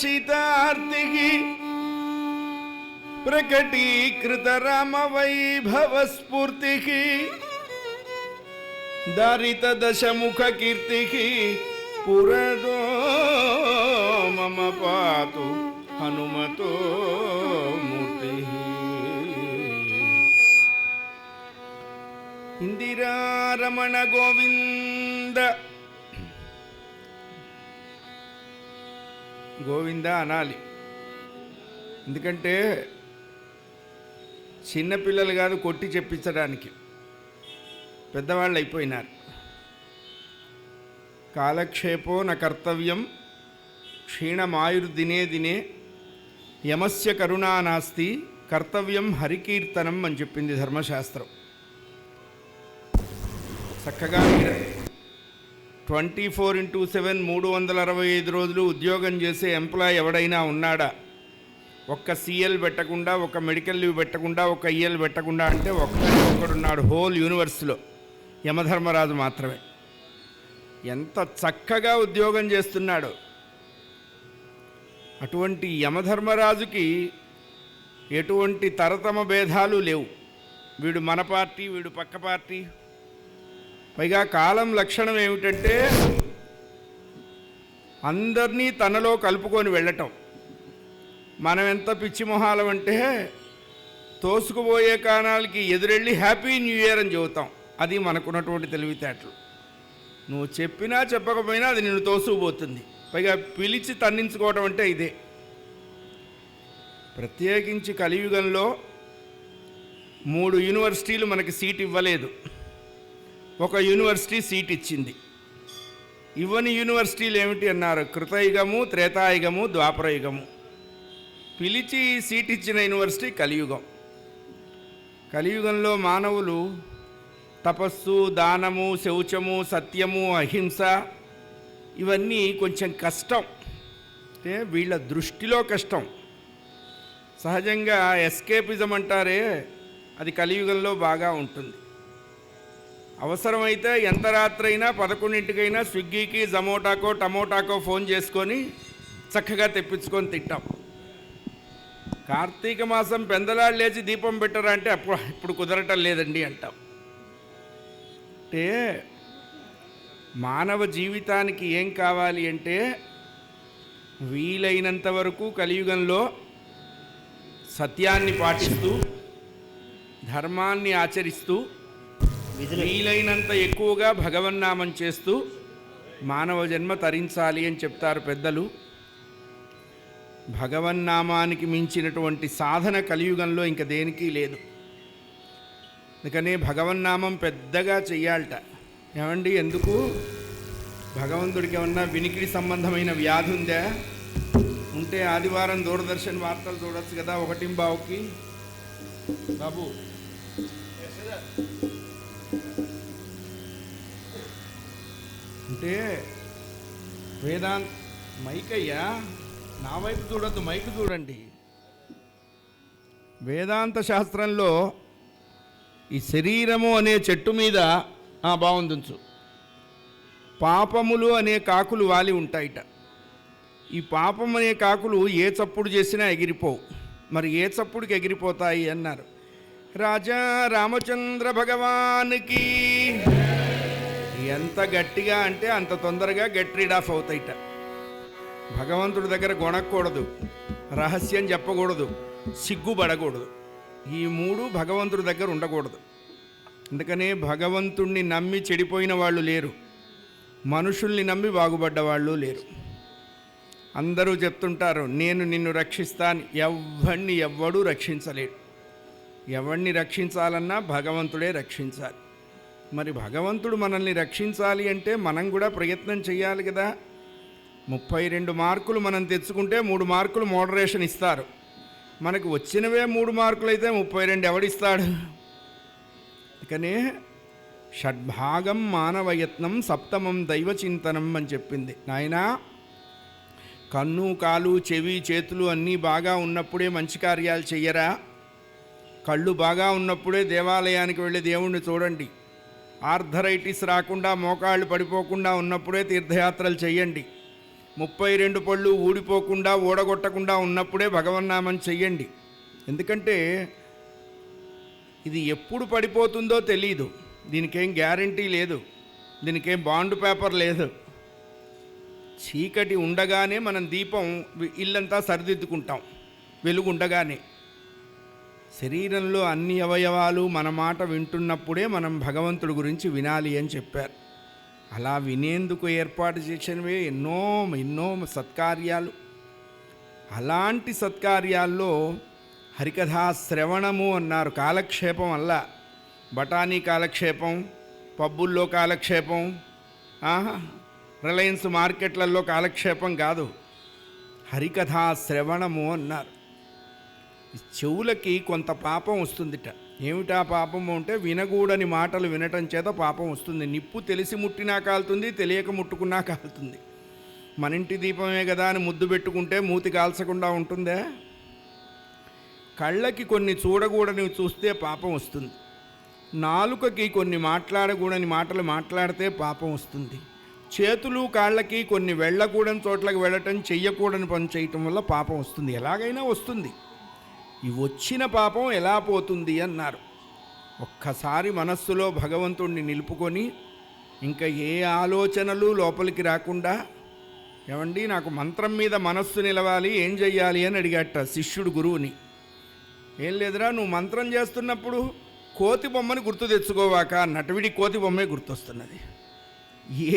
సీతార్తికి ప్రకటీకృత రామ వైభవ స్ఫూర్తికి దారిత దశముఖ కీర్తికి పురదో మమ పాతు హనుమతో మూర్తి. ఇందిరారమణ గోవింద గోవింద అనాలి. ఎందుకంటే చిన్నపిల్లలు కాదు కొట్టి చెప్పించడానికి, పెద్దవాళ్ళు అయిపోయినారు. కాలక్షేపో న కర్తవ్యం క్షీణమాయుర్దినే దినే యమస్య కరుణా నాస్తి కర్తవ్యం హరికీర్తనం అని చెప్పింది ధర్మశాస్త్రం. చక్కగా 24/7 365 రోజులు ఉద్యోగం చేసే ఎంప్లాయ్ ఎవడైనా ఉన్నాడా? ఒక్క సిఎల్ పెట్టకుండా, ఒక మెడికల్ లీవ్ పెట్టకుండా, ఒక ఈఎల్ పెట్టకుండా అంటే ఒక్కడున్నాడు హోల్ యూనివర్స్లో, యమధర్మరాజు మాత్రమే. ఎంత చక్కగా ఉద్యోగం చేస్తున్నాడు. అటువంటి యమధర్మరాజుకి ఎటువంటి తరతమ భేదాలు లేవు. వీడు మన పార్టీ, వీడు పక్క పార్టీ. పైగా కాలం లక్షణం ఏమిటంటే అందరినీ తనలో కలుపుకొని వెళ్ళటం. మనం ఎంత పిచ్చి మొహాలం అంటే తోసుకుపోయే కారణాలకి ఎదురెళ్ళి హ్యాపీ న్యూ ఇయర్ అని చెబుతాం. అది మనకున్నటువంటి తెలివితేటలు. నువ్వు చెప్పినా చెప్పకపోయినా అది నిన్ను తోసుకుపోతుంది. పైగా పిలిచి తన్నించుకోవడం అంటే ఇదే. ప్రత్యేకించి కలియుగంలో 3 యూనివర్సిటీలు మనకి సీట్ ఇవ్వలేదు, ఒక యూనివర్సిటీ సీట్ ఇచ్చింది. ఇవ్వని యూనివర్సిటీలు ఏమిటి అన్నారు? కృతయుగము, త్రేతాయుగము, ద్వాపరయుగము. పిలిచి సీట్ ఇచ్చిన యూనివర్సిటీ కలియుగం. కలియుగంలో మానవులు తపస్సు, దానము, శౌచము, సత్యము, అహింస ఇవన్నీ కొంచెం కష్టం. అంటే వీళ్ళ దృష్టిలో కష్టం. సహజంగా ఎస్కేపిజం అంటారే, అది కలియుగంలో బాగా ఉంటుంది. అవసరమైతే ఎంత రాత్రైనా 11ంటికైనా స్విగ్గీకి, జొమాటోకో, టమోటాకో ఫోన్ చేసుకొని చక్కగా తెప్పించుకొని తింటాం. కార్తీక మాసం పెందలాళ్ళు లేచి దీపం పెట్టరా అంటే ఇప్పుడు కుదరటం లేదండి అంటాం. అంటే మానవ జీవితానికి ఏం కావాలి అంటే వీలైనంత వరకు కలియుగంలో సత్యాన్ని పాటిస్తూ, ధర్మాన్ని ఆచరిస్తూ, వీలైనంత ఎక్కువగా భగవన్నామం చేస్తూ మానవ జన్మ తరించాలి అని చెప్తారు పెద్దలు. భగవన్నామానికి మించినటువంటి సాధన కలియుగంలో ఇంక దేనికి లేదు. అందుకనే భగవన్నామం పెద్దగా చెయ్యాలట. ఏమండి, ఎందుకు? భగవంతుడికి ఏమన్నా వినికిడి సంబంధమైన వ్యాధి ఉందా? ఉంటే ఆదివారం దూరదర్శన్ వార్తలు చూడొచ్చు కదా 1:15కి. బాబు అంటే వేదాంత్ మైకయ్యా, నా వైపు చూడొద్దు, మైకు చూడండి. వేదాంత శాస్త్రంలో ఈ శరీరము అనే చెట్టు మీద బాగుందుంచు పాపములు అనే కాకులు వాలి ఉంటాయిట. ఈ పాపం అనే కాకులు ఏ చప్పుడు చేసినా ఎగిరిపోవు. మరి ఏ చప్పుడుకి ఎగిరిపోతాయి అన్నారు. రాజా రామచంద్ర భగవానికి ఎంత గట్టిగా అంటే అంత తొందరగా గెట్ రీడ్ ఆఫ్ అవుతాయిట. భగవంతుడి దగ్గర గొనకూడదు, రహస్యం చెప్పకూడదు, సిగ్గుపడకూడదు. ఈ 3 భగవంతుడి దగ్గర ఉండకూడదు. అందుకనే భగవంతుణ్ణి నమ్మి చెడిపోయిన వాళ్ళు లేరు, మనుషుల్ని నమ్మి బాగుపడ్డ వాళ్ళు లేరు. అందరూ చెప్తుంటారు నేను నిన్ను రక్షిస్తాను. ఎవ్వడూ రక్షించలేడు. ఎవరిని రక్షించాలన్నా భగవంతుడే రక్షించాలి. మరి భగవంతుడు మనల్ని రక్షించాలి అంటే మనం కూడా ప్రయత్నం చేయాలి కదా. 32 మార్కులు మనం తెచ్చుకుంటే 3 మార్కులు మోడరేషన్ ఇస్తారు. మనకు వచ్చినవే 3 మార్కులు అయితే 32 ఎవడిస్తాడు? అందుకనే షడ్భాగం మానవయత్నం సప్తమం దైవచింతనం అని చెప్పింది. నాయనా, కన్ను, కాలు, చెవి, చేతులు అన్నీ బాగా ఉన్నప్పుడే మంచి కార్యాలు చెయ్యరా? కళ్ళు బాగా ఉన్నప్పుడే దేవాలయానికి వెళ్ళి దేవుణ్ణి చూడండి. ఆర్థరైటిస్ రాకుండా, మోకాళ్ళు పడిపోకుండా ఉన్నప్పుడే తీర్థయాత్రలు చెయ్యండి. 32 పళ్ళు ఊడిపోకుండా ఊడగొట్టకుండా ఉన్నప్పుడే భగవన్నామం చెయ్యండి. ఎందుకంటే ఇది ఎప్పుడు పడిపోతుందో తెలీదు. దీనికేం గ్యారంటీ లేదు, దీనికేం బాండ్ పేపర్ లేదు. చీకటి ఉండగానే మనం దీపం ఇల్లంతా సరిదిద్దుకుంటాం, వెలుగుండగానే. శరీరంలో అన్ని అవయవాలు మన మాట వింటున్నప్పుడే మనం భగవంతుడి గురించి వినాలి అని చెప్పారు. అలా వినేందుకు ఏర్పాటు చేసినవే ఎన్నో ఎన్నో సత్కార్యాలు. అలాంటి సత్కార్యాల్లో హరికథా శ్రవణము అన్నారు. కాలక్షేపం వల్ల బఠానీ కాలక్షేపం, పబ్బుల్లో కాలక్షేపం, రిలయన్స్ మార్కెట్లలో కాలక్షేపం కాదు, హరికథా శ్రవణము అన్నారు. చెవులకి కొంత పాపం వస్తుందిట. ఏమిటా పాపము అంటే వినగూడని మాటలు వినటం చేత పాపం వస్తుంది. నిప్పు తెలిసి ముట్టినా కాలుతుంది, తెలియక ముట్టుకున్నా కాలుతుంది. మన ఇంటి దీపమే కదా అని ముద్దు పెట్టుకుంటే మూతి కాల్చకుండా ఉంటుందే. కళ్ళకి కొన్ని చూడకూడని చూస్తే పాపం వస్తుంది. నాలుకకి కొన్ని మాట్లాడకూడని మాటలు మాట్లాడితే పాపం వస్తుంది. చేతులు కాళ్ళకి కొన్ని వెళ్ళకూడని చోట్లకి వెళ్ళటం, చెయ్యకూడని పని చేయటం వల్ల పాపం వస్తుంది. ఎలాగైనా వస్తుంది. ఈ వచ్చిన పాపం ఎలా పోతుంది అన్నారు. ఒక్కసారి మనస్సులో భగవంతుణ్ణి నిలుపుకొని ఇంకా ఏ ఆలోచనలు లోపలికి రాకుండా, ఏమండి నాకు మంత్రం మీద మనస్సు నిలవాలి, ఏం చెయ్యాలి అని అడిగాట శిష్యుడు గురువుని. ఏం లేదురా, నువ్వు మంత్రం చేస్తున్నప్పుడు కోతి బొమ్మని గుర్తు తెచ్చుకోవాక అన్నట్టు. వీడి కోతి బొమ్మే గుర్తొస్తున్నది.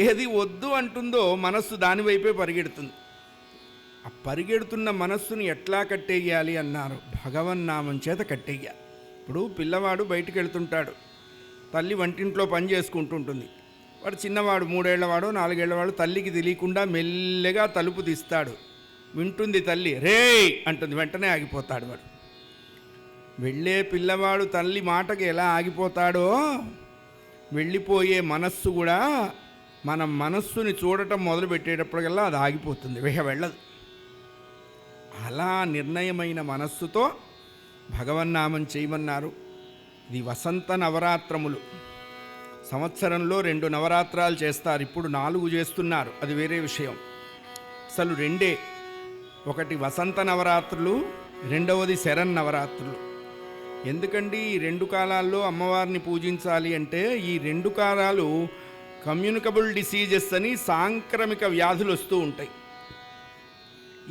ఏది వద్దు అంటుందో మనస్సు దానివైపే పరిగెడుతుంది. ఆ పరిగెడుతున్న మనస్సుని ఎట్లా కట్టేయాలి అన్నారు. భగవన్నామం చేత కట్టేయాలి. ఇప్పుడు పిల్లవాడు బయటికి వెళ్తుంటాడు, తల్లి వంటింట్లో పని చేసుకుంటుంటుంది. వాడు చిన్నవాడు, 3 ఏళ్లవాడు 4 ఏళ్లవాడు, తల్లికి తెలియకుండా మెల్లగా తలుపు తీస్తాడు. వింటుంది తల్లి, రేయ్ అంటుంది, వెంటనే ఆగిపోతాడు వాడు. వెళ్ళే పిల్లవాడు తల్లి మాటకి ఎలా ఆగిపోతాడో, వెళ్ళిపోయే మనస్సు కూడా మనం మనస్సుని చూడటం మొదలుపెట్టేటప్పటికల్లా అది ఆగిపోతుంది, వెళ్ళదు. అలా నిర్ణయమైన మనస్సుతో భగవన్నామం చేయమన్నారు. ఇది వసంత నవరాత్రములు. సంవత్సరంలో 2 నవరాత్రాలు చేస్తారు. ఇప్పుడు 4 చేస్తున్నారు, అది వేరే విషయం. అసలు 2. ఒకటి వసంత నవరాత్రులు, రెండవది శరన్నవరాత్రులు. ఎందుకండి ఈ 2 కాలాల్లో అమ్మవారిని పూజించాలి అంటే, ఈ 2 కాలాలు కమ్యూనికబుల్ డిసీజెస్ అని సాంక్రమిక వ్యాధులు వస్తూ ఉంటాయి.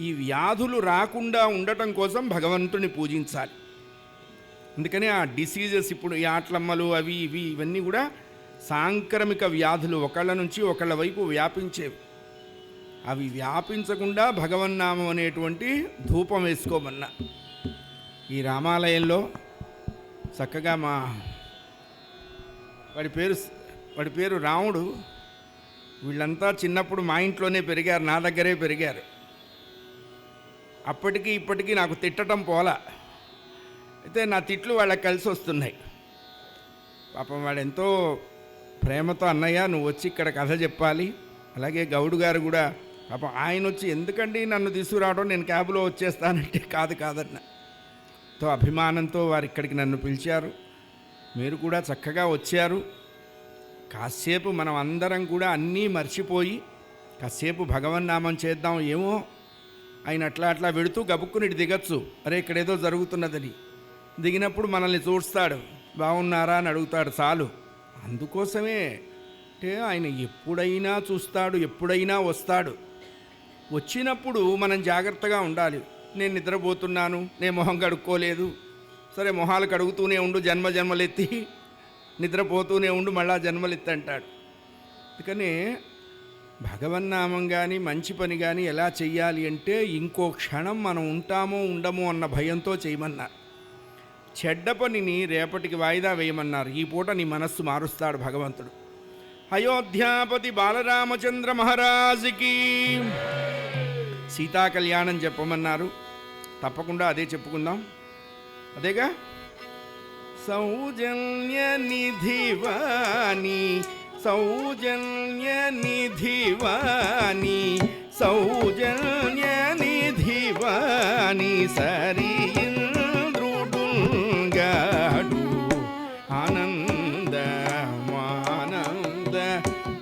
ఈ వ్యాధులు రాకుండా ఉండటం కోసం భగవంతుని పూజించాలి. అందుకని ఆ డిసీజెస్, ఇప్పుడు ఈ ఆట్లమ్మలు అవి ఇవి ఇవన్నీ కూడా సాంక్రమిక వ్యాధులు, ఒకళ్ళ నుంచి ఒకళ్ళ వైపు వ్యాపించేవి. అవి వ్యాపించకుండా భగవన్నామం అనేటువంటి ధూపం వేసుకోమన్నా. ఈ రామాలయంలో చక్కగా వాడి పేరు రాముడు. వీళ్ళంతా చిన్నప్పుడు మా ఇంట్లోనే పెరిగారు, నా దగ్గరే పెరిగారు. అప్పటికి ఇప్పటికీ నాకు తిట్టడం పోలా. అయితే నా తిట్లు వాళ్ళకి కలిసి వస్తున్నాయి. పాపం వాడు ఎంతో ప్రేమతో, అన్నయ్య నువ్వు వచ్చి ఇక్కడ కథ చెప్పాలి. అలాగే గౌడు గారు కూడా పాపం ఆయన వచ్చి, ఎందుకండి నన్ను తీసుకురావడం, నేను క్యాబ్లో వచ్చేస్తానంటే కాదన్న తో అభిమానంతో వారు ఇక్కడికి నన్ను పిలిచారు. మీరు కూడా చక్కగా వచ్చారు. కాసేపు మనం అందరం కూడా అన్నీ మర్చిపోయి కాసేపు భగవన్నామం చేద్దాం. ఏమో ఆయన అట్లా వెడుతూ గబుక్కుని దిగచ్చు, అరే ఇక్కడేదో జరుగుతున్నదని. దిగినప్పుడు మనల్ని చూస్తాడు, బాగున్నారా అని అడుగుతాడు, చాలు. అందుకోసమే అంటే ఆయన ఎప్పుడైనా చూస్తాడు, ఎప్పుడైనా వస్తాడు. వచ్చినప్పుడు మనం జాగ్రత్తగా ఉండాలి. నేను నిద్రపోతున్నాను, నేను మొహం కడుక్కోలేదు, సరే మొహాలు కడుగుతూనే ఉండు, జన్మలెత్తి నిద్రపోతూనే ఉండు, మళ్ళా జన్మలెత్తి అంటాడు. అందుకనే భగవన్నామం కానీ మంచి పని కానీ ఎలా చెయ్యాలి అంటే, ఇంకో క్షణం మనం ఉంటామో ఉండమో అన్న భయంతో చేయమన్నారు. చెడ్డ పనిని రేపటికి వాయిదా వేయమన్నారు. ఈ పూట నీ మనస్సు మారుస్తాడు భగవంతుడు. అయోధ్యాపతి బాలరామచంద్ర మహారాజుకి సీతా కళ్యాణం చెప్పమన్నారు. తప్పకుండా అదే చెప్పుకుందాం. అదేగా సౌజన్య నిధివాణి, సౌజన్య నిధివాణి, సౌజన్య నిధివాణి, సరి ఇంద్రుడుగాడు ఆనంద మానంద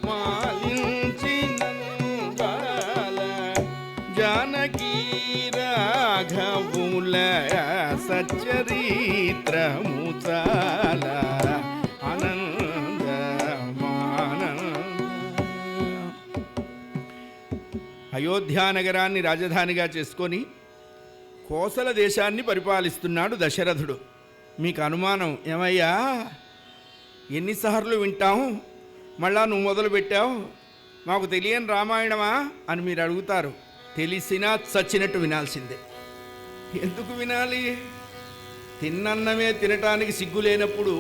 మాలించిన బాల రఘుల సచ్చరిత్రము చాలా అయోధ్యానగరాన్ని రాజధానిగా చేసుకొని కోసల దేశాన్ని పరిపాలిస్తున్నాడు దశరథుడు. మీకు అనుమానం, ఏమయ్యా ఎన్నిసార్లు వింటాం, మళ్ళా నువ్వు మొదలుపెట్టావు, మాకు తెలియని రామాయణమా అని మీరు అడుగుతారు. తెలిసినా చచ్చినట్టు వినాల్సిందే. ఎందుకు వినాలి? తిన్నన్నమే తినటానికి సిగ్గు లేనప్పుడు,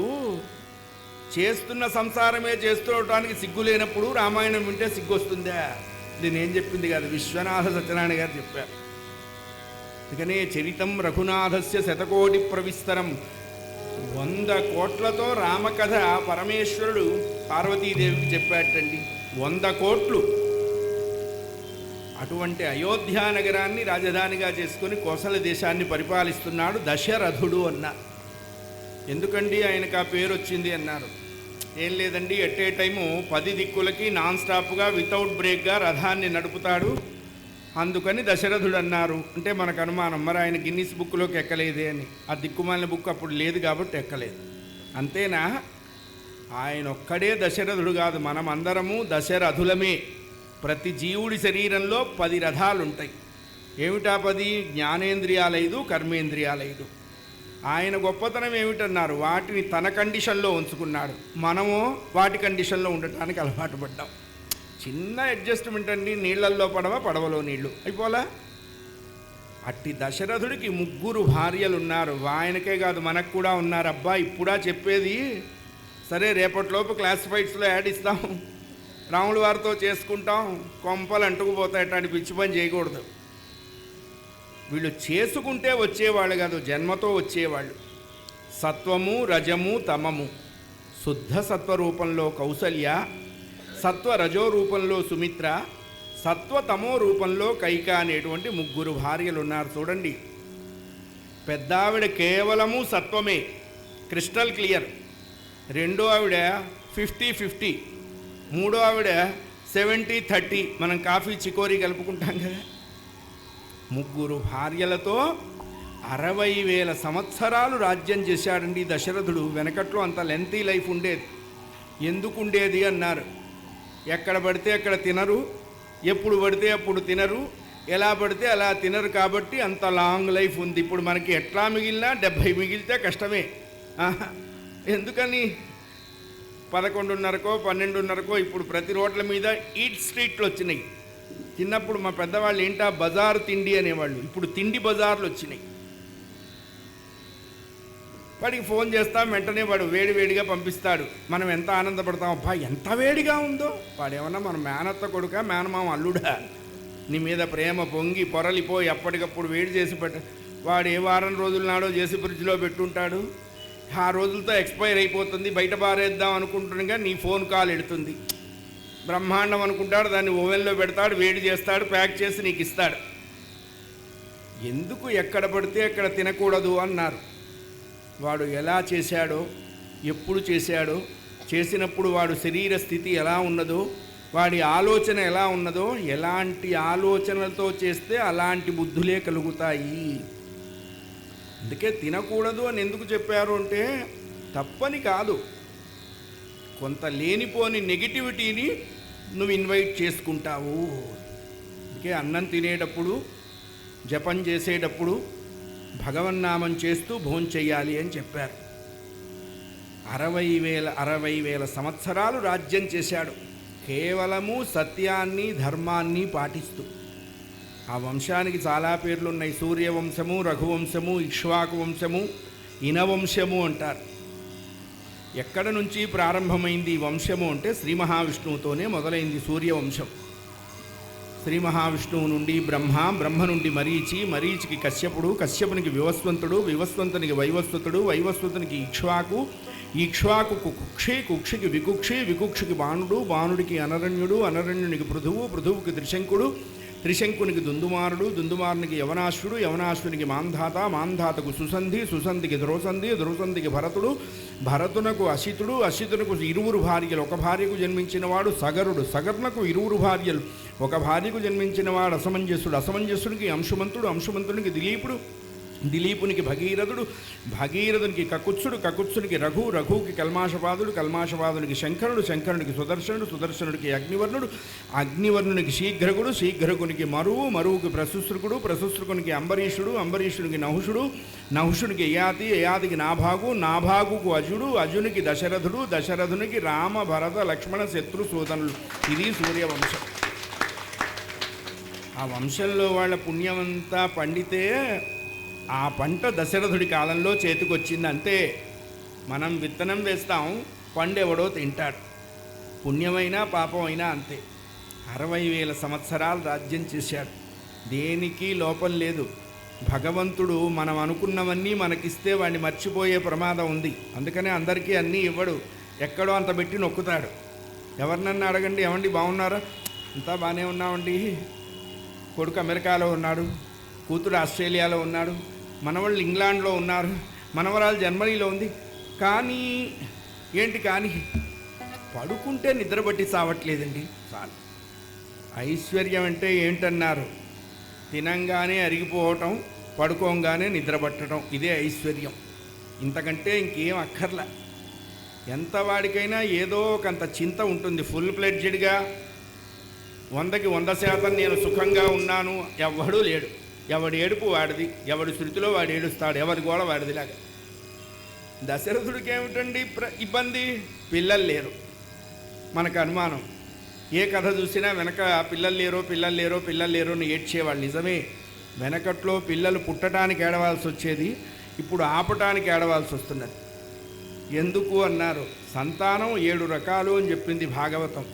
చేస్తున్న సంసారమే చేస్తుండటానికి సిగ్గు లేనప్పుడు రామాయణం వింటే సిగ్గు వస్తుందా? ఇది నేను చెప్పింది కాదు, విశ్వనాథ సత్యనారాయణ గారు చెప్పారు. అందుకనే చరితం రఘునాథస్య శతకోటి ప్రవిస్తరం, 100 కోట్లతో రామకథ పరమేశ్వరుడు పార్వతీదేవికి చెప్పాటండి. 100 కోట్లు. అటువంటి అయోధ్యా నగరాన్ని రాజధానిగా చేసుకుని కోసల దేశాన్ని పరిపాలిస్తున్నాడు దశరథుడు అన్న. ఎందుకండి ఆయనకు ఆ పేరు వచ్చింది అన్నారు. ఏం లేదండి, ఎట్ ఏ టైము 10 దిక్కులకి నాన్ స్టాప్గా వితౌట్ బ్రేక్గా రథాన్ని నడుపుతాడు, అందుకని దశరథుడు అన్నారు. అంటే మనకు అనుమానం, మరి ఆయన గిన్నిస్ బుక్లోకి ఎక్కలేదే అని. ఆ దిక్కుమాలిన బుక్ అప్పుడు లేదు కాబట్టి ఎక్కలేదు. అంతేనా? ఆయన ఒక్కడే దశరథుడు కాదు, మనం అందరము దశరథులమే. ప్రతి జీవుడి శరీరంలో 10 రథాలు ఉంటాయి. ఏమిటా 10? జ్ఞానేంద్రియాలు 5, కర్మేంద్రియాలు 5. ఆయన గొప్పతనం ఏమిటన్నారు? వాటిని తన కండిషన్లో ఉంచుకున్నాడు. మనము వాటి కండిషన్లో ఉండటానికి అలవాటు పడ్డాం. చిన్న అడ్జస్ట్మెంట్ అండి, నీళ్లల్లో పడవ, పడవలో నీళ్లు అయిపోలా. అట్టి దశరథుడికి 3 భార్యలు ఉన్నారు. ఆయనకే కాదు మనకు కూడా ఉన్నారు. అబ్బా ఇప్పుడా చెప్పేది? సరే రేపటిలోపు క్లాసిఫైడ్స్లో యాడ్ ఇస్తాం, రాముల వారితో చేసుకుంటాం, కొంపలు అంటుకుపోతాయి. అట్లాంటి పిచ్చి పని చేయకూడదు. వీళ్ళు చేసుకుంటే వచ్చేవాళ్ళు కాదు, జన్మతో వచ్చేవాళ్ళు. సత్వము, రజము, తమము. శుద్ధ సత్వ రూపంలో కౌసల్య, సత్వ రజో రూపంలో సుమిత్ర, సత్వతమో రూపంలో కైక అనేటువంటి 3 భార్యలు ఉన్నారు. చూడండి, పెద్ద ఆవిడ కేవలము సత్వమే, క్రిస్టల్ క్లియర్. రెండో ఆవిడ 50-50, మూడో ఆవిడ 70-30. మనం కాఫీ చికోరీ కలుపుకుంటాం కదా. 3 భార్యలతో 60,000 సంవత్సరాలు రాజ్యం చేశాడండి దశరథుడు. వెనకట్లో అంత లెంతీ లైఫ్ ఉండేది. ఎందుకు ఉండేది అన్నారు? ఎక్కడ పడితే అక్కడ తినరు, ఎప్పుడు పడితే అప్పుడు తినరు, ఎలా పడితే అలా తినరు, కాబట్టి అంత లాంగ్ లైఫ్ ఉంది. ఇప్పుడు మనకి ఎట్లా మిగిలినా 70 మిగిలితే కష్టమే. ఎందుకని 11:30కో 12:30కో ఇప్పుడు ప్రతి రోడ్ల మీద ఈట్ స్ట్రీట్లు వచ్చినాయి. చిన్నప్పుడు మా పెద్దవాళ్ళు ఏంటా బజారు తిండి అనేవాళ్ళు, ఇప్పుడు తిండి బజార్లు వచ్చినాయి. వాడికి ఫోన్ చేస్తాం, వెంటనే వాడు వేడివేడిగా పంపిస్తాడు. మనం ఎంత ఆనందపడతాం, అబ్బా ఎంత వేడిగా ఉందో. వాడేమన్నా మన మేనత్త కొడుక, మేనమామ అల్లుడా? నీ మీద ప్రేమ పొంగి పొరలిపోయి అప్పటికప్పుడు వేడి చేసి వాడు ఏ వారం రోజుల నాడో చేసి ఫ్రిడ్జ్లో పెట్టుంటాడు. ఆ రోజులతో ఎక్స్పైర్ అయిపోతుంది, బయట పారేద్దాం అనుకుంటుండగా నీ ఫోన్ కాల్ ఎడుతుంది. బ్రహ్మాండం అనుకుంటాడు, దాన్ని ఓవెన్లో పెడతాడు, వేడి చేస్తాడు, ప్యాక్ చేసి నీకు ఇస్తాడు. ఎందుకు ఎక్కడ పడితే అక్కడ తినకూడదు అన్నారు. వాడు ఎలా చేశాడో, ఎప్పుడు చేశాడో, చేసినప్పుడు వాడు శరీర స్థితి ఎలా ఉన్నదో, వాడి ఆలోచన ఎలా ఉన్నదో, ఎలాంటి ఆలోచనలతో చేస్తే అలాంటి బుద్ధులే కలుగుతాయి. అందుకే తినకూడదు అని ఎందుకు చెప్పారు అంటే తప్పని కాదు, కొంత లేనిపోని నెగిటివిటీని నువ్వు ఇన్వైట్ చేసుకుంటావు. అందుకే అన్నం తినేటప్పుడు, జపం చేసేటప్పుడు భగవన్నామం చేస్తూ భోంచెయ్యాలి అని చెప్పారు. 60,000 సంవత్సరాలు రాజ్యం చేశాడు, కేవలము సత్యాన్ని ధర్మాన్ని పాటిస్తూ. ఆ వంశానికి చాలా పేర్లు ఉన్నాయి. సూర్యవంశము, రఘువంశము, ఇక్ష్వాకు వంశము, ఇనవంశము అంటారు. ఎక్కడ నుంచి ప్రారంభమైంది ఈ వంశము అంటే శ్రీ మహావిష్ణువుతోనే మొదలైంది సూర్యవంశం. శ్రీ మహావిష్ణువు నుండి బ్రహ్మ, బ్రహ్మ నుండి మరీచి, మరీచికి కశ్యపుడు, కశ్యపునికి వివస్వంతుడు, వివస్వంతునికి వైవస్వతుడు, వైవస్వతునికి ఇక్ష్వాకు, ఇక్ష్వాకుకు కుక్షి, కుక్షికి వికుక్షి, వికుక్షికి బాణుడు, బాణుడికి అనరణ్యుడు, అనరణ్యునికి పృథువు, పృథువుకి త్రిశంకుడు, త్రిశంకునికి దుందుమారుడు, దుందుమారునికి యవనాశ్వుడు, యవనాశ్వునికి మాంధాత, మాంధాతకు సుసంధి, సుసంధికి ధ్రువసంధి, ధ్రువసంధికి భరతుడు, భరతునకు అసితుడు, అసితునకు ఇరువురు భార్యలు, ఒక భార్యకు జన్మించినవాడు సగరుడు, సగరునకు ఇరువురు భార్యలు, ఒక భార్యకు జన్మించినవాడు అసమంజసుడు, అసమంజసునికి అంశుమంతుడు, అంశుమంతునికి దిలీపుడు, దిలీపునికి భగీరథుడు, భగీరథునికి కకుత్సుడు, కకుత్సునికి రఘు, రఘువుకి కల్మాషపాదుడు, కల్మాషపాదునికి శంకరుడు, శంకరునికి సుదర్శనుడు, సుదర్శనుడికి అగ్నివర్ణుడు, అగ్నివర్ణునికి శీఘ్రకుడు, శీఘ్రకునికి మరువు, మరువుకి ప్రశుశ్రుకుడు, ప్రశుశ్రుకునికి అంబరీషుడు, అంబరీషునికి నహుషుడు, నహుషునికి యయాతి, యయాతికి నాభాగు, నాభాగుకు అజుడు, అజునికి దశరథుడు, దశరథునికి రామ, భరత, లక్ష్మణ, శత్రు, సూదనులు. ఇది సూర్యవంశం. ఆ వంశంలో వాళ్ళ పుణ్యమంతా పండితే ఆ పంట దశరథుడి కాలంలో చేతికొచ్చింది. అంతే. మనం విత్తనం వేస్తాం, పండు ఎవడో తింటాడు. పుణ్యమైనా పాపమైనా అంతే. 60,000 సంవత్సరాలు రాజ్యం చేశాడు. దేనికి లోపం లేదు. భగవంతుడు మనం అనుకున్నవన్నీ మనకిస్తే వాడిని మర్చిపోయే ప్రమాదం ఉంది. అందుకనే అందరికీ అన్నీ ఇవ్వడు. ఎక్కడో అంత పెట్టి నొక్కుతాడు. ఎవరినన్నా అడగండి, ఏమండి బాగున్నారా? అంతా బాగానే ఉన్నామండి. కొడుకు అమెరికాలో ఉన్నాడు, కూతురు ఆస్ట్రేలియాలో ఉన్నాడు, మనవాళ్ళు ఇంగ్లాండ్లో ఉన్నారు, మనవరాలు జర్మనీలో ఉంది. కానీ ఏంటి కానీ పడుకుంటే నిద్ర పట్టి చావట్లేదండి. చాలు. ఐశ్వర్యం అంటే ఏంటన్నారు? తినంగానే అరిగిపోవటం, పడుకోగానే నిద్ర పట్టడం. ఇదే ఐశ్వర్యం. ఇంతకంటే ఇంకేం అక్కర్లా. ఎంత వాడికైనా ఏదో ఒకంత చింత ఉంటుంది. ఫుల్ ప్లెడ్జెడ్గా 100కి 100% నేను సుఖంగా ఉన్నాను ఎవ్వడూ లేడు. ఎవడి ఏడుపు వాడిది, ఎవడి శృతిలో వాడు ఏడుస్తాడు, ఎవరి గోడ వాడిదిలాగా. దశరథుడికి ఏమిటండి ఇబ్బంది? పిల్లలు లేరు. మనకు అనుమానం. ఏ కథ చూసినా వెనక పిల్లలు లేరో పిల్లలు లేరో పిల్లలు లేరో అని ఏడ్చేవాళ్ళు. నిజమే. వెనకట్లో పిల్లలు పుట్టడానికి ఏడవాల్సి వచ్చేది, ఇప్పుడు ఆపటానికి ఏడవాల్సి వస్తున్నది. ఎందుకు అన్నారు? సంతానం 7 రకాలు అని చెప్పింది భాగవతం.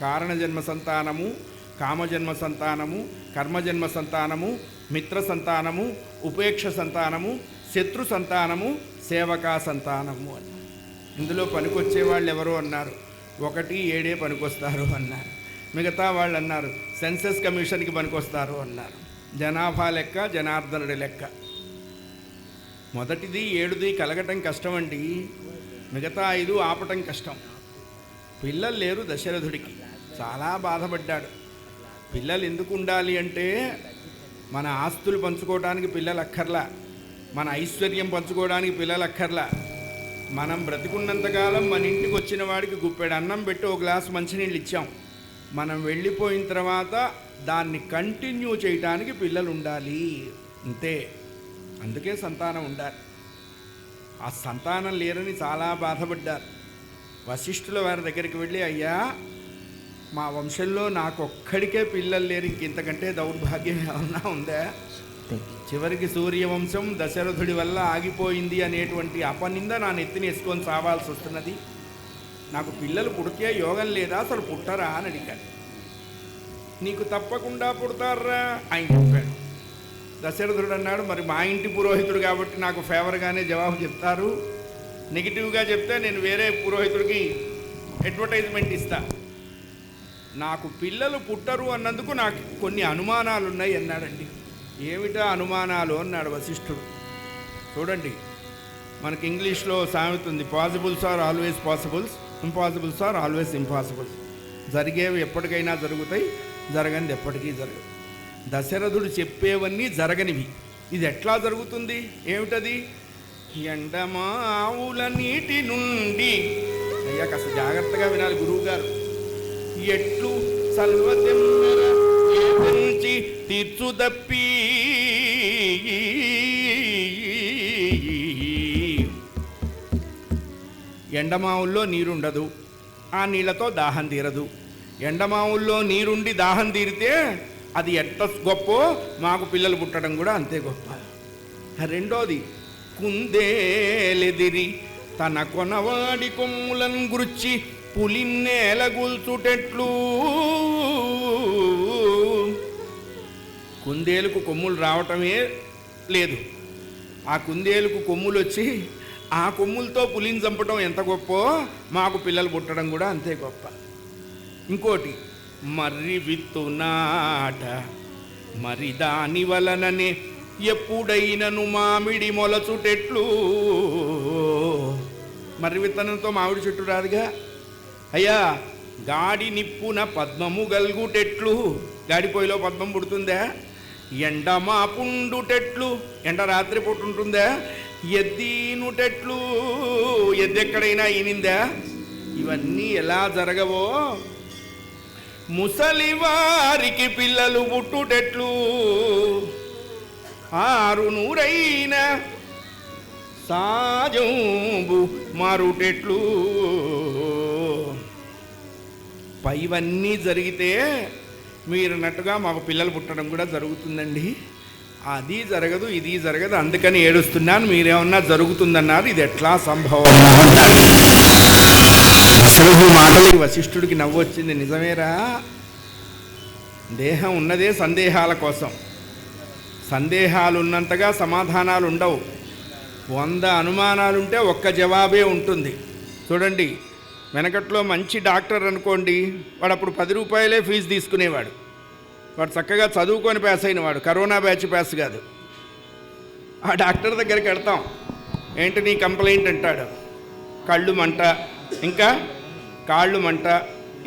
కారణజన్మ సంతానము, కామజన్మ సంతానము, కర్మజన్మ సంతానము, మిత్ర సంతానము, ఉపేక్ష సంతానము, శత్రు సంతానము, సేవకా సంతానము అని. ఇందులో పనికొచ్చేవాళ్ళు ఎవరు అన్నారు? 1, 7 పనికొస్తారు అన్నారు. మిగతా వాళ్ళు అన్నారు సెన్సస్ కమిషన్కి పనికొస్తారు అన్నారు. జనాభా లెక్క, జనార్దనుడి లెక్క. మొదటిది 7ది కలగటం కష్టమండి. మిగతా 5 ఆపటం కష్టం. పిల్లలు లేరు దశరథుడికి. చాలా బాధపడ్డాడు. పిల్లలు ఎందుకు ఉండాలి అంటే, మన ఆస్తులు పంచుకోవడానికి పిల్లలు అక్కర్లా, మన ఐశ్వర్యం పంచుకోవడానికి పిల్లలు అక్కర్లా. మనం బ్రతికున్నంతకాలం మన ఇంటికి వచ్చిన వాడికి గుప్పెడు అన్నం పెట్టి ఒక గ్లాసు మంచినీళ్ళు ఇచ్చాం. మనం వెళ్ళిపోయిన తర్వాత దాన్ని కంటిన్యూ చేయడానికి పిల్లలు ఉండాలి. అంతే. అందుకే సంతానం ఉండాలి. ఆ సంతానం లేరని చాలా బాధపడ్డారు. వశిష్ఠుల వారి దగ్గరికి వెళ్ళి, అయ్యా మా వంశంలో నాకు ఒక్కడికే పిల్లలు లేరు, ఇంకంతకంటే దౌర్భాగ్యం ఏమన్నా ఉందా? చివరికి సూర్యవంశం దశరథుడి వల్ల ఆగిపోయింది అనేటువంటి అపనింద నా నెత్తిని వేసుకొని చావాల్సి వస్తున్నది. నాకు పిల్లలు పుడితే యోగం లేదా, అసలు పుట్టరా అని అడిగాడు. నీకు తప్పకుండా పుడతారా ఆయన చెప్పాడు. దశరథుడు అన్నాడు, మరి మా ఇంటి పురోహితుడు కాబట్టి నాకు ఫేవర్గానే జవాబు చెప్తారు, నెగిటివ్గా చెప్తే నేను వేరే పురోహితుడికి అడ్వర్టైజ్మెంట్ ఇస్తా. నాకు పిల్లలు పుట్టరు అన్నందుకు నాకు కొన్ని అనుమానాలు ఉన్నాయి అన్నాడండి. ఏమిటా అనుమానాలు అన్నాడు వశిష్ఠుడు. చూడండి, మనకి ఇంగ్లీష్లో సామెత ఉంది, possibles are always possibles, impossibles are always impossibles. జరిగేవి ఎప్పటికైనా జరుగుతాయి, జరగనిది ఎప్పటికీ జరగదు. దశరథుడు చెప్పేవన్నీ జరగనివి. ఇది ఎట్లా జరుగుతుంది? ఏమిటది? ఎండమావుల నీటి నుండి, అయ్యా కాస్త జాగ్రత్తగా వినాలి గురువు గారు. ఎట్లు సల్వతెమ్మెర ఏపించి తీర్చుదప్పి ఎండమావుల్లో నీరుండదు, ఆ నీళ్లతో దాహం తీరదు. ఎండమావుల్లో నీరుండి దాహం తీరితే అది ఎంత గొప్ప, మాకు పిల్లలు పుట్టడం కూడా అంతే గొప్ప. రెండోది, కుందేలెదిరి తన కొనవాడి కొమ్ములను గుర్చి పులిన్నేలగుల్చుటెట్లు. కుందేలుకు కొమ్ములు రావటమే లేదు, ఆ కుందేలుకు కొమ్ములు వచ్చి ఆ కొమ్ములతో పులిని చంపటం ఎంత గొప్ప, మాకు పిల్లలు పుట్టడం కూడా అంతే గొప్ప. ఇంకోటి, మర్రి విత్తు నాట మరి దాని వలననే ఎప్పుడైనను మామిడి మొలచుటెట్లు. మర్రి విత్తనంతో మామిడి చెట్టు రాదుగా. అయ్యా గాడి నిప్పున పద్మము గల్గుటెట్లు, గాడిపోయిలో పద్మం పుడుతుందా? ఎండ మా పుండుటెట్లు, ఎండ రాత్రి పుట్టుంటుందా? ఎద్దీనుటెట్లు, ఎద్దెక్కడైనా ఈనిందా? ఇవన్నీ ఎలా జరగవో ముసలివారికి పిల్లలు పుట్టుటెట్లు. 600 సాజంబు మారుటెట్లు. పైవన్నీ జరిగితే మీరన్నట్టుగా మాకు పిల్లలు పుట్టడం కూడా జరుగుతుందండి. అది జరగదు, ఇది జరగదు, అందుకని ఏడుస్తున్నాను, మీరేమన్నా జరుగుతుందన్నారు, ఇది ఎట్లా సంభవం అన్నాడు. అసలు ఈ మాటలకి వశిష్ఠుడికి నవ్వు వచ్చింది. నిజమేరా, దేహం ఉన్నదే సందేహాల కోసం. సందేహాలు ఉన్నంతగా సమాధానాలు ఉండవు. 100 అనుమానాలుంటే ఒక్క జవాబే ఉంటుంది. చూడండి, వెనకట్లో మంచి డాక్టర్ అనుకోండి, వాడు అప్పుడు 10 రూపాయలే ఫీజు తీసుకునేవాడు. వాడు చక్కగా చదువుకొని పాస్ అయినవాడు, కరోనా బ్యాచ్ పాస్ కాదు. ఆ డాక్టర్ దగ్గరికి వెళ్తాం, ఏంటి నీ కంప్లైంట్ అంటాడు. కళ్ళు మంట, ఇంకా కాళ్ళు మంట,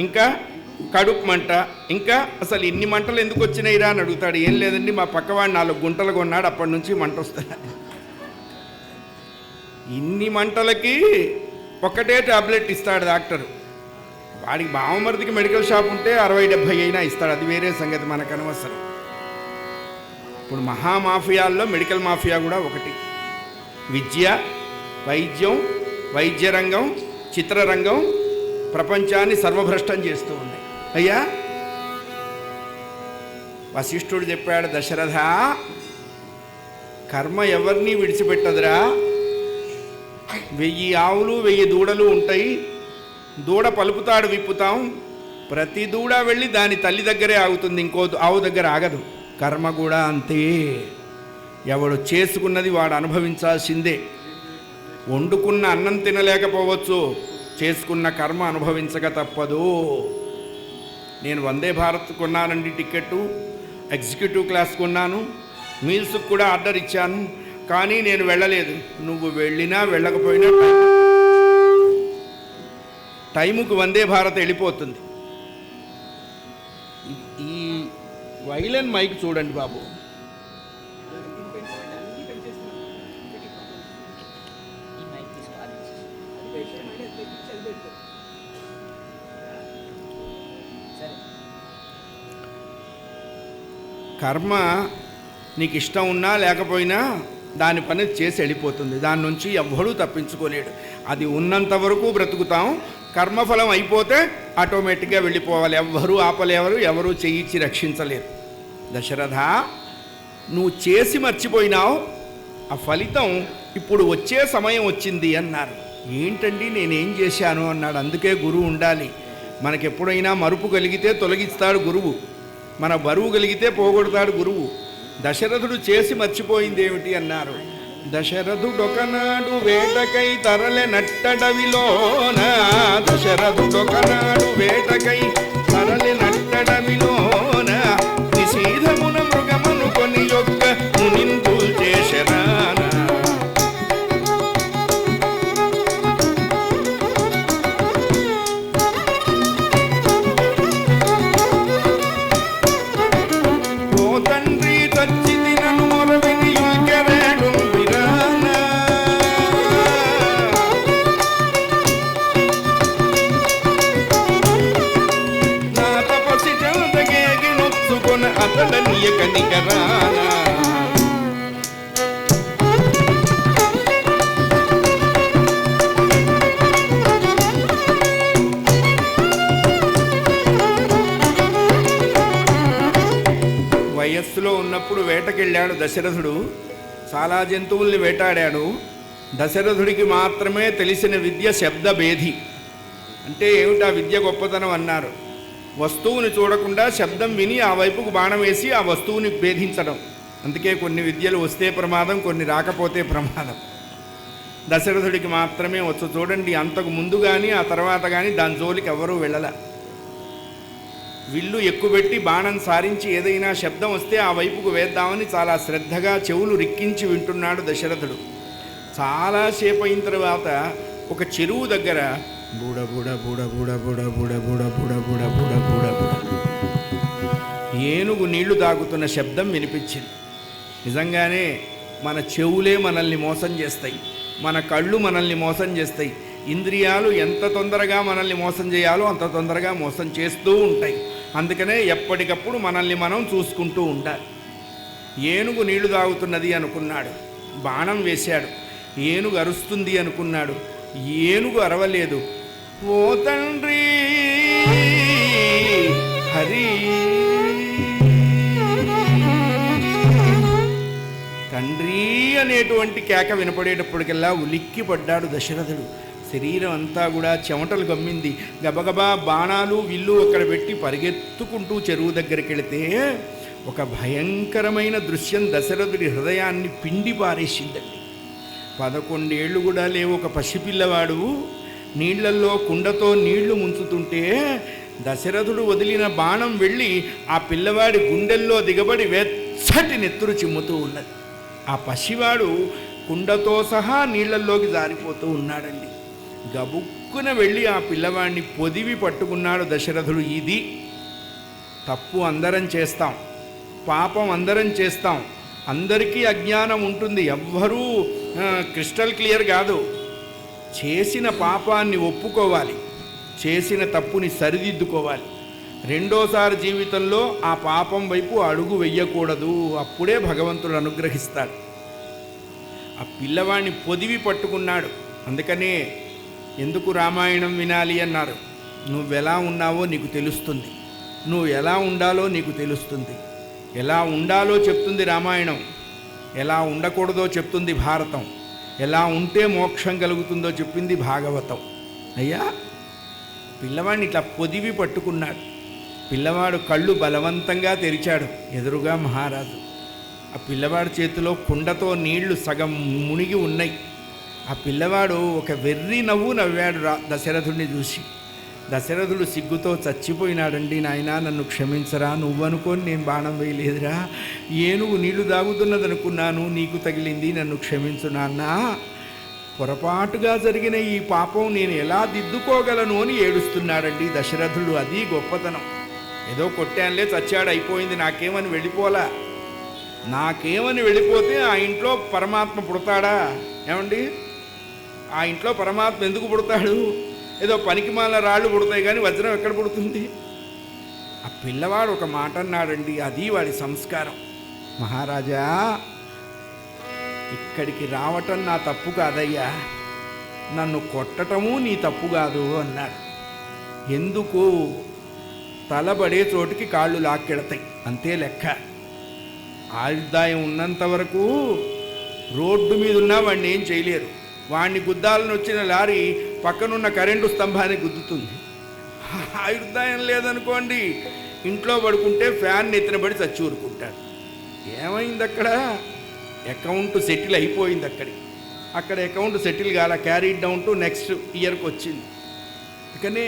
ఇంకా కడుపు మంట, ఇంకా అసలు ఇన్ని మంటలు ఎందుకు వచ్చినాయిరా అని అడుగుతాడు. ఏం లేదండి, మా పక్కవాడు 4 గుంటలు కొన్నాడు, అప్పటి నుంచి మంట వస్తాడు. ఇన్ని మంటలకి ఒక్కటే టాబ్లెట్ ఇస్తాడు డాక్టరు. వాడికి బావమరిదికి మెడికల్ షాప్ ఉంటే 60-70 అయినా ఇస్తాడు, అది వేరే సంగతి, మనకు అనవసరం. ఇప్పుడు మహామాఫియాల్లో మెడికల్ మాఫియా కూడా ఒకటి. విద్య, వైద్యం, వైద్య రంగం, చిత్రరంగం ప్రపంచాన్ని సర్వభ్రష్టం చేస్తూ ఉన్నాయి. అయ్యా వశిష్ఠుడు చెప్పాడు, దశరథ కర్మ ఎవరిని విడిచిపెట్టదురా. 1000 ఆవులు 1000 దూడలు ఉంటాయి. దూడ పలుపుతాడు విప్పుతాం, ప్రతి దూడ వెళ్ళి దాని తల్లి దగ్గరే ఆగుతుంది, ఇంకో ఆవు దగ్గర ఆగదు. కర్మ కూడా అంతే. ఎవడు చేసుకున్నది వాడు అనుభవించాల్సిందే. వండుకున్న అన్నం తినలేకపోవచ్చు, చేసుకున్న కర్మ అనుభవించక తప్పదు. నేను Vande Bharat కొన్నానండి ticket, executive class కొన్నాను, మీల్స్కి కూడా ఆర్డర్ ఇచ్చాను, కానీ నేను వెళ్ళలేదు. నువ్వు వెళ్ళినా వెళ్ళకపోయినా టైముకు వందే భారత్ వెళ్ళిపోతుంది. ఈ వైలెన్ మైక్ చూడండి బాబు, కర్మ నీకు ఇష్టం ఉన్నా లేకపోయినా దాని పని చేసి వెళ్ళిపోతుంది. దాని నుంచి ఎవ్వడూ తప్పించుకోలేడు. అది ఉన్నంత వరకు బ్రతుకుతాం, కర్మఫలం అయిపోతే ఆటోమేటిక్గా వెళ్ళిపోవాలి. ఎవ్వరూ ఆపలేవరు, ఎవరూ చెయ్యిచ్చి రక్షించలేరు. దశరథ నువ్వు చేసి మర్చిపోయినావు, ఆ ఫలితం ఇప్పుడు వచ్చే సమయం వచ్చింది అన్నారు. ఏంటండి నేనేం చేశాను అన్నాడు. అందుకే గురువు ఉండాలి. మనకెప్పుడైనా మరుపు కలిగితే తొలగిస్తాడు గురువు, మన బరువు కలిగితే పోగొడతాడు గురువు. దశరథుడు చేసి మర్చిపోయింది ఏమిటి అన్నారు. దశరథుడొకనాడు వేటకై తరలె నట్టడవిలోన, దశరథుడొకనాడు వేటకై తరలె నట్టడవిలోన, నిశీధమున మృగమును కొని యొక్క మునిందుల్ చేశరాన. వయస్సులో ఉన్నప్పుడు వేటకెళ్ళాడు దశరథుడు, చాలా జంతువుల్ని వేటాడాడు. దశరథుడికి మాత్రమే తెలిసిన విద్య శబ్దభేది. అంటే ఏమిటా విద్య గొప్పతనం అన్నారు. వస్తువుని చూడకుండా శబ్దం విని ఆ వైపుకు బాణం వేసి ఆ వస్తువుని భేదించడం. అందుకే కొన్ని విద్యలు వస్తే ప్రమాదం, కొన్ని రాకపోతే ప్రమాదం. దశరథుడికి మాత్రమే వచ్చు. చూడండి, అంతకు ముందు కానీ ఆ తర్వాత కానీ దాని జోలికి ఎవరూ వెళ్ళల. విల్లు ఎక్కుపెట్టి బాణం సారించి ఏదైనా శబ్దం వస్తే ఆ వైపుకు వేద్దామని చాలా శ్రద్ధగా చెవులు రిక్కించి వింటున్నాడు దశరథుడు. చాలాసేపు అయిన తర్వాత ఒక చెరువు దగ్గర బూడ బూడ బూడ బూడ బూడ బూడ బూడ బూడ బూడ బూడ బూడ బూడ ఏనుగు నీళ్లు తాగుతున్న శబ్దం వినిపించింది. నిజంగానే మన చెవులే మనల్ని మోసం చేస్తాయి, మన కళ్ళు మనల్ని మోసం చేస్తాయి. ఇంద్రియాలు ఎంత తొందరగా మనల్ని మోసం చేయాలో అంత తొందరగా మోసం చేస్తూ ఉంటాయి. అందుకనే ఎప్పటికప్పుడు మనల్ని మనం చూసుకుంటూ ఉండాలి. ఏనుగు నీళ్లు తాగుతున్నది అనుకున్నాడు, బాణం వేశాడు. ఏనుగు అరుస్తుంది అనుకున్నాడు, ఏనుగు అరవలేదు. ఓ తండ్రి హరి, తండ్రి అనేటువంటి కేక వినపడేటప్పటికల్లా ఉలిక్కి పడ్డాడు దశరథుడు. శరీరం అంతా కూడా చెమటలు గమ్మింది. గబగబా బాణాలు విల్లు అక్కడ పెట్టి పరిగెత్తుకుంటూ చెరువు దగ్గరికి వెళితే ఒక భయంకరమైన దృశ్యం దశరథుడి హృదయాన్ని పిండి పారేసిందండి. 11 ఏళ్ళు కూడా లేవు, ఒక పసిపిల్లవాడు నీళ్లల్లో కుండతో నీళ్లు ముంచుతుంటే దశరథుడు వదిలిన బాణం వెళ్ళి ఆ పిల్లవాడి గుండెల్లో దిగబడి వెచ్చటి నెత్తురు చిమ్ముతూ ఉన్నది. ఆ పసివాడు కుండతో సహా నీళ్లల్లోకి జారిపోతూ ఉన్నాడండి. గబుక్కున వెళ్ళి ఆ పిల్లవాడిని పొదివి పట్టుకున్నాడు దశరథుడు. ఇది తప్పు అందరం చేస్తాం, పాపం అందరం చేస్తాం, అందరికీ అజ్ఞానం ఉంటుంది, ఎవ్వరూ క్రిస్టల్ క్లియర్ కాదు. చేసిన పాపాన్ని ఒప్పుకోవాలి, చేసిన తప్పుని సరిదిద్దుకోవాలి. రెండోసారి జీవితంలో ఆ పాపం వైపు అడుగు వెయ్యకూడదు. అప్పుడే భగవంతుడు అనుగ్రహిస్తాడు. ఆ పిల్లవాడిని పొదివి పట్టుకున్నాడు. అందుకనే ఎందుకు రామాయణం వినాలి అన్నారు. నువ్వెలా ఉన్నావో నీకు తెలుస్తుంది, నువ్వు ఎలా ఉండాలో నీకు తెలుస్తుంది. ఎలా ఉండాలో చెప్తుంది రామాయణం, ఎలా ఉండకూడదో చెప్తుంది భారతం, ఎలా ఉంటే మోక్షం కలుగుతుందో చెప్పింది భాగవతం. అయ్యా, పిల్లవాడిని ఇట్లా పొదివి పట్టుకున్నాడు. పిల్లవాడు కళ్ళు బలవంతంగా తెరిచాడు. ఎదురుగా మహారాజు. ఆ పిల్లవాడి చేతిలో కుండతో నీళ్లు సగం మునిగి ఉన్నాయి. ఆ పిల్లవాడు ఒక వెర్రి నవ్వు నవ్వాడు దశరథుడిని చూసి. దశరథుడు సిగ్గుతో చచ్చిపోయినాడండి. నాయనా, నన్ను క్షమించరా, నువ్వనుకొని నేను బాణం వేయలేదురా, ఏనుగు నీళ్లు తాగుతున్నదనుకున్నాను, నీకు తగిలింది, నన్ను క్షమించు నాన్నా. పొరపాటుగా జరిగిన ఈ పాపం నేను ఎలా దిద్దుకోగలను అని ఏడుస్తున్నాడండి దశరథుడు. అది గొప్పతనం. ఏదో కొట్టానులే, చచ్చాడు, అయిపోయింది, నాకేమని వెళ్ళిపోలా. నాకేమని వెళ్ళిపోతే ఆ ఇంట్లో పరమాత్మ పుడతాడా? ఏమండి, ఆ ఇంట్లో పరమాత్మ ఎందుకు పుడతాడు? ఏదో పనికిమాల రాళ్ళు పుడతాయి కానీ వజ్రం ఎక్కడ పుడుతుంది? ఆ పిల్లవాడు ఒక మాట అన్నాడండి, అది వాడి సంస్కారం. మహారాజా, ఇక్కడికి రావటం నా తప్పు కాదయ్యా, నన్ను కొట్టటము నీ తప్పు కాదు అన్నాడు. ఎందుకు? తలబడే చోటికి కాళ్ళు లాక్కెడతాయి, అంతే లెక్క. ఆయుర్దాయం ఉన్నంత వరకు రోడ్డు మీద ఉన్నా వాడిని ఏం చేయలేరు. వాడిని గుద్దాలని వచ్చిన లారీ పక్కనున్న కరెంటు స్తంభాన్ని గుద్దుతుంది. ఆయుర్దాయం లేదనుకోండి, ఇంట్లో పడుకుంటే ఫ్యాన్ ఎత్తినబడి చచ్చి ఊరుకుంటాడు. ఏమైంది అక్కడ? అకౌంట్ సెటిల్ అయిపోయింది. అక్కడ అకౌంట్ సెటిల్ కాల, క్యారీ డౌన్ టు నెక్స్ట్ ఇయర్కి వచ్చింది. అందుకనే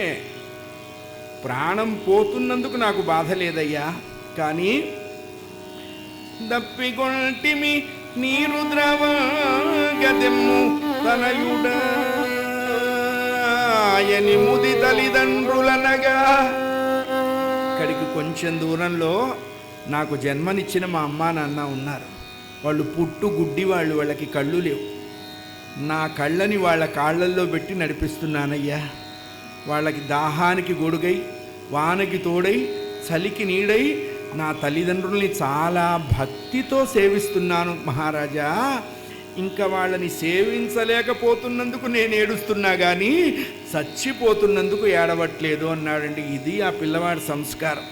ప్రాణం పోతున్నందుకు నాకు బాధ లేదయ్యా, కానీ దప్పిగొంటిమి నీరు ద్రవ గదెమ్ము తనయుడని ముది తల్లిదండ్రులనగా. ఇక్కడికి కొంచెం దూరంలో నాకు జన్మనిచ్చిన మా అమ్మా నాన్న ఉన్నారు. వాళ్ళు పుట్టు గుడ్డి వాళ్ళు, వాళ్ళకి కళ్ళు లేవు. నా కళ్ళని వాళ్ళ కాళ్ళల్లో పెట్టి నడిపిస్తున్నానయ్యా. వాళ్ళకి దాహానికి గొడుగై, వానకి తోడై, చలికి నీడై నా తల్లిదండ్రుల్ని చాలా భక్తితో సేవిస్తున్నాను మహారాజా. ఇంకా వాళ్ళని సేవించలేకపోతున్నందుకు నేను ఏడుస్తున్నా కానీ చచ్చిపోతున్నందుకు ఏడవట్లేదు అన్నాడండి. ఇది ఆ పిల్లవాడి సంస్కారం.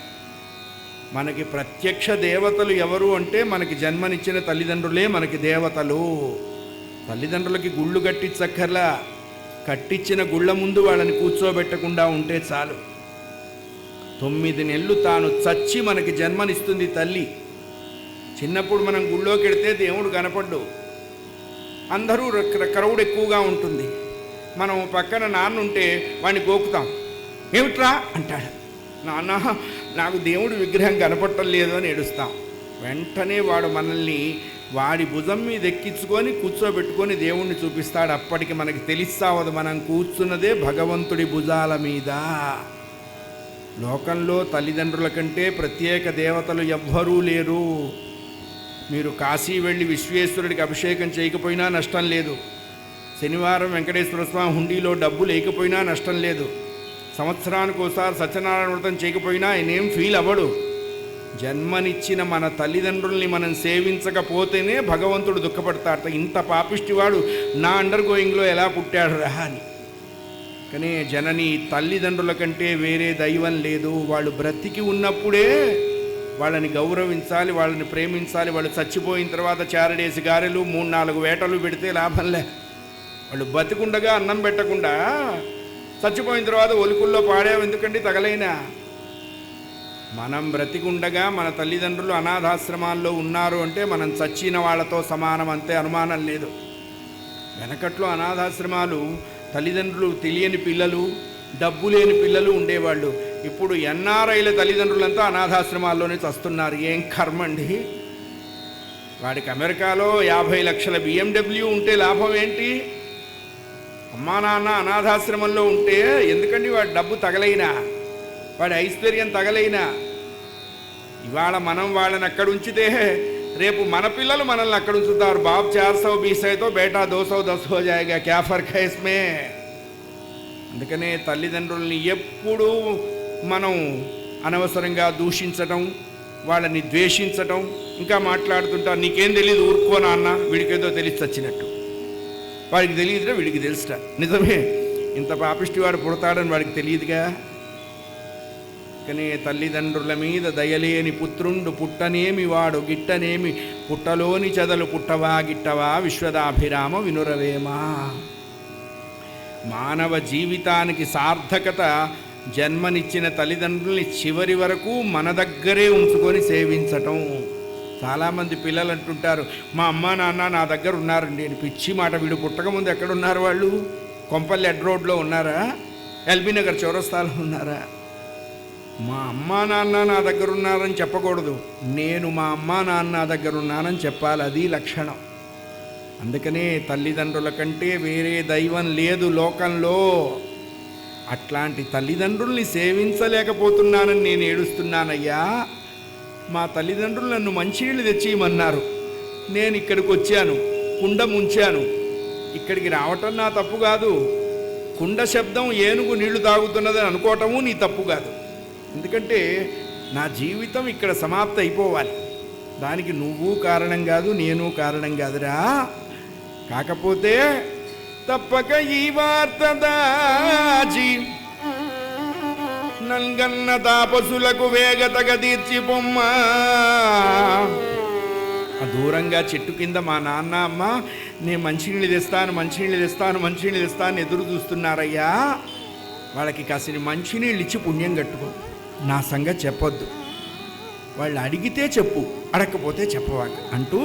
మనకి ప్రత్యక్ష దేవతలు ఎవరు అంటే మనకి జన్మనిచ్చిన తల్లిదండ్రులే మనకి దేవతలు. తల్లిదండ్రులకి గుళ్ళు కట్టించక్కర్లా, కట్టించిన గుళ్ళ ముందు వాళ్ళని కూర్చోబెట్టకుండా ఉంటే చాలు. 9 నెలలు తాను చచ్చి మనకి జన్మనిస్తుంది తల్లి. చిన్నప్పుడు మనం గుళ్ళోకి వెడితే దేవుడు కనపడ్డు, అందరూ క్రౌడ్ ఎక్కువగా ఉంటుంది. మనం పక్కన నాన్న ఉంటే వాడిని గోకుతాం. ఏమిట్రా అంటాడు. నాన్న నాకు దేవుడి విగ్రహం కనపడటం లేదు అని ఏడుస్తాం. వెంటనే వాడు మనల్ని వాడి భుజం మీద ఎక్కించుకొని కూర్చోబెట్టుకొని దేవుణ్ణి చూపిస్తాడు. అప్పటికి మనకి తెలిస్తావదు మనం కూర్చున్నదే భగవంతుడి భుజాల మీద. లోకంలో తల్లిదండ్రుల కంటే ప్రత్యేక దేవతలు ఎవ్వరూ లేరు. మీరు కాశీ వెళ్ళి విశ్వేశ్వరుడికి అభిషేకం చేయకపోయినా నష్టం లేదు. శనివారం వెంకటేశ్వర స్వామి హుండీలో డబ్బు లేకపోయినా నష్టం లేదు. సంవత్సరానికి ఒకసారి సత్యనారాయణ వ్రతం చేయకపోయినా ఆయనేం ఫీల్ అవ్వడు. జన్మనిచ్చిన మన తల్లిదండ్రుల్ని మనం సేవించకపోతేనే భగవంతుడు దుఃఖపడతాడు. ఇంత పాపిష్టివాడు నా అండర్ గోయింగ్లో ఎలా పుట్టాడు రా అని. కానీ జనని తల్లిదండ్రుల కంటే వేరే దైవం లేదు. వాళ్ళు బ్రతికి ఉన్నప్పుడే వాళ్ళని గౌరవించాలి, వాళ్ళని ప్రేమించాలి. వాళ్ళు చచ్చిపోయిన తర్వాత చారడేసి గారెలు 3-4 వేటలు పెడితే లాభంలే. వాళ్ళు బతికుండగా అన్నం పెట్టకుండా చచ్చిపోయిన తర్వాత ఒలుకుల్లో పాడావు ఎందుకండి తగలైనా. మనం బ్రతికుండగా మన తల్లిదండ్రులు అనాథాశ్రమాల్లో ఉన్నారు అంటే మనం చచ్చిన వాళ్ళతో సమానం, అంతే, అనుమానం లేదు. వెనకట్లో అనాథాశ్రమాలు తల్లిదండ్రులు తెలియని పిల్లలు, డబ్బు లేని పిల్లలు ఉండేవాళ్ళు. ఇప్పుడు ఎన్ఆర్ఐల తల్లిదండ్రులంతా అనాథాశ్రమాల్లోనే చస్తున్నారు. ఏం కర్మండి. వాడికి అమెరికాలో 50 లక్షల BMW ఉంటే లాభం ఏంటి? అమ్మా నాన్న అనాథాశ్రమంలో ఉంటే ఎందుకండి వాడి డబ్బు తగలైనా, వాడి ఐశ్వర్యం తగలైనా. ఇవాళ మనం వాళ్ళని అక్కడ ఉంచితే రేపు మన పిల్లలు మనల్ని అక్కడ ఉంచుతారు. బాబు 420 అయితే బేటా 210 హో జాయేగా, క్యా ఫర్క్ హై ఇస్మే. అందుకనే తల్లిదండ్రుల్ని ఎప్పుడూ మనం అనవసరంగా దూషించటం, వాళ్ళని ద్వేషించటం. ఇంకా మాట్లాడుతుంటారు, నీకేం తెలియదు ఊరుకో నాన్న, వీడికేదో తెలిసి చచ్చినట్టు. వాడికి తెలియదురా, వీడికి తెలుసుట. నిజమే, ఇంత పాపిష్టి వాడు పుడతాడని వాడికి తెలియదుగా. కానీ తల్లిదండ్రుల మీద దయలేని పుత్రుండు పుట్టనేమి వాడు గిట్టనేమి, పుట్టలోని చెదలు పుట్టవా గిట్టవా విశ్వదాభిరామ వినురవేమా. మానవ జీవితానికి సార్థకత జన్మనిచ్చిన తల్లిదండ్రుల్ని చివరి వరకు మన దగ్గరే ఉంచుకొని సేవించటం. చాలామంది పిల్లలు అంటుంటారు, మా అమ్మ నాన్న నా దగ్గర ఉన్నారండి. నేను పిచ్చి మాట. వీడు పుట్టకముందు ఎక్కడున్నారు వాళ్ళు? కొంపల్లి అడ్ రోడ్లో ఉన్నారా? ఎల్బీ నగర్ చౌరస్తాలో ఉన్నారా? మా అమ్మా నాన్న నా దగ్గర ఉన్నారని చెప్పకూడదు, నేను మా అమ్మా నాన్న దగ్గర ఉన్నానని చెప్పాలి. అది లక్షణం. అందుకనే తల్లిదండ్రుల కంటే వేరే దైవం లేదు లోకంలో. అట్లాంటి తల్లిదండ్రుల్ని సేవించలేకపోతున్నానని నేను ఏడుస్తున్నానయ్యా. మా తల్లిదండ్రులు నన్ను మంచినీళ్ళు తెచ్చియమన్నారు. నేను ఇక్కడికి వచ్చాను, కుండ ముంచాను. ఇక్కడికి రావటం నా తప్పు కాదు. కుండ శబ్దం ఏనుగు నీళ్లు తాగుతున్నదని అనుకోవటము నీ తప్పు కాదు. ఎందుకంటే నా జీవితం ఇక్కడ సమాప్తి అయిపోవాలి. దానికి నువ్వు కారణం కాదు, నేను కారణం కాదురా. కాకపోతే తప్పక ఈ వార్త దాచి నల్గన్న తాపసులకు వేగతగ తీర్చి పొమ్మ. దూరంగా చెట్టు కింద మా నాన్న అమ్మ నేను మంచినీళ్ళు తెస్తాను ఎదురు చూస్తున్నారయ్యా. వాళ్ళకి కాసిన మంచినీళ్ళు ఇచ్చి పుణ్యం కట్టుకో. నా సంగతి చెప్పొద్దు. వాళ్ళు అడిగితే చెప్పు, అడగకపోతే చెప్పవాక అంటూ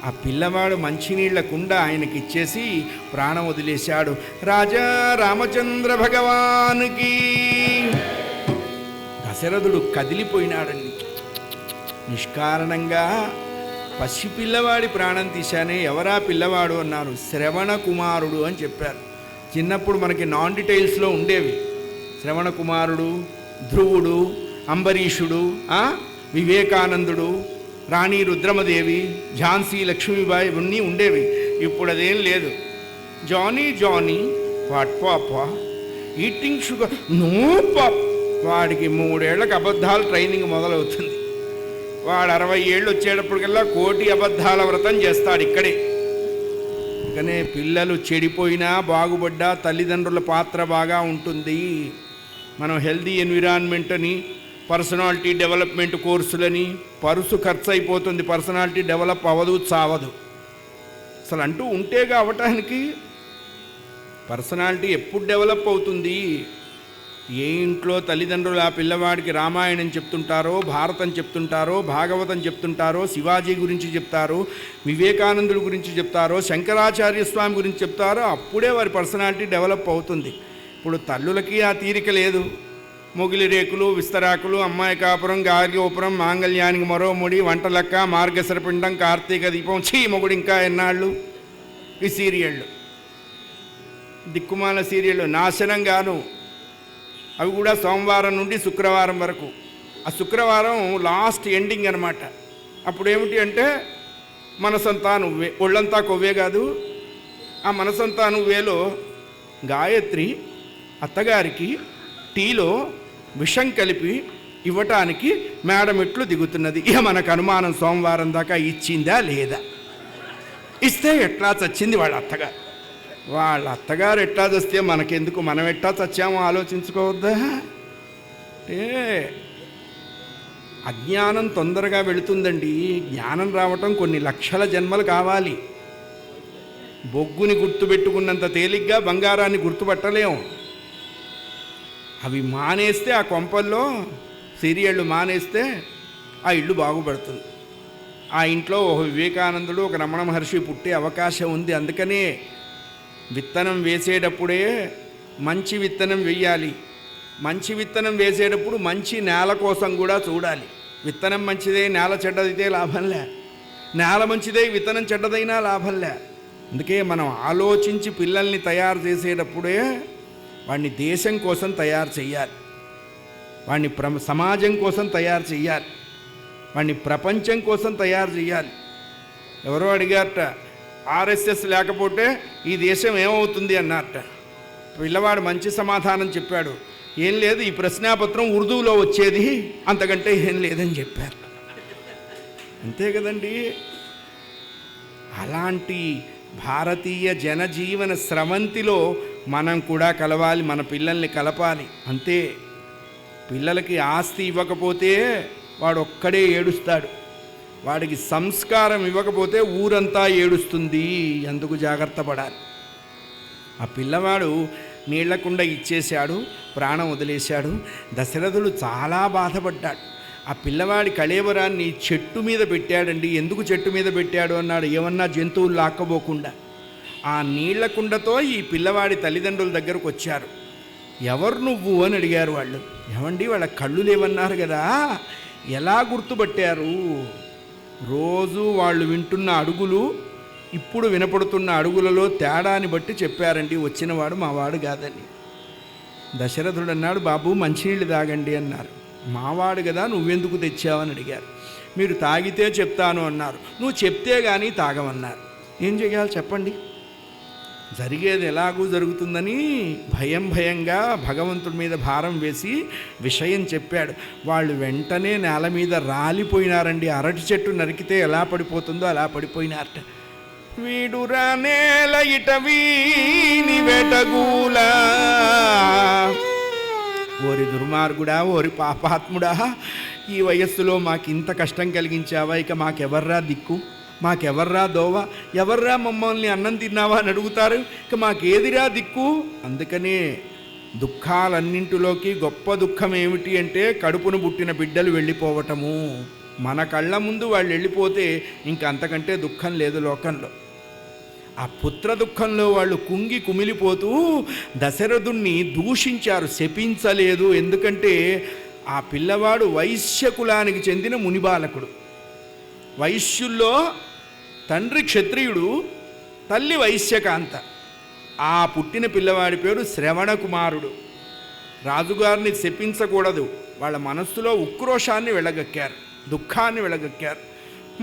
ఆ పిల్లవాడు మంచినీళ్ల కుండ ఆయనకి ఇచ్చేసి ప్రాణం వదిలేశాడు. రాజా రామచంద్ర భగవానికి. దశరథుడు కదిలిపోయినాడండి. నిష్కారణంగా పసిపిల్లవాడి ప్రాణం తీశానే. ఎవరా పిల్లవాడు అన్నారు. శ్రవణ కుమారుడు అని చెప్పారు. చిన్నప్పుడు మనకి నాన్ డీటెయిల్స్లో ఉండేవి. శ్రవణ కుమారుడు, ధ్రువుడు, అంబరీషుడు, వివేకానందుడు, రాణి రుద్రమదేవి, ఝాన్సీ లక్ష్మీబాయి ఇవన్నీ ఉండేవి. ఇప్పుడు అదేం లేదు. Johnny what papa eating sugar no pop. వాడికి 3 ఏళ్లకు అబద్ధాలు ట్రైనింగ్ మొదలవుతుంది. వాడు 60 ఏళ్ళు వచ్చేటప్పటికల్లా 1 కోటి అబద్ధాల వ్రతం చేస్తాడు ఇక్కడే. కానీ పిల్లలు చెడిపోయినా బాగుపడ్డా తల్లిదండ్రుల పాత్ర బాగా ఉంటుంది. మనం హెల్దీ ఎన్విరాన్మెంట్ అని, పర్సనాలిటీ డెవలప్మెంట్ కోర్సులని పరుసు ఖర్చు అయిపోతుంది. పర్సనాలిటీ డెవలప్ అవ్వదు, చావదు. అసలు అంటూ ఉంటేగా అవ్వటానికి. పర్సనాలిటీ ఎప్పుడు డెవలప్ అవుతుంది? ఏ ఇంట్లో తల్లిదండ్రులు ఆ పిల్లవాడికి రామాయణం చెప్తుంటారో, భారతం చెప్తుంటారో, భాగవతం చెప్తుంటారో, శివాజీ గురించి చెప్తారో, వివేకానందుడి గురించి చెప్తారో, శంకరాచార్య స్వామి గురించి చెప్తారో, అప్పుడే వారి పర్సనాలిటీ డెవలప్ అవుతుంది. ఇప్పుడు తల్లులకి ఆ తీరిక లేదు. మొగిలి రేకులు, విస్తరాకులు, అమ్మాయి కాపురం, గార్గోపురం, మాంగళ్యానికి మరో ముడి, వంటలక్క, మార్గశిర పిండం, కార్తీక దీపం, మొగుడు ఇంకా ఎన్నాళ్ళు. ఈ సీరియళ్ళు, దిక్కుమాల సీరియళ్ళు నాశనంగాను. అవి కూడా సోమవారం నుండి శుక్రవారం వరకు. ఆ శుక్రవారం లాస్ట్ ఎండింగ్ అనమాట. అప్పుడు ఏమిటి అంటే మనసంతా నువ్వే, ఒళ్ళంతా కొవ్వే కాదు, ఆ మనసంతా నువ్వేలో గాయత్రి అత్తగారికి టీలో విషం కలిపి ఇవ్వటానికి మేడం ఎట్లు దిగుతున్నది. ఇక మనకు అనుమానం సోమవారం దాకా ఇచ్చిందా లేదా. ఇస్తే ఎట్లా చచ్చింది వాళ్ళ అత్తగారు. వాళ్ళ అత్తగారు ఎట్లా చస్తే మనకెందుకు, మనం ఎట్లా చచ్చామో ఆలోచించుకోవద్దా. అంటే అజ్ఞానం తొందరగా వెళుతుందండి. జ్ఞానం రావటం కొన్ని లక్షల జన్మలు కావాలి. బొగ్గుని గుర్తుపెట్టుకున్నంత తేలిగ్గా బంగారాన్ని గుర్తుపట్టలేము. అవి మానేస్తే, ఆ కొంపల్లో సీరియళ్ళు మానేస్తే ఆ ఇల్లు బాగుపడుతుంది. ఆ ఇంట్లో ఒక వివేకానందుడు, ఒక రమణ మహర్షి పుట్టే అవకాశం ఉంది. అందుకనే విత్తనం వేసేటప్పుడే మంచి విత్తనం వేయాలి. మంచి విత్తనం వేసేటప్పుడు మంచి నేల కోసం కూడా చూడాలి. విత్తనం మంచిదే, నేల చెడ్డదైతే లాభంలే. నేల మంచిదే, విత్తనం చెడ్డదైనా లాభంలే. అందుకే మనం ఆలోచించి పిల్లల్ని తయారు చేసేటప్పుడే వాడిని దేశం కోసం తయారు చేయాలి, వాడిని సమాజం కోసం తయారు చేయాలి, వాడిని ప్రపంచం కోసం తయారు చేయాలి. ఎవరో అడిగారట, ఆర్ఎస్ఎస్ లేకపోతే ఈ దేశం ఏమవుతుంది అన్నారట. పిల్లవాడు మంచి సమాధానం చెప్పాడు, ఏం లేదు, ఈ ప్రశ్నాపత్రం ఉర్దూలో వచ్చేది, అంతకంటే ఏం లేదని చెప్పారు. అంతే కదండి. అలాంటి భారతీయ జనజీవన స్రవంతిలో మనం కూడా కలవాలి, మన పిల్లల్ని కలపాలి. అంతే. పిల్లలకి ఆస్తి ఇవ్వకపోతే వాడు ఒక్కడే ఏడుస్తాడు, వాడికి సంస్కారం ఇవ్వకపోతే ఊరంతా ఏడుస్తుంది. అందుకు జాగ్రత్త పడాలి. ఆ పిల్లవాడు నీళ్లకుండ ఇచ్చేశాడు, ప్రాణం వదిలేశాడు. దశరథుడు చాలా బాధపడ్డాడు. ఆ పిల్లవాడి కళేబరాన్ని చెట్టు మీద పెట్టాడండి. ఎందుకు చెట్టు మీద పెట్టాడు అన్నాడు, ఏమన్నా జంతువులు లాక్కబోకుండా. ఆ నీళ్లకుండతో ఈ పిల్లవాడి తల్లిదండ్రుల దగ్గరకు వచ్చారు. ఎవరు నువ్వు అని అడిగారు వాళ్ళు. ఏమండి, వాళ్ళ కళ్ళు లేవన్నారు కదా, ఎలా గుర్తుపట్టారు? రోజు వాళ్ళు వింటున్న అడుగులు, ఇప్పుడు వినపడుతున్న అడుగులలో తేడాని బట్టి చెప్పారండి వచ్చినవాడు మావాడు కాదని. దశరథుడు అన్నాడు, బాబు మంచినీళ్ళు తాగండి అన్నారు. మావాడు కదా, నువ్వెందుకు తెచ్చావని అడిగారు. మీరు తాగితే చెప్తాను అన్నారు. నువ్వు చెప్తే కానీ తాగమన్నారు. ఏం చేయాలి చెప్పండి. జరిగేది ఎలాగూ జరుగుతుందని భయంగా భగవంతుడి మీద భారం వేసి విషయం చెప్పాడు. వాళ్ళు వెంటనే నేల మీద రాలిపోయినారండి. అరటి చెట్టు నరికితే ఎలా పడిపోతుందో అలా పడిపోయినారట. వీడురా నేల ఇట వీని వెటగూలా, ఓరి దుర్మార్గుడా, ఓరి పాపాత్ముడా, ఈ వయస్సులో మాకింత కష్టం కలిగించావా, ఇక మాకెవర్రా దిక్కు, మాకెవర్రా దోవ, ఎవర్రా మమ్మల్ని అన్నం తిన్నావా అని అడుగుతారు, ఇక మాకేదిరా దిక్కు. అందుకనే దుఃఖాలన్నింటిలోకి గొప్ప దుఃఖం ఏమిటి అంటే కడుపును పుట్టిన బిడ్డలు వెళ్ళిపోవటము. మన కళ్ళ ముందు వాళ్ళు వెళ్ళిపోతే ఇంక అంతకంటే దుఃఖం లేదు లోకంలో. ఆ పుత్ర దుఃఖంలో వాళ్ళు కుంగి కుమిలిపోతూ దశరథుణ్ణి దూషించారు, శపించలేదు. ఎందుకంటే ఆ పిల్లవాడు వైశ్య కులానికి చెందిన మునిబాలకుడు. వైశ్యుల్లో తండ్రి క్షత్రియుడు, తల్లి వైశ్యకాంత. ఆ పుట్టిన పిల్లవాడి పేరు శ్రవణ కుమారుడు. రాజుగారిని శపించకూడదు, వాళ్ళ మనస్సులో ఉక్రోషాన్ని వెళ్ళగక్కారు, దుఃఖాన్ని వెళ్ళగక్కారు.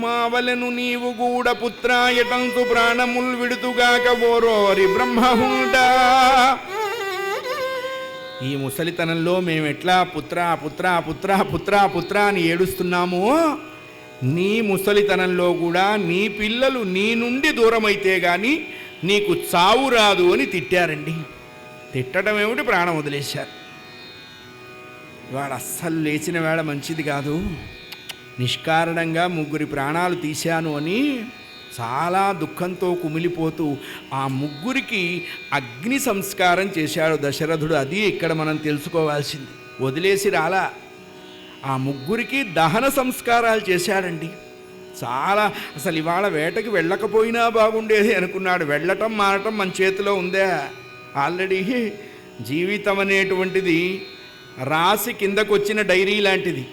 మావలను నీవు కూడా పుత్రాయటంతు ప్రాణముల్ విడుతుగాక ఓరోరి బ్రహ్మహుండా. ఈ ముసలితనంలో మేమెట్లా పుత్రా పుత్రా పుత్రా పుత్రా పుత్రా అని ఏడుస్తున్నామో, నీ ముసలితనంలో కూడా నీ పిల్లలు నీ నుండి దూరమైతే కానీ నీకు చావు రాదు అని తిట్టారండి. తిట్టడం ఏమిటి, ప్రాణం వదిలేశారు. వాడు అస్సలు లేచిన వేళ మంచిది కాదు, నిష్కారణంగా 3 ప్రాణాలు తీశాను అని చాలా దుఃఖంతో కుమిలిపోతూ ఆ 3కి అగ్ని సంస్కారం చేశాడు దశరథుడు. అది ఇక్కడ మనం తెలుసుకోవాల్సింది. వదిలేసి రాలా, ఆ 3కి దహన సంస్కారాలు చేశాడండి. చాలా అసలు ఇవాళ వేటకి వెళ్ళకపోయినా బాగుండేది అనుకున్నాడు. వెళ్ళటం మానటం మన చేతిలో ఉందే. ఆల్రెడీ జీవితం అనేటువంటిది రాసి కిందకు వచ్చిన డైరీ లాంటిది.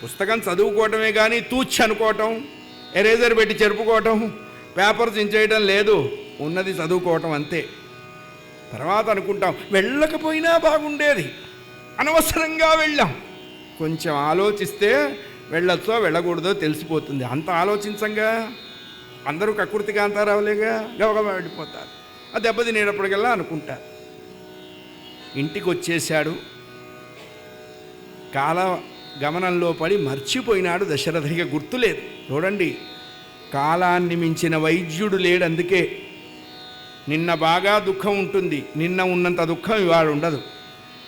పుస్తకం చదువుకోవటమే కానీ తూచి అనుకోవటం, ఎరేజర్ పెట్టి చెరుపుకోవటం, పేపర్ చించేయడం లేదు, ఉన్నది చదువుకోవటం అంతే. తర్వాత అనుకుంటాం వెళ్ళకపోయినా బాగుండేది, అనవసరంగా వెళ్ళాం. కొంచెం ఆలోచిస్తే వెళ్ళొచ్చో వెళ్ళకూడదో తెలిసిపోతుంది. అంత ఆలోచించంగా అందరూ కకృతిగా అంతారావులేగా గబగబా వెళ్ళిపోతారు. ఆ దెబ్బ తినేటప్పటికల్లా అనుకుంటారు. ఇంటికి వచ్చేశాడు, కాల గమనంలో పడి మర్చిపోయినాడు దశరథుడికి గుర్తులేదు. చూడండి, కాలాన్ని మించిన వైద్యుడు లేడు. అందుకే నిన్న బాగా దుఃఖం ఉంటుంది, నిన్న ఉన్నంత దుఃఖం ఇవాళ ఉండదు.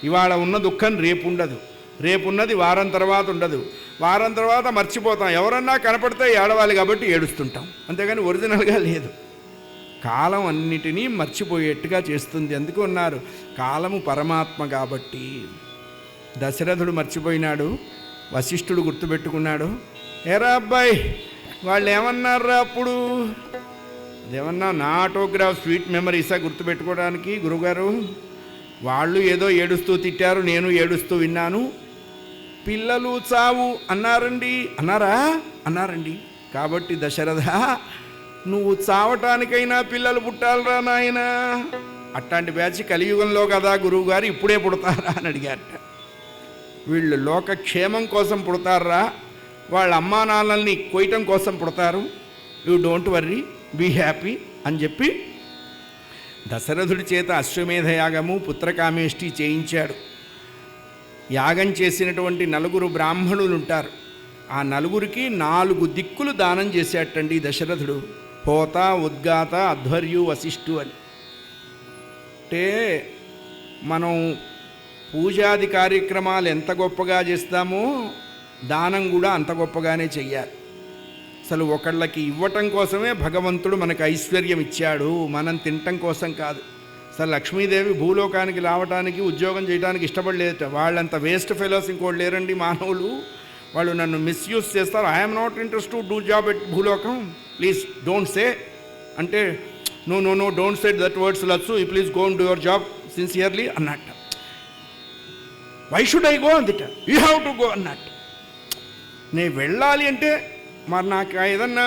ఇవాళ ఉన్న దుఃఖం రేపు ఉండదు, రేపున్నది వారం తర్వాత ఉండదు, వారం తర్వాత మర్చిపోతాం. ఎవరన్నా కనపడితే ఏడవాలి కాబట్టి ఏడుస్తుంటాం, అంతేగాని ఒరిజినల్గా లేదు. కాలం అన్నిటినీ మర్చిపోయేట్టుగా చేస్తుంది. అందుకు ఉన్నారు కాలము పరమాత్మ కాబట్టి. దశరథుడు మర్చిపోయినాడు, వశిష్ఠుడు గుర్తుపెట్టుకున్నాడు. ఏరా అబ్బాయి, వాళ్ళు ఏమన్నారా అప్పుడు? అదేమన్నా నా ఆటోగ్రాఫ్ స్వీట్ మెమరీసా గుర్తుపెట్టుకోవడానికి గురుగారు? వాళ్ళు ఏదో ఏడుస్తూ తిట్టారు, నేను ఏడుస్తూ విన్నాను. పిల్లలు చావు అన్నారండి. అన్నారండి. కాబట్టి దశరథ, నువ్వు చావటానికైనా పిల్లలు పుట్టాలరా నాయన. అట్లాంటి బ్యాచ్ కలియుగంలో కదా గురువుగారు, ఇప్పుడే పుడతారా అని అడిగారట. వీళ్ళు లోకక్షేమం కోసం పుడతారా, వాళ్ళ అమ్మా నాన్నల్ని కొయ్యటం కోసం పుడతారు. You don't worry, be happy అని చెప్పి దశరథుడి చేత అశ్వమేధ యాగము పుత్రకామేష్టి చేయించాడు. యాగం చేసినటువంటి 4 బ్రాహ్మణులు ఉంటారు. ఆ 4కి 4 దిక్కులు దానం చేసేటండి దశరథుడు. హోత, ఉద్గాత, అధ్వర్యు, వశిష్ఠు అని. అంటే మనం పూజాది కార్యక్రమాలు ఎంత గొప్పగా చేస్తామో దానం కూడా అంత గొప్పగానే చెయ్యాలి. అసలు ఒకళ్ళకి ఇవ్వటం కోసమే భగవంతుడు మనకు ఐశ్వర్యం ఇచ్చాడు, మనం తినటం కోసం కాదు. అసలు లక్ష్మీదేవి భూలోకానికి రావడానికి, ఉద్యోగం చేయడానికి ఇష్టపడలేదు. వాళ్ళంత వేస్ట్ ఫెలోస్ ఇంకోటి లేరండి మానవులు. వాళ్ళు నన్ను మిస్యూజ్ చేస్తారు. I'm not interest to do job at భూలోకం, ప్లీజ్ డోంట్ సే అంటే, no don't say that words Lachu, you please go and do your job sincerely అన్నట్ట. వై షుడ్ ఐ గో అందిట, యూ హ్యావ్ టు గో అన్నట్టు. నేను వెళ్ళాలి అంటే మరి నాకు ఏదన్నా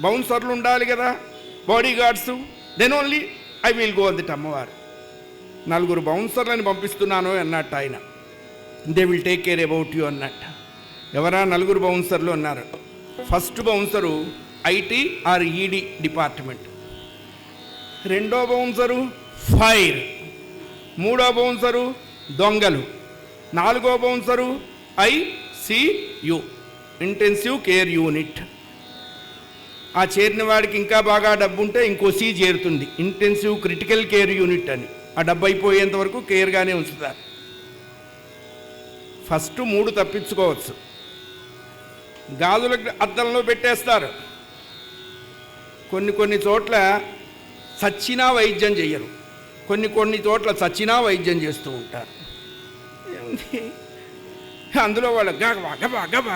బౌన్సర్లు ఉండాలి కదా, body guards, then only I will go అందిట అమ్మవారు. 4 బౌన్సర్లని పంపిస్తున్నాను అన్నట్టు ఆయన. They will take care about you అన్నట్టు. ఎవరా 4 బౌన్సర్లు అన్నారు? First bouncer IT or ED department, 2వ బౌన్సరు ఫైర్, 3వ బౌన్సరు దొంగలు, 4వ bouncer ICU intensive care unit. ఆ చేరిన వాడికి ఇంకా బాగా డబ్బు ఉంటే ఇంకో సి చేరుతుంది, ఇంటెన్సివ్ క్రిటికల్ కేర్ యూనిట్ అని. ఆ డబ్బు అయిపోయేంత వరకు కేర్గానే ఉంచుతారు. ఫస్ట్ 3 తప్పించుకోవచ్చు. గాజుల అద్దంలో పెట్టేస్తారు. కొన్ని చోట్ల చచ్చినా వైద్యం చెయ్యరు, కొన్ని చోట్ల చచ్చినా వైద్యం చేస్తూ ఉంటారు. అందులో వాళ్ళు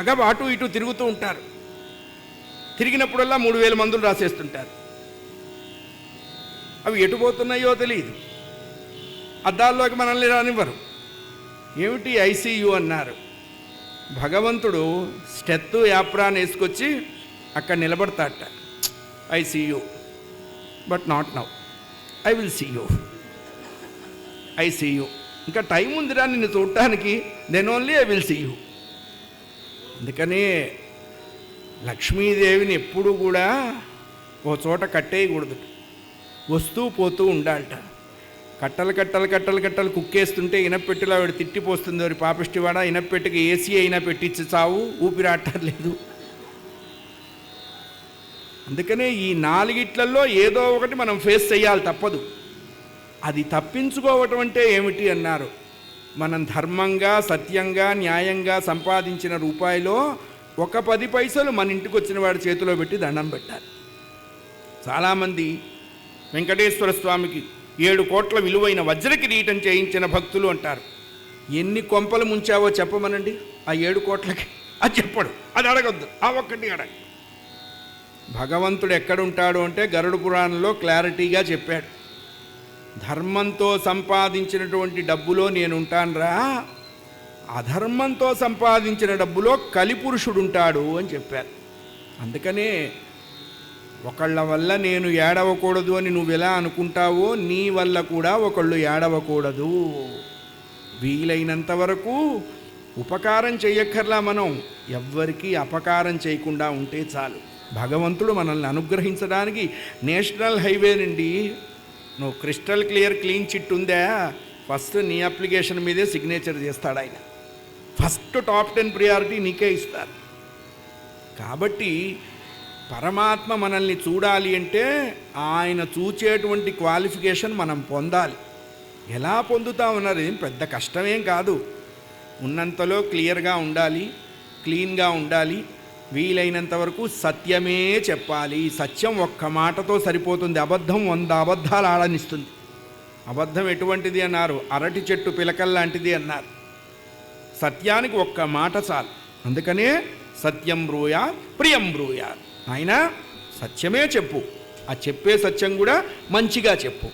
గబా అటు ఇటు తిరుగుతూ ఉంటారు. తిరిగినప్పుడల్లా 3000 మందులు రాసేస్తుంటారు. అవి ఎటు పోతున్నాయో తెలియదు. అద్దాల్లోకి మనల్ని రానివ్వరు. ఏమిటి ICU అన్నారు? భగవంతుడు స్టెత్తు యాప్రాన్ వేసుకొచ్చి అక్కడ నిలబడతాట. ICU, but not now, I will see you. ICU, ఇంకా టైం ఉందిరా నిన్ను చూడటానికి, then only I will see you. అందుకని లక్ష్మీదేవిని ఎప్పుడు కూడా ఓ చోట కట్టేయకూడదు, వస్తూ పోతూ ఉండాలట. కట్టలు కుక్కేస్తుంటే ఇనపెట్టిలో ఆవిడ తిట్టిపోస్తుంది. వారి పాపిష్టివాడ, ఇనపెట్టికి AC అయినా పెట్టించి చావు, ఊపిరాటలేదు. అందుకనే ఈ 4 ఏదో ఒకటి మనం ఫేస్ చేయాలి, తప్పదు. అది తప్పించుకోవటం అంటే ఏమిటి అన్నారు? మనం ధర్మంగా, సత్యంగా, న్యాయంగా సంపాదించిన రూపాయిలో ఒక 10 పైసలు మన ఇంటికి వచ్చిన వాడి చేతిలో పెట్టి దండం పెట్టాలి. చాలామంది వెంకటేశ్వర స్వామికి 7 కోట్ల విలువైన వజ్ర కిరీటం చేయించిన భక్తులు అంటారు. ఎన్ని కొంపలు ముంచావో చెప్పమనండి ఆ 7 కోట్లకి. అది చెప్పడు, అది అడగొద్దు, ఆ ఒక్కటి అడగ. భగవంతుడు ఎక్కడుంటాడు అంటే గరుడ పురాణంలో క్లారిటీగా చెప్పాడు. ధర్మంతో సంపాదించినటువంటి డబ్బులో నేనుంటానురా, అధర్మంతో సంపాదించిన డబ్బులో కలిపురుషుడుంటాడు అని చెప్పారు. అందుకనే ఒకళ్ళ వల్ల నేను ఏడవకూడదు అని నువ్వు ఎలా అనుకుంటావో నీ వల్ల కూడా ఒకళ్ళు ఏడవకూడదు. వీలైనంత వరకు ఉపకారం చెయ్యక్కర్లా, మనం ఎవ్వరికీ అపకారం చేయకుండా ఉంటే చాలు. భగవంతుడు మనల్ని అనుగ్రహించడానికి నేషనల్ హైవే నుండి నువ్వు క్రిస్టల్ క్లియర్ క్లీన్ చిట్ ఉందా, ఫస్ట్ నీ అప్లికేషన్ మీదే సిగ్నేచర్ చేస్తాడు ఆయన. ఫస్ట్ టాప్ 10 ప్రియారిటీ నీకే ఇస్తారు. కాబట్టి పరమాత్మ మనల్ని చూడాలి అంటే ఆయన చూచేటువంటి క్వాలిఫికేషన్ మనం పొందాలి. ఎలా పొందుతామన్నారు, ఏం పెద్ద కష్టమేం కాదు. ఉన్నంతలో క్లియర్గా ఉండాలి, క్లీన్గా ఉండాలి, వీలైనంత వరకు సత్యమే చెప్పాలి. సత్యం ఒక్క మాటతో సరిపోతుంది, అబద్ధం 100 అబద్ధాలు ఆడనిస్తుంది. అబద్ధం ఎటువంటిది అన్నారు, అరటి చెట్టు పిలకల్లాంటిది అన్నారు. సత్యానికి ఒక్క మాట చాలు. అందుకనే సత్యం బ్రూయా ప్రియం బ్రూయా. ఆయన సత్యమే చెప్పు, ఆ చెప్పే సత్యం కూడా మంచిగా చెప్పు,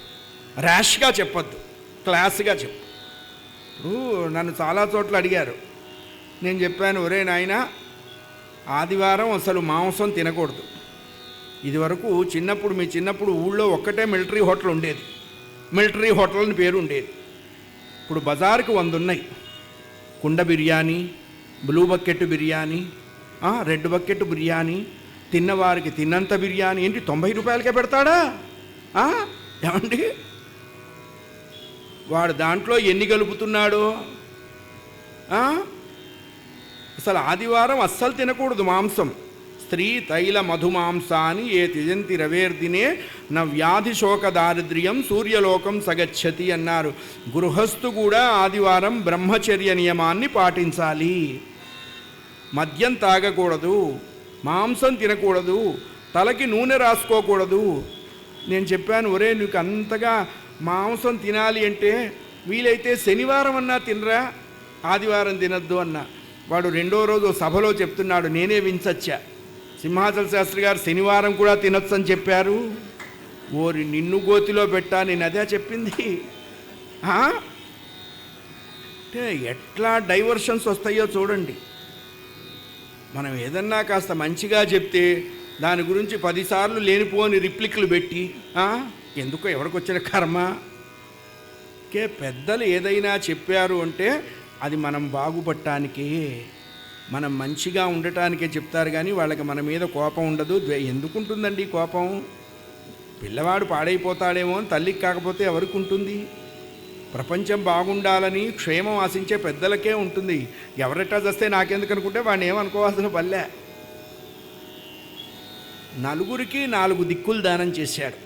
ర్యాష్గా చెప్పొద్దు, క్లాస్గా చెప్పు. ఇప్పుడు నన్ను చాలా చోట్ల అడిగారు, నేను చెప్పాను, ఒరే నాయనా ఆదివారం అసలు మాంసం తినకూడదు. ఇదివరకు చిన్నప్పుడు మీ చిన్నప్పుడు ఊళ్ళో ఒక్కటే మిలిటరీ హోటల్ ఉండేది, మిలిటరీ హోటల్ అని పేరు ఉండేది. ఇప్పుడు బజారుకు 100 ఉన్నాయి. కుండ biryani, blue bucket biryani, red bucket biryani, తిన్నవారికి తిన్నంత బిర్యానీ. ఏంటి 90 రూపాయలకే పెడతాడా ఏమండి? వాడు దాంట్లో ఎన్ని కలుపుతున్నాడు? అసలు ఆదివారం అస్సలు తినకూడదు మాంసం. స్త్రీ తైల మధుమాంసాన్ని ఏ త్యజంతి రవేర్దినే నా వ్యాధి శోక దారిద్ర్యం సూర్యలోకం సగచ్చతి అన్నారు. గృహస్థు కూడా ఆదివారం బ్రహ్మచర్య నియమాన్ని పాటించాలి. మద్యం తాగకూడదు, మాంసం తినకూడదు, తలకి నూనె రాసుకోకూడదు. నేను చెప్పాను, ఒరే నీకు అంతగా మాంసం తినాలి అంటే వీలైతే శనివారం అన్నా తినరా, ఆదివారం తినద్దు అన్నా. వాడు 2వ రోజు సభలో చెప్తున్నాడు, నేనే వించచ్చా, సింహాచల శాస్త్రి గారు శనివారం కూడా తినొచ్చు అని చెప్పారు. ఓరి నిన్ను గోతిలో పెట్టా, నేను అదే చెప్పింది. అంటే ఎట్లా డైవర్షన్స్ వస్తాయో చూడండి. మనం ఏదన్నా కాస్త మంచిగా చెప్తే దాని గురించి 10 సార్లు లేనిపోని రిప్లిక్లు పెట్టి ఎందుకో ఎవరికొచ్చిన కర్మ. పెద్దలు ఏదైనా చెప్పారు అంటే అది మనం బాగుపడటానికే, మనం మంచిగా ఉండటానికే చెప్తారు. కానీ వాళ్ళకి మన మీద కోపం ఉండదు. ఎందుకుంటుందండి కోపం? పిల్లవాడు పాడైపోతాడేమో అని తల్లికి కాకపోతే ఎవరికి ఉంటుంది? ప్రపంచం బాగుండాలని క్షేమం ఆశించే పెద్దలకే ఉంటుంది. ఎవరెట్టా చేస్తే నాకెందుకు అనుకుంటే వాడిని ఏమనుకోవాల్సిన పల్లె. నలుగురికి 4 దిక్కులు దానం చేశాడు.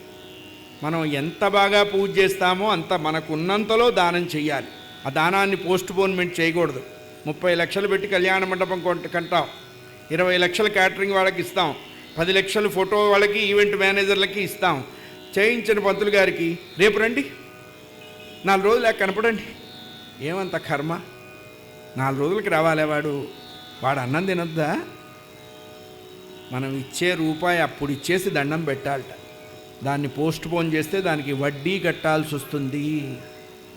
మనం ఎంత బాగా పూజ చేస్తామో అంత మనకున్నంతలో దానం చెయ్యాలి. ఆ దానాన్ని పోస్ట్ పోన్మెంట్ చేయకూడదు. 30 లక్షలు పెట్టి కళ్యాణ మండపం కంటాం, 20 లక్షలు క్యాటరింగ్ వాళ్ళకి ఇస్తాం, 10 లక్షలు ఫోటో వాళ్ళకి ఈవెంట్ మేనేజర్లకి ఇస్తాం. చేయించిన పంతులు గారికి రేపు రండి, 4 రోజులు కనపడండి. ఏమంత కర్మ? 4 రోజులకి రావాలే వాడు అన్నం తినొద్దా? మనం ఇచ్చే రూపాయి అప్పుడు ఇచ్చేసి దండం పెట్టాలట. దాన్ని పోస్ట్ పోన్ చేస్తే దానికి వడ్డీ కట్టాల్సి వస్తుంది.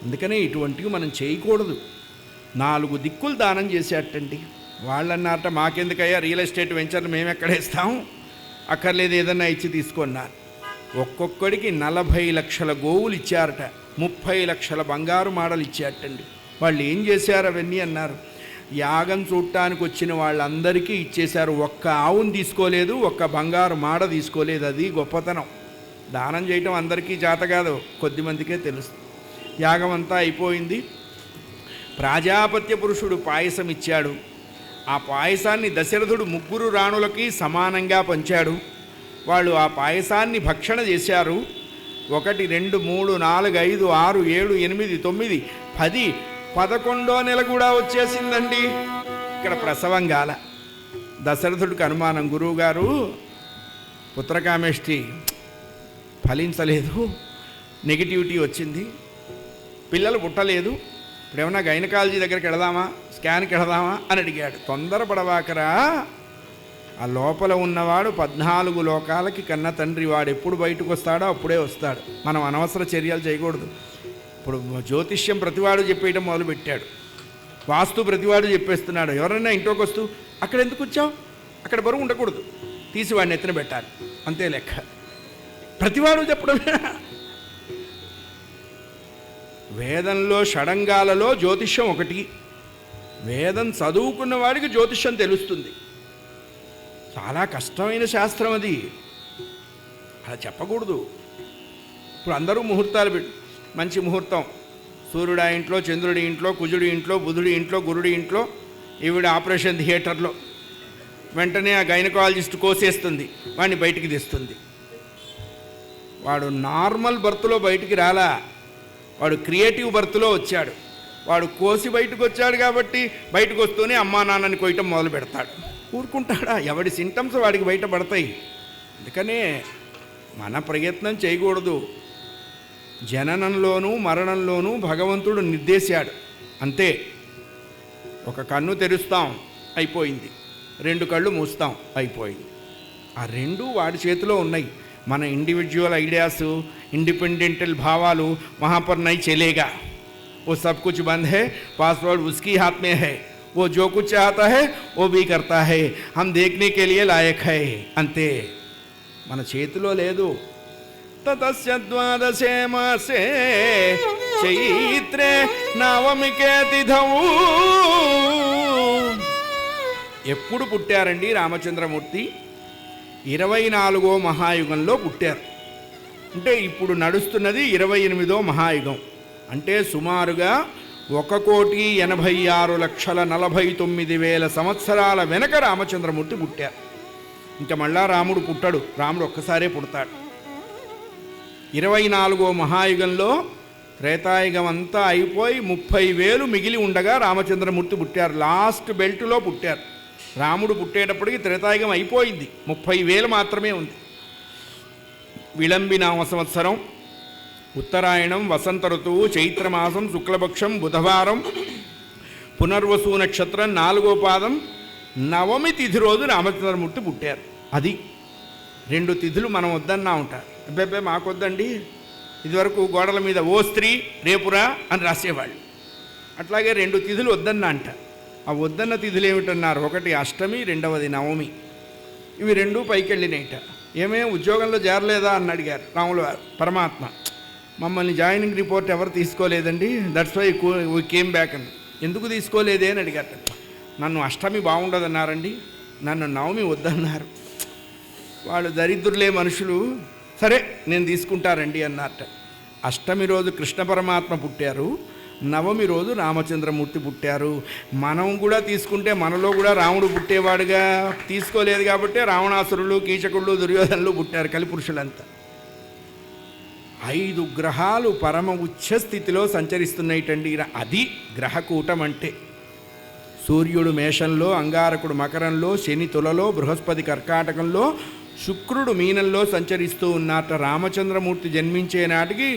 అందుకనే ఇటువంటివి మనం చేయకూడదు. 4 దిక్కులు దానం చేసేటండి. వాళ్ళన్నారట, మాకెందుకయ్యా రియల్ ఎస్టేట్ వెంచర్లు మేము ఎక్కడేస్తాం, అక్కర్లేదు ఏదన్నా ఇచ్చి తీసుకున్నారు. ఒక్కొక్కడికి 40 లక్షల గోవులు ఇచ్చారట, 30 లక్షల బంగారు మాడలు ఇచ్చారటండి. వాళ్ళు ఏం చేశారు అవన్నీ అన్నారు, యాగం చూడటానికి వచ్చిన వాళ్ళందరికీ ఇచ్చేశారు. ఒక్క ఆవును తీసుకోలేదు, ఒక్క బంగారు మాడ తీసుకోలేదు. అది గొప్పతనం. దానం చేయటం అందరికీ చేత కాదు, కొద్దిమందికే తెలుసు. యాగం అంతా అయిపోయింది. ప్రాజాపత్య పురుషుడు పాయసం ఇచ్చాడు. ఆ పాయసాన్ని దశరథుడు 3 రాణులకి సమానంగా పంచాడు. వాళ్ళు ఆ పాయసాన్ని భక్షణ చేశారు. 1, 2, 3, 4, 5, 6, 7, 8, 9, 10, 11వ నెల కూడా వచ్చేసిందండి. ఇక్కడ ప్రసవం గాల. దశరథుడికి అనుమానం, గురువుగారు పుత్రకామేష్టి ఫలించలేదు, నెగిటివిటీ వచ్చింది, పిల్లలు పుట్టలేదు, ఇప్పుడేమన్నా గైనకాలజీ దగ్గరికి వెళదామా, స్కాన్కి వెళదామా అని అడిగాడు. తొందరపడవాకరా, ఆ లోపల ఉన్నవాడు 14 లోకాలకి కన్న తండ్రి. వాడు ఎప్పుడు బయటకు వస్తాడో అప్పుడే వస్తాడు. మనం అనవసర చర్యలు చేయకూడదు. ఇప్పుడు జ్యోతిష్యం ప్రతివాడు చెప్పేయడం మొదలుపెట్టాడు. వాస్తు ప్రతివాడు చెప్పేస్తున్నాడు. ఎవరైనా ఇంట్లోకి వస్తూ అక్కడ ఎందుకు వచ్చావు, అక్కడ బరువు ఉండకూడదు, తీసి వాడిని ఎత్తున పెట్టాలి, అంతే లెక్క. ప్రతివాడు చెప్పడమే. వేదంలో షడంగాలలో జ్యోతిష్యం ఒకటి. వేదం చదువుకున్న వాడికి జ్యోతిష్యం తెలుస్తుంది. చాలా కష్టమైన శాస్త్రం అది, అలా చెప్పకూడదు. ఇప్పుడు అందరూ ముహూర్తాలు పెట్టి, మంచి ముహూర్తం, సూర్యుడి ఇంట్లో, చంద్రుడి ఇంట్లో, కుజుడి ఇంట్లో, బుధుడి ఇంట్లో, గురుడి ఇంట్లో, ఈవిడ ఆపరేషన్ థియేటర్లో, వెంటనే ఆ గైనకాలజిస్ట్ కోసేస్తుంది, వాడిని బయటికి తెస్తుంది. వాడు నార్మల్ బర్త్లో బయటికి రాలా, వాడు క్రియేటివ్ బర్త్లో వచ్చాడు. వాడు కోసి బయటకు వచ్చాడు కాబట్టి బయటకు వస్తూనే అమ్మా నాన్నని కొయ్యటం మొదలు పెడతాడు. ఊరుకుంటాడా? ఎవడి సింటమ్స్ వాడికి బయటపడతాయి. అందుకనే మన ప్రయత్నం చేయకూడదు. జననంలోనూ మరణంలోనూ భగవంతుడు నిర్దేశాడు, అంతే. ఒక కన్ను తెరుస్తాం, అయిపోయింది. 2 కళ్ళు మూస్తాం, అయిపోయింది. ఆ 2 వాడి చేతిలో ఉన్నాయి. మన ఇండివిజువల్ ఐడియాస్, ఇండిపెండెంటల్ భావాలు वहाँ पर नहीं चलेगा. वो सब कुछ बंद है, पासवर्ड उसकी हाथ में है. वो जो कुछ चाहता है वो भी करता है. हम देखने के लिए लायक है, అంతే. మన చేతిలో లేదు. తతస్య ద్వాదశే మాసే చైత్రే నవమికే తిథౌ. ఎప్పుడు పుట్టారండి రామచంద్రమూర్తి? 24వ మహాయుగంలో పుట్టారు. అంటే ఇప్పుడు నడుస్తున్నది 28వ మహాయుగం. అంటే సుమారుగా 1,86,49,000 సంవత్సరాల వెనక రామచంద్రమూర్తి పుట్టారు. ఇంకా మళ్ళా రాముడు పుట్టడు, రాముడు ఒక్కసారే పుడతాడు. 24వ మహాయుగంలో త్రేతాయుగం అంతా అయిపోయి 30,000 మిగిలి ఉండగా రామచంద్రమూర్తి పుట్టారు. లాస్ట్ బెల్ట్లో పుట్టారు. రాముడు పుట్టేటప్పటికి త్రేతాయుగం అయిపోయింది, 30,000 మాత్రమే ఉంది. విళంబినామ సంవత్సరం, ఉత్తరాయణం, వసంత ఋతువు, చైత్రమాసం, శుక్లపక్షం, బుధవారం, పునర్వసు నక్షత్రం, 4వ పాదం, నవమి తిథి రోజు రామచంద్రమూర్తి పుట్టారు. అది 2 తిథులు మనం వద్దన్నా ఉంటారు. అబ్బాయి మాకొద్దండి, ఇదివరకు గోడల మీద ఓ స్త్రీ రేపురా అని రాసేవాళ్ళు. అట్లాగే 2 తిథులు వద్దన్నా అంట. ఆ వద్దన్న తిథులు ఏమిటన్నారు? ఒకటి అష్టమి, రెండవది నవమి. ఇవి 2 పైకి వెళ్ళినాయిట. ఏమే ఉద్యోగంలో చేరలేదా అని అడిగారు రాములు వారు. పరమాత్మ, మమ్మల్ని జాయినింగ్ రిపోర్ట్ ఎవరు తీసుకోలేదండి, that's why we came back అని. ఎందుకు తీసుకోలేదే అని అడిగారు. నన్ను అష్టమి బాగుండదన్నారండి, నన్ను నవమి వద్దన్నారు. వాళ్ళు దరిద్రులే మనుషులు, సరే నేను తీసుకుంటారండి అన్నారట. అష్టమి రోజు కృష్ణ పరమాత్మ పుట్టారు, నవమి రోజు రామచంద్రమూర్తి పుట్టారు. మనం కూడా తీసుకుంటే మనలో కూడా రాముడు పుట్టేవాడుగా. తీసుకోలేదు కాబట్టి రావణాసురులు, కీచకుళ్ళు, దుర్యోధనులు పుట్టారు, కలిపురుషులంతా. 5 గ్రహాలు పరమ ఉచ్చ స్థితిలో సంచరిస్తున్నాయిటండి. అది గ్రహకూటం అంటే. సూర్యుడు మేషంలో, అంగారకుడు మకరంలో, శని తులలో, బృహస్పతి కర్కాటకంలో, శుక్రుడు మీనంలో సంచరిస్తూ ఉన్నట్ట. రామచంద్రమూర్తి జన్మించే నాటికి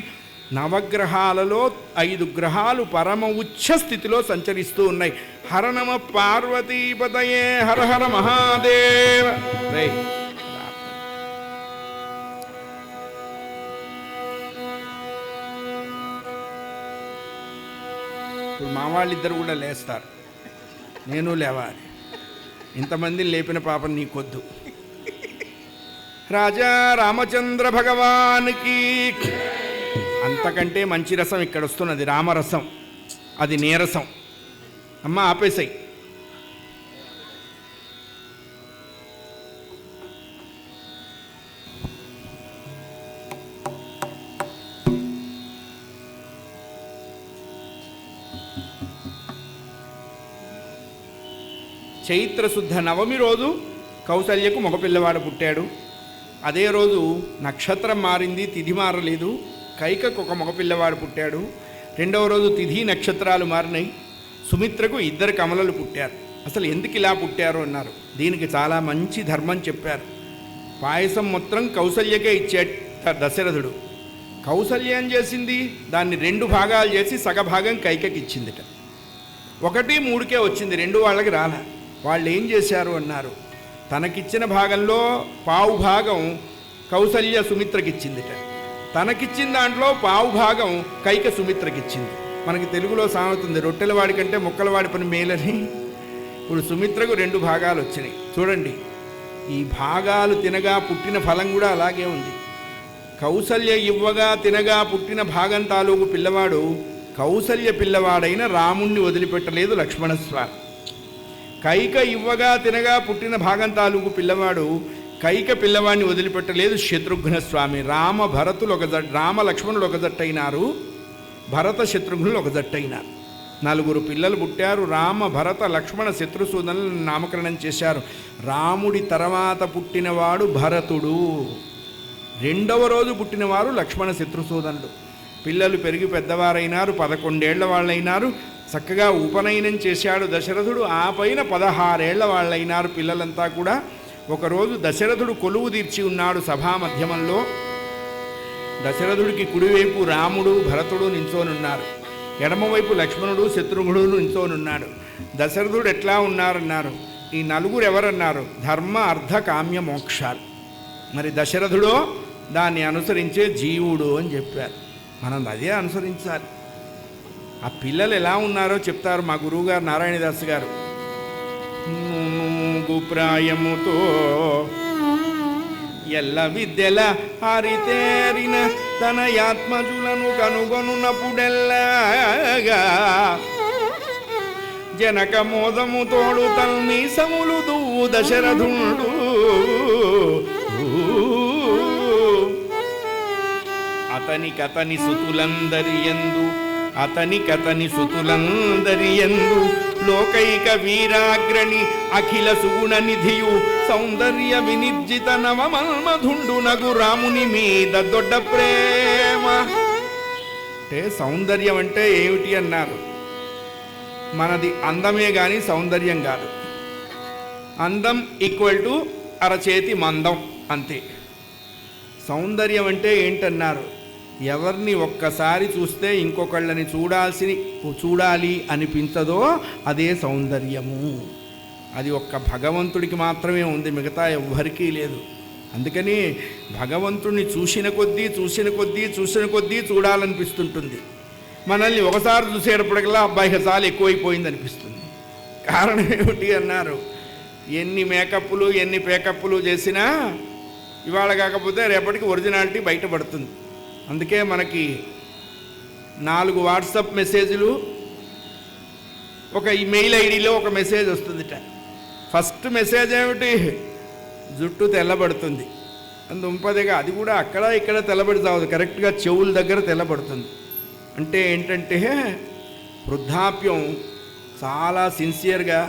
నవగ్రహాలలో 5 గ్రహాలు పరమ ఉచ్చ స్థితిలో సంచరిస్తూ ఉన్నాయి. హర నమ పార్వతీపతయే, హర హర మహాదేవ. ఇప్పుడు మా వాళ్ళిద్దరు కూడా లేస్తారు, నేను లేవాలి. ఇంతమందిని లేపిన పాపం నీకొద్దు. రాజా రామచంద్ర భగవానికి. అంతకంటే మంచి రసం ఇక్కడ వస్తున్నది, రామరసం. అది నీరసం. అమ్మ ఆపేసాయి. చైత్రశుద్ధ నవమి రోజు కౌసల్యకు మగపిల్లవాడు పుట్టాడు. అదే రోజు నక్షత్రం మారింది, తిథి మారలేదు. కైకకు ఒక మగపిల్లవాడు పుట్టాడు. 2వ రోజు తిథి నక్షత్రాలు మారినాయి. సుమిత్రకు 2 కమలలు పుట్టారు. అసలు ఎందుకు ఇలా పుట్టారు అన్నారు. దీనికి చాలా మంచి ధర్మం చెప్పారు. పాయసం మొత్తం కౌసల్యకే ఇచ్చేట దశరథుడు. కౌసల్య ఏం చేసింది? దాన్ని 2 భాగాలు చేసి సగభాగం కైకకి ఇచ్చిందిట. 1, 3కే వచ్చింది, 2 వాళ్ళకి రాలే. వాళ్ళు ఏం చేశారు అన్నారు. తనకిచ్చిన భాగంలో పావు భాగం కౌసల్య సుమిత్రకిచ్చిందిట. తనకిచ్చిన దాంట్లో పావు భాగం కైక సుమిత్రకిచ్చింది. మనకి తెలుగులో సాగుతుంది, రొట్టెల వాడి కంటే ముక్కల వాడి పని మేలని. ఇప్పుడు సుమిత్రకు 2 భాగాలు వచ్చినాయి. చూడండి, ఈ భాగాలు తినగా పుట్టిన ఫలం కూడా అలాగే ఉంది. కౌసల్య ఇవ్వగా తినగా పుట్టిన భాగం తాలూకు పిల్లవాడు కౌసల్య పిల్లవాడైన రాముణ్ణి వదిలిపెట్టలేదు లక్ష్మణస్వామి. కైక ఇవ్వగా తినగా పుట్టిన భాగం తాలూకు పిల్లవాడు కైక పిల్లవాడిని వదిలిపెట్టలేదు శత్రుఘ్న స్వామి. రామ లక్ష్మణుడు ఒక జట్టయినారు, భరత శత్రుఘ్నులు ఒక జట్టయినారు. 4 పిల్లలు పుట్టారు. రామ భరత లక్ష్మణ శత్రుసూదనులను నామకరణం చేశారు. రాముడి తర్వాత పుట్టినవాడు భరతుడు, 2వ రోజు పుట్టినవారు లక్ష్మణ శత్రుసూదనుడు. పిల్లలు పెరిగి పెద్దవారైనారు, 11 ఏళ్ల వాళ్ళైనారు. చక్కగా ఉపనయనం చేశాడు దశరథుడు. ఆ పైన 16 ఏళ్ల వాళ్ళైనారు పిల్లలంతా కూడా. ఒకరోజు దశరథుడు కొలువు తీర్చి ఉన్నాడు సభా మధ్యమంలో. దశరథుడికి కుడివైపు రాముడు భరతుడు నించోనున్నారు, ఎడమవైపు లక్ష్మణుడు శత్రుఘ్నుడు నించోనున్నాడు. దశరథుడు ఎట్లా ఉన్నారన్నారు, ఈ 4 ఎవరన్నారు, ధర్మ అర్థ కామ్య మోక్షాలు. మరి దశరథుడో దాన్ని అనుసరించే జీవుడు అని చెప్పారు. మనం అదే అనుసరించాలి. ఆ పిల్లలు ఎలా ఉన్నారో చెప్తారు మా గురువుగారు నారాయణదాస్ గారు. ప్రాయముతో ఎల్ల విద్యల హరితేరిన తన ఆత్మజులను కనుగొనున్నప్పుడెల్లగా జనక మోదము తోడు తల్ని సములు దువ్వు దశరథుడు. అతనికతని సుతులందరి యందు లోకైక వీరాగ్రణి అఖిల సుగుణ నిధియు సౌందర్య వినిర్జిత నవమల్మధుండు నగు రాముని మీద దొడ్డ ప్రేమ. అంటే సౌందర్యం అంటే ఏమిటి అన్నారు, మనది అందమే కానీ సౌందర్యం కాదు. అందం ఈక్వల్ టు అరచేతి మందం అంతే. సౌందర్యం అంటే ఏంటన్నారు, ఎవరిని ఒక్కసారి చూస్తే ఇంకొకళ్ళని చూడాలి అనిపించదో అదే సౌందర్యము. అది ఒక్క భగవంతుడికి మాత్రమే ఉంది, మిగతా ఎవ్వరికీ లేదు. అందుకని భగవంతుడిని చూసిన కొద్దీ చూడాలనిపిస్తుంటుంది. మనల్ని ఒకసారి చూసేటప్పటికల్లా అబ్బాయికి చాలా ఎక్కువైపోయింది అనిపిస్తుంది. కారణం ఏమిటి అన్నారు, ఎన్ని మేకప్లు ఎన్ని పేకప్లు చేసినా ఇవాళ కాకపోతే రేపటికి ఒరిజినాలిటీ బయటపడుతుంది. అందుకే మనకి 4 వాట్సాప్ మెసేజ్లు, ఒక ఈమెయిల్ ఐడిలో ఒక మెసేజ్ వస్తుందిట. ఫస్ట్ మెసేజ్ ఏమిటి, జుట్టు తెల్లబడుతుంది అందుంపదిగా. అది కూడా అక్కడ ఇక్కడ తెల్లబడి చావదు, కరెక్ట్గా చెవుల దగ్గర తెల్లబడుతుంది. అంటే ఏంటంటే వృద్ధాప్యం చాలా సిన్సియర్గా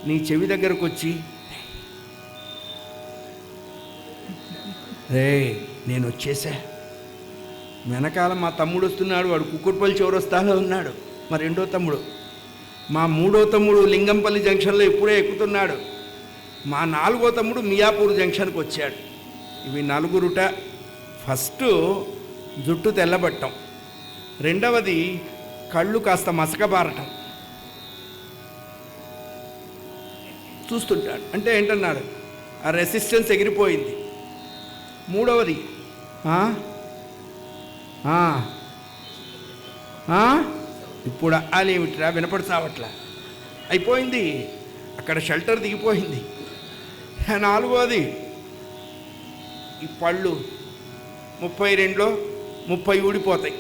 నీ చెవి దగ్గరకు వచ్చి, రే నేను వచ్చేసా, వెనకాల మా తమ్ముడు వస్తున్నాడు, వాడు కుక్కుర్పల్లి చౌరస్తాలో ఉన్నాడు, మా 2వ తమ్ముడు, మా 3వ తమ్ముడు లింగంపల్లి జంక్షన్లో ఇప్పుడే ఎక్కుతున్నాడు, మా 4వ తమ్ముడు మియాపూర్ జంక్షన్కి వచ్చాడు. ఇవి 4 ఫస్ట్ జుట్టు తెల్లబట్టం, 2వది కళ్ళు కాస్త మసకబారటం చూస్తుంటాడు. అంటే ఏంటన్నాడు, ఆ రెసిస్టెన్స్ ఎగిరిపోయింది. 3వది ఇప్పుడు అలేమిట్రా వినపడతావట్లా అయిపోయింది, అక్కడ షెల్టర్ దిగిపోయింది. 4వది ఈ పళ్ళు 32లో 30 ఊడిపోతాయి.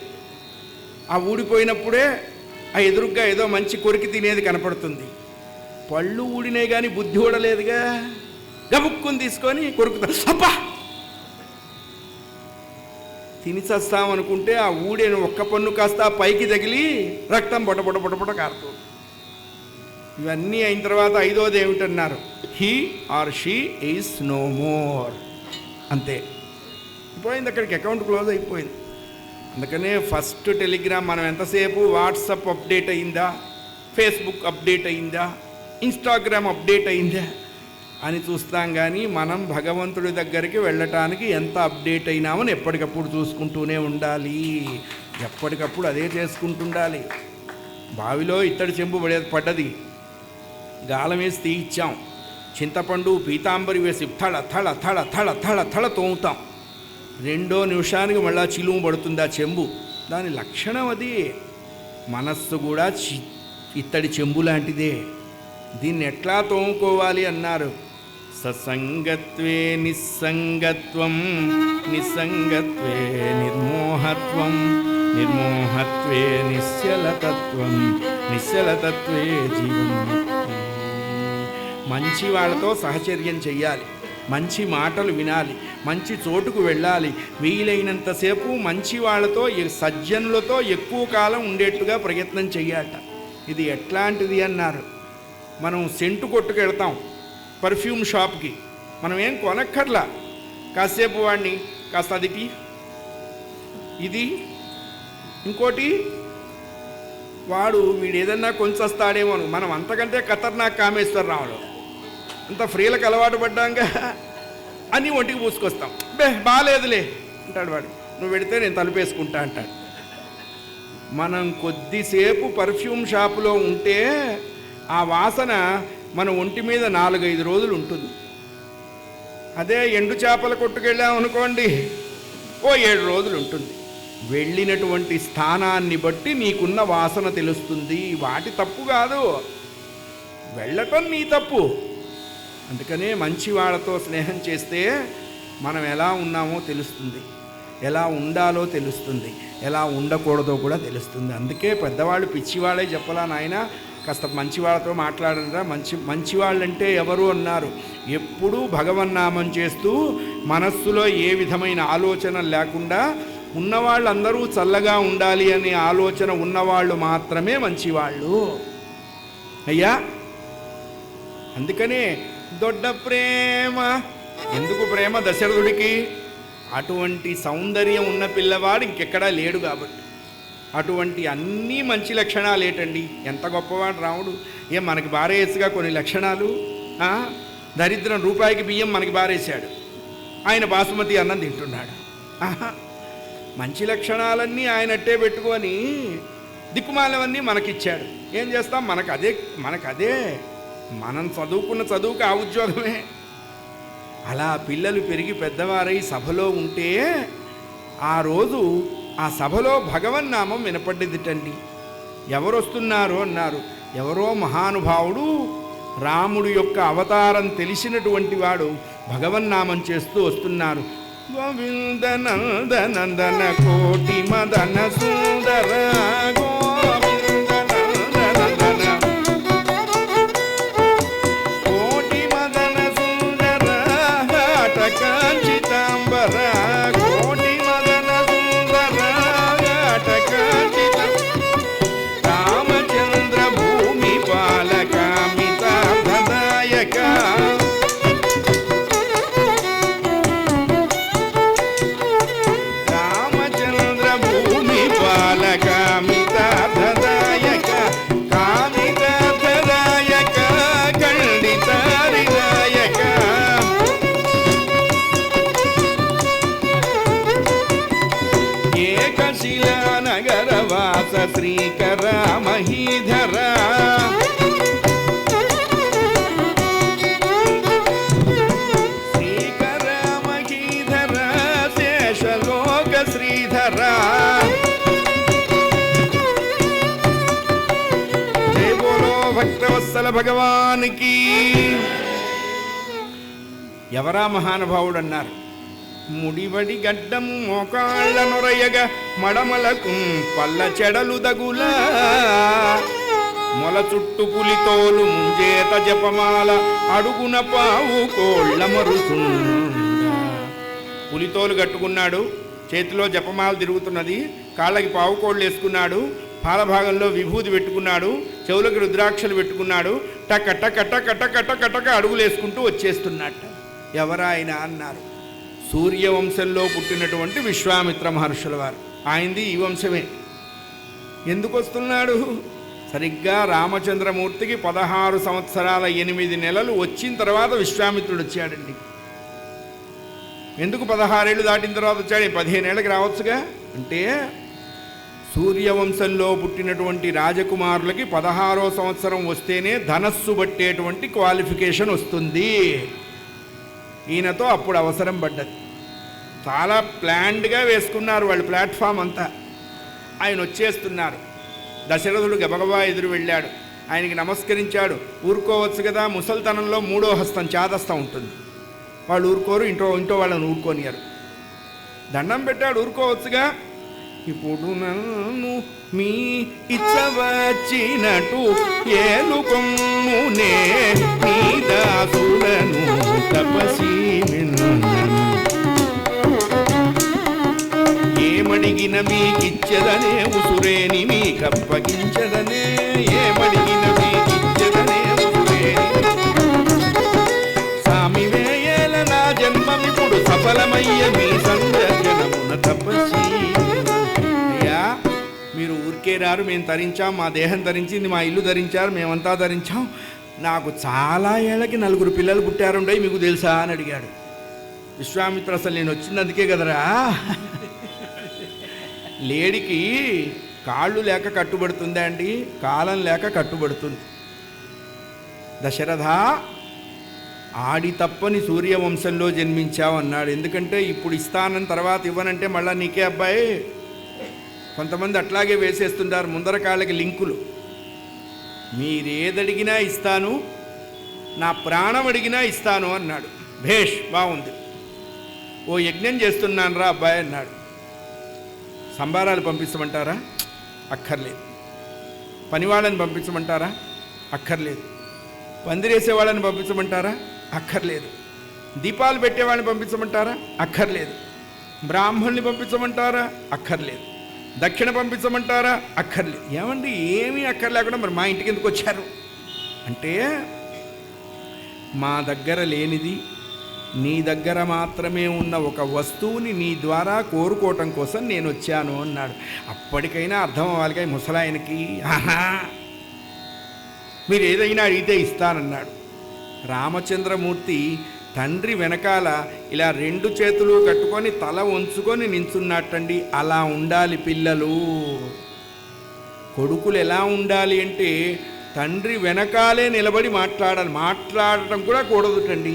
ఆ ఊడిపోయినప్పుడే ఆ ఎదురుగ్గా ఏదో మంచి కొరికి తినేది కనపడుతుంది. పళ్ళు ఊడినే కానీ బుద్ధి ఊడలేదుగా, గబుక్కుని తీసుకొని కొరుకుతారు. అబ్బా తినిచేస్తామనుకుంటే ఆ ఊడేను ఒక్క పన్ను కాస్త పైకి తగిలి రక్తం బొటబొట కారుతుంది. ఇవన్నీ అయిన తర్వాత 5వది ఏమిటన్నారు, he or she is no more. అంతే, అయిపోయింది, అక్కడికి అకౌంట్ క్లోజ్ అయిపోయింది. అందుకనే ఫస్ట్ టెలిగ్రామ్ మనం ఎంతసేపు వాట్సాప్ అప్డేట్ అయిందా, ఫేస్బుక్ అప్డేట్ అయిందా, ఇన్స్టాగ్రామ్ అప్డేట్ అయిందా అని చూస్తాం. కానీ మనం భగవంతుడి దగ్గరికి వెళ్ళటానికి ఎంత అప్డేట్ అయినామని ఎప్పటికప్పుడు చూసుకుంటూనే ఉండాలి. ఎప్పటికప్పుడు అదే చేసుకుంటుండాలి. బావిలో ఇత్తడి చెంబు పడ్డది, గాలం వేసి తీయిచ్చాం, చింతపండు పీతాంబరి వేసి థళ థళ థళ థళ థళ థళ తోముతాం. 2వ నిమిషానికి మళ్ళా చిలుము పడుతుంది ఆ చెంబు. దాని లక్షణం అది. మనస్సు కూడా ఇత్తడి చెంబు లాంటిదే. దీన్ని ఎట్లా తోముకోవాలి అన్నారు. ససంగత్వే నిస్సంగత్వం, నిస్సంగత్వే నిర్మోహత్వం, నిర్మోహత్వే నిశ్చలతత్వం, నిశ్చలతత్వే జీవన్ముక్తి. మంచి వాళ్ళతో సహచర్యం చెయ్యాలి, మంచి మాటలు వినాలి, మంచి చోటుకు వెళ్ళాలి, వీలైనంతసేపు మంచి వాళ్ళతో సజ్జనులతో ఎక్కువ కాలం ఉండేట్టుగా ప్రయత్నం చెయ్యాలట. ఇది ఎట్లాంటిది అన్నారు. మనం సెంటు కొట్టుకు వెళ్తాం, పర్ఫ్యూమ్ షాప్కి. మనం ఏం కొనక్కర్లా, కాసేపు వాడిని కాస్త అదిటి ఇది ఇంకోటి వీడు ఏదన్నా కొంచెస్తాడేమో. మనం అంతకంటే ఖతర్నాక్ కామేశ్వరరావులో అంత ఫ్రీలకు అలవాటు పడ్డాంగా అన్నీ ఒంటికి పూసుకొస్తాం. బాగాలేదులే అంటాడు వాడు. నువ్వు పెడితే నేను తలుపేసుకుంటా అంటాడు. మనం కొద్దిసేపు పర్ఫ్యూమ్ షాపులో ఉంటే ఆ వాసన మన ఒంటి మీద 4-5 రోజులు ఉంటుంది. అదే ఎండు చేపల కొట్టుకెళ్ళాం అనుకోండి, ఓ 7 రోజులు ఉంటుంది. వెళ్ళినటువంటి స్థానాన్ని బట్టి నీకున్న వాసన తెలుస్తుంది. వాటి తప్పు కాదు, వెళ్ళటం నీ తప్పు. అందుకనే మంచి వాళ్ళతో స్నేహం చేస్తే మనం ఎలా ఉన్నామో తెలుస్తుంది, ఎలా ఉండాలో తెలుస్తుంది, ఎలా ఉండకూడదో కూడా తెలుస్తుంది. అందుకే పెద్దవాళ్ళు పిచ్చివాళ్ళే చెప్పలా, నాయన కాస్త మంచివాళ్ళతో మాట్లాడరా. మంచివాళ్ళంటే ఎవరు అన్నారు. ఎప్పుడూ భగవన్నామం చేస్తూ మనస్సులో ఏ విధమైన ఆలోచన లేకుండా ఉన్నవాళ్ళందరూ చల్లగా ఉండాలి అనే ఆలోచన ఉన్నవాళ్ళు మాత్రమే మంచివాళ్ళు అయ్యా. అందుకనే దొడ్డ ప్రేమ. ఎందుకు ప్రేమ దశరథుడికి? అటువంటి సౌందర్యం ఉన్న పిల్లవాడు ఇంకెక్కడా లేడు కాబట్టి. అటువంటి అన్నీ మంచి లక్షణాలు ఏంటండి. ఎంత గొప్పవాడు రాముడు. మనకి బారేసుగా కొన్ని లక్షణాలు. దరిద్రం రూపాయికి బియ్యం మనకి బారేశాడు, ఆయన బాసుమతి అన్నం తింటున్నాడు. మంచి లక్షణాలన్నీ ఆయన అట్టే పెట్టుకొని దిక్కుమాలవన్నీ మనకిచ్చాడు. ఏం చేస్తాం? మనకదే మనం చదువుకున్న చదువుకు ఆ ఉద్యోగమే. అలా పిల్లలు పెరిగి పెద్దవారై సభలో ఉంటే ఆ రోజు ఆ సభలో భగవన్నామం వినపడ్డదిటండి. ఎవరు వస్తున్నారు అన్నారు. ఎవరో మహానుభావుడు, రాముడు యొక్క అవతారం తెలిసినటువంటి వాడు భగవన్నామం చేస్తూ వస్తున్నారు. గోవింద నందనందన కోటి మదన సుందర గోవింద నందనందన కోటి మదన సుందర హఠకాంచితాంబర కోటి మదన సుందర హఠకాంచిత రామచంద్ర భూమి పాలకామితార్థదాయక నగరవాస శ్రీకర మహీధర శ్రీకర మహీధర శేషలోక శ్రీధర జయ బోలో భక్తవత్సల భగవానికి. ఎవరా మహానుభావుడు అన్నారు. ముడివడి గడ్డం మోకాళ్ళ నొరయగ మడమలకు పల్ల చెడలు దగులా మొల చుట్టు పులితోలు ముంజేత జపమాల అడుగున పావు కోళ్ళ మరుతుందా. పులితోలు కట్టుకున్నాడు, చేతిలో జపమాల తిరుగుతున్నది, కాళ్ళకి పావు కోళ్ళు వేసుకున్నాడు, పాలభాగంలో విభూతి పెట్టుకున్నాడు, చెవులకు రుద్రాక్షలు పెట్టుకున్నాడు, టక టక టక టక టక టక అడుగులు వేసుకుంటూ వచ్చేస్తున్నట్ట. ఎవరాయన అన్నారు. సూర్యవంశంలో పుట్టినటువంటి విశ్వామిత్ర మహర్షుల వారు. ఆయనది ఈ వంశమే. ఎందుకు వస్తున్నాడు? సరిగ్గా రామచంద్రమూర్తికి 16 సంవత్సరాల 8 నెలలు వచ్చిన తర్వాత విశ్వామిత్రుడు వచ్చాడండి. ఎందుకు 16 ఏళ్ళు దాటిన తర్వాత వచ్చాడు? 15 ఏళ్ళకి రావచ్చుగా. అంటే సూర్యవంశంలో పుట్టినటువంటి రాజకుమారులకి 16వ సంవత్సరం వస్తేనే ధనస్సు పట్టేటువంటి క్వాలిఫికేషన్ వస్తుంది. ఈయనతో అప్పుడు అవసరం పడ్డది. చాలా ప్లాన్డ్గా వేసుకున్నారు వాళ్ళు ప్లాట్ఫామ్ అంతా. ఆయన వచ్చేస్తున్నారు. దశరథుడు గబగబా ఎదురు వెళ్ళాడు, ఆయనకి నమస్కరించాడు. ఊరుకోవచ్చు కదా, ముసల్తనంలో 3వ హస్తం చాదస్తం ఉంటుంది, వాళ్ళు ఊరుకోరు, ఇంటో వాళ్ళని ఊరుకోనియరు. దండం పెట్టాడు, ఊరుకోవచ్చుగా. ఇప్పుడు నన్ను మీ ఇచ్చవచ్చినట్టు ఏలుకొమ్మునే నీ దాసులను తపసి ఏమడిగిన మీకిచ్చదనే ఉసురేని మీకప్పగించదనే, ఏమడిగిన మీకిచ్చదనే ఉసురేని సామి వేయేల నా జన్మమిప్పుడు సఫలమయ్య మీ సందర్శనమున తపసి. అయ్యా మీరు ఊరికే రారు, మేము ధరించాం, మా దేహం ధరించింది, మా ఇల్లు ధరించారు, మేమంతా ధరించాం. నాకు చాలా ఏళ్ళకి 4 పిల్లలు పుట్టారుండే, మీకు తెలుసా అని అడిగాడు. విశ్వామిత్ర అసలు నేను వచ్చినందుకే కదరా, లేడికి కాళ్ళు లేక కట్టుబడుతుందా అండి, కాలం లేక కట్టుబడుతుంది. దశరథ ఆడి తప్పని సూర్యవంశంలో జన్మించావు అన్నాడు. ఎందుకంటే ఇప్పుడు ఇస్తానని తర్వాత ఇవ్వనంటే మళ్ళా నీకే అబ్బాయి. కొంతమంది అట్లాగే వేసేస్తుంటారు ముందర కాళ్ళకి లింకులు. మీరేదడిగినా ఇస్తాను, నా ప్రాణం అడిగినా ఇస్తాను అన్నాడు. భేష్, బాగుంది. ఓ యజ్ఞం చేస్తున్నాను రా అబ్బాయి అన్నాడు. సంబారాలు పంపించమంటారా? అక్కర్లేదు. పనివాళ్ళని పంపించమంటారా? అక్కర్లేదు. పందిరేసే వాళ్ళని పంపించమంటారా? అక్కర్లేదు. దీపాలు పెట్టేవాళ్ళని పంపించమంటారా? అక్కర్లేదు. బ్రాహ్మణుల్ని పంపించమంటారా? అక్కర్లేదు. దక్షిణ పంపించమంటారా? అక్కర్లేదు. ఏమండి ఏమీ అక్కర్లేకుండా మరి మా ఇంటికి ఎందుకు వచ్చారు అంటే, మా దగ్గర లేనిది నీ దగ్గర మాత్రమే ఉన్న ఒక వస్తువుని నీ ద్వారా కోరుకోవటం కోసం నేను వచ్చాను అన్నాడు. అప్పటికైనా అర్థం అవ్వాలి కదా ముసలాయనకి. ఆహా, మీరు ఏదైనా అడిగితే ఇస్తానన్నాడు. రామచంద్రమూర్తి తండ్రి వెనకాల ఇలా 2 చేతులు కట్టుకొని తల వంచుకొని నించున్నట్టండి. అలా ఉండాలి పిల్లలు. కొడుకులు ఎలా ఉండాలి అంటే తండ్రి వెనకాలే నిలబడి మాట్లాడాలి. మాట్లాడటం కూడా కూడదుటండి.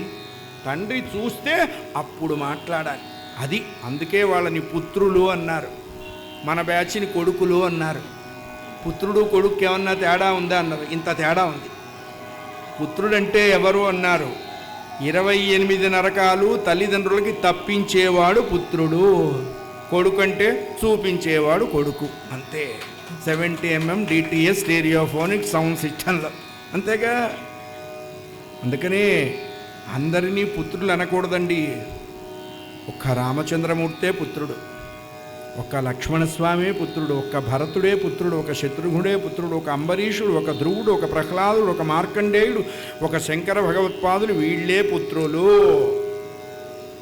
తండ్రి చూస్తే అప్పుడు మాట్లాడాలి. అది అందుకే వాళ్ళని పుత్రులు అన్నారు. మన బ్యాచ్ని కొడుకులు అన్నారు. పుత్రుడు కొడుకు ఏమన్నా తేడా ఉందా అన్నారు. ఇంత తేడా ఉంది. పుత్రుడంటే ఎవరు అన్నారు. 28 నరకాలు తల్లిదండ్రులకి తప్పించేవాడు పుత్రుడు. కొడుకు అంటే చూపించేవాడు కొడుకు. అంతే. 70 mm DTS స్టీరియోఫోనిక్ సౌండ్ సిస్టంలో అంతేగా. అందుకనే అందరినీ పుత్రులు అనకూడదండి. ఒక్క రామచంద్రమూర్తే పుత్రుడు, ఒక్క లక్ష్మణస్వామే పుత్రుడు, ఒక్క భరతుడే పుత్రుడు, ఒక శత్రుఘ్నుడే పుత్రుడు, ఒక అంబరీషుడు, ఒక ధ్రువుడు, ఒక ప్రహ్లాదుడు, ఒక మార్కండేయుడు, ఒక శంకర భగవత్పాదులు, వీళ్ళే పుత్రులు.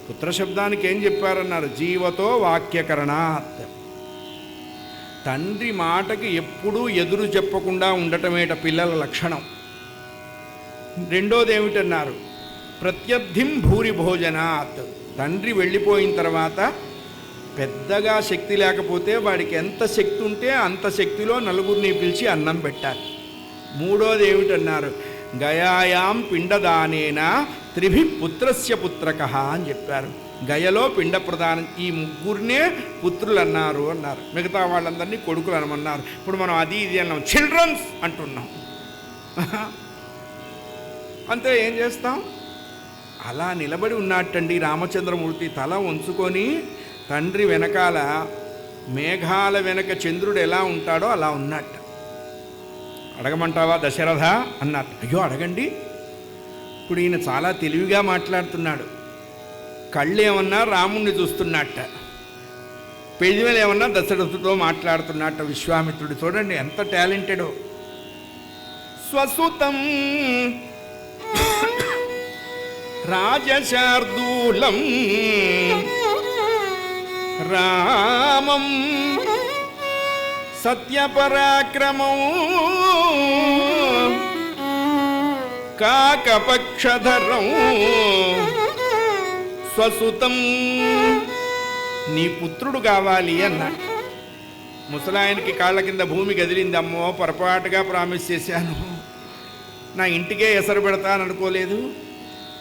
పుత్రశబ్దానికి ఏం చెప్పారన్నారు? జీవతో వాక్యకరణాత్. తండ్రి మాటకి ఎప్పుడూ ఎదురు చెప్పకుండా ఉండటమేట పిల్లల లక్షణం. రెండోది ఏమిటన్నారు? ప్రత్యర్థిం భూరి భోజనాత్. తండ్రి వెళ్ళిపోయిన తర్వాత పెద్దగా శక్తి లేకపోతే వాడికి ఎంత శక్తి ఉంటే అంత శక్తిలో నలుగురిని పిలిచి అన్నం పెట్టాలి. మూడోది ఏమిటన్నారు? గయాయాం పిండదానేన త్రిభి పుత్రస్య పుత్రకః అని చెప్పారు. గయలో పిండ ప్రదానం. ఈ ముగ్గురినే పుత్రులు అన్నారు. మిగతా వాళ్ళందరినీ కొడుకులు అనమన్నారు. ఇప్పుడు మనం అది ఇది అన్నాం, చిల్డ్రన్స్ అంటున్నాం. అంతే, ఏం చేస్తాం? అలా నిలబడి ఉన్నట్టండి రామచంద్రమూర్తి. తల వంచుకొని తండ్రి వెనకాల మేఘాల వెనక చంద్రుడు ఎలా ఉంటాడో అలా ఉన్నట్ట. అడగమంటావా దశరథ అన్నట్టు. అయ్యో అడగండి. ఇప్పుడు ఈయన చాలా తెలివిగా మాట్లాడుతున్నాడు. కళ్ళేమన్నా రాముణ్ణి చూస్తున్నట్ట, పెదిమేలేమన్నా దశరథుడితో మాట్లాడుతున్నట్ట విశ్వామిత్రుడు. చూడండి ఎంత టాలెంటెడో. స్వసుతం రాజశార్దూలం రామం సత్యపరాక్రమం కాకపక్షధరం స్వసుతం. నీ పుత్రుడు కావాలి అన్నాడు. ముసలాయనకి కాళ్ళ కింద భూమి కదిలింది. అమ్మో, పొరపాటుగా ప్రామిస్ చేశాను, నా ఇంటికే ఎసరు పెడతాననుకోలేదు.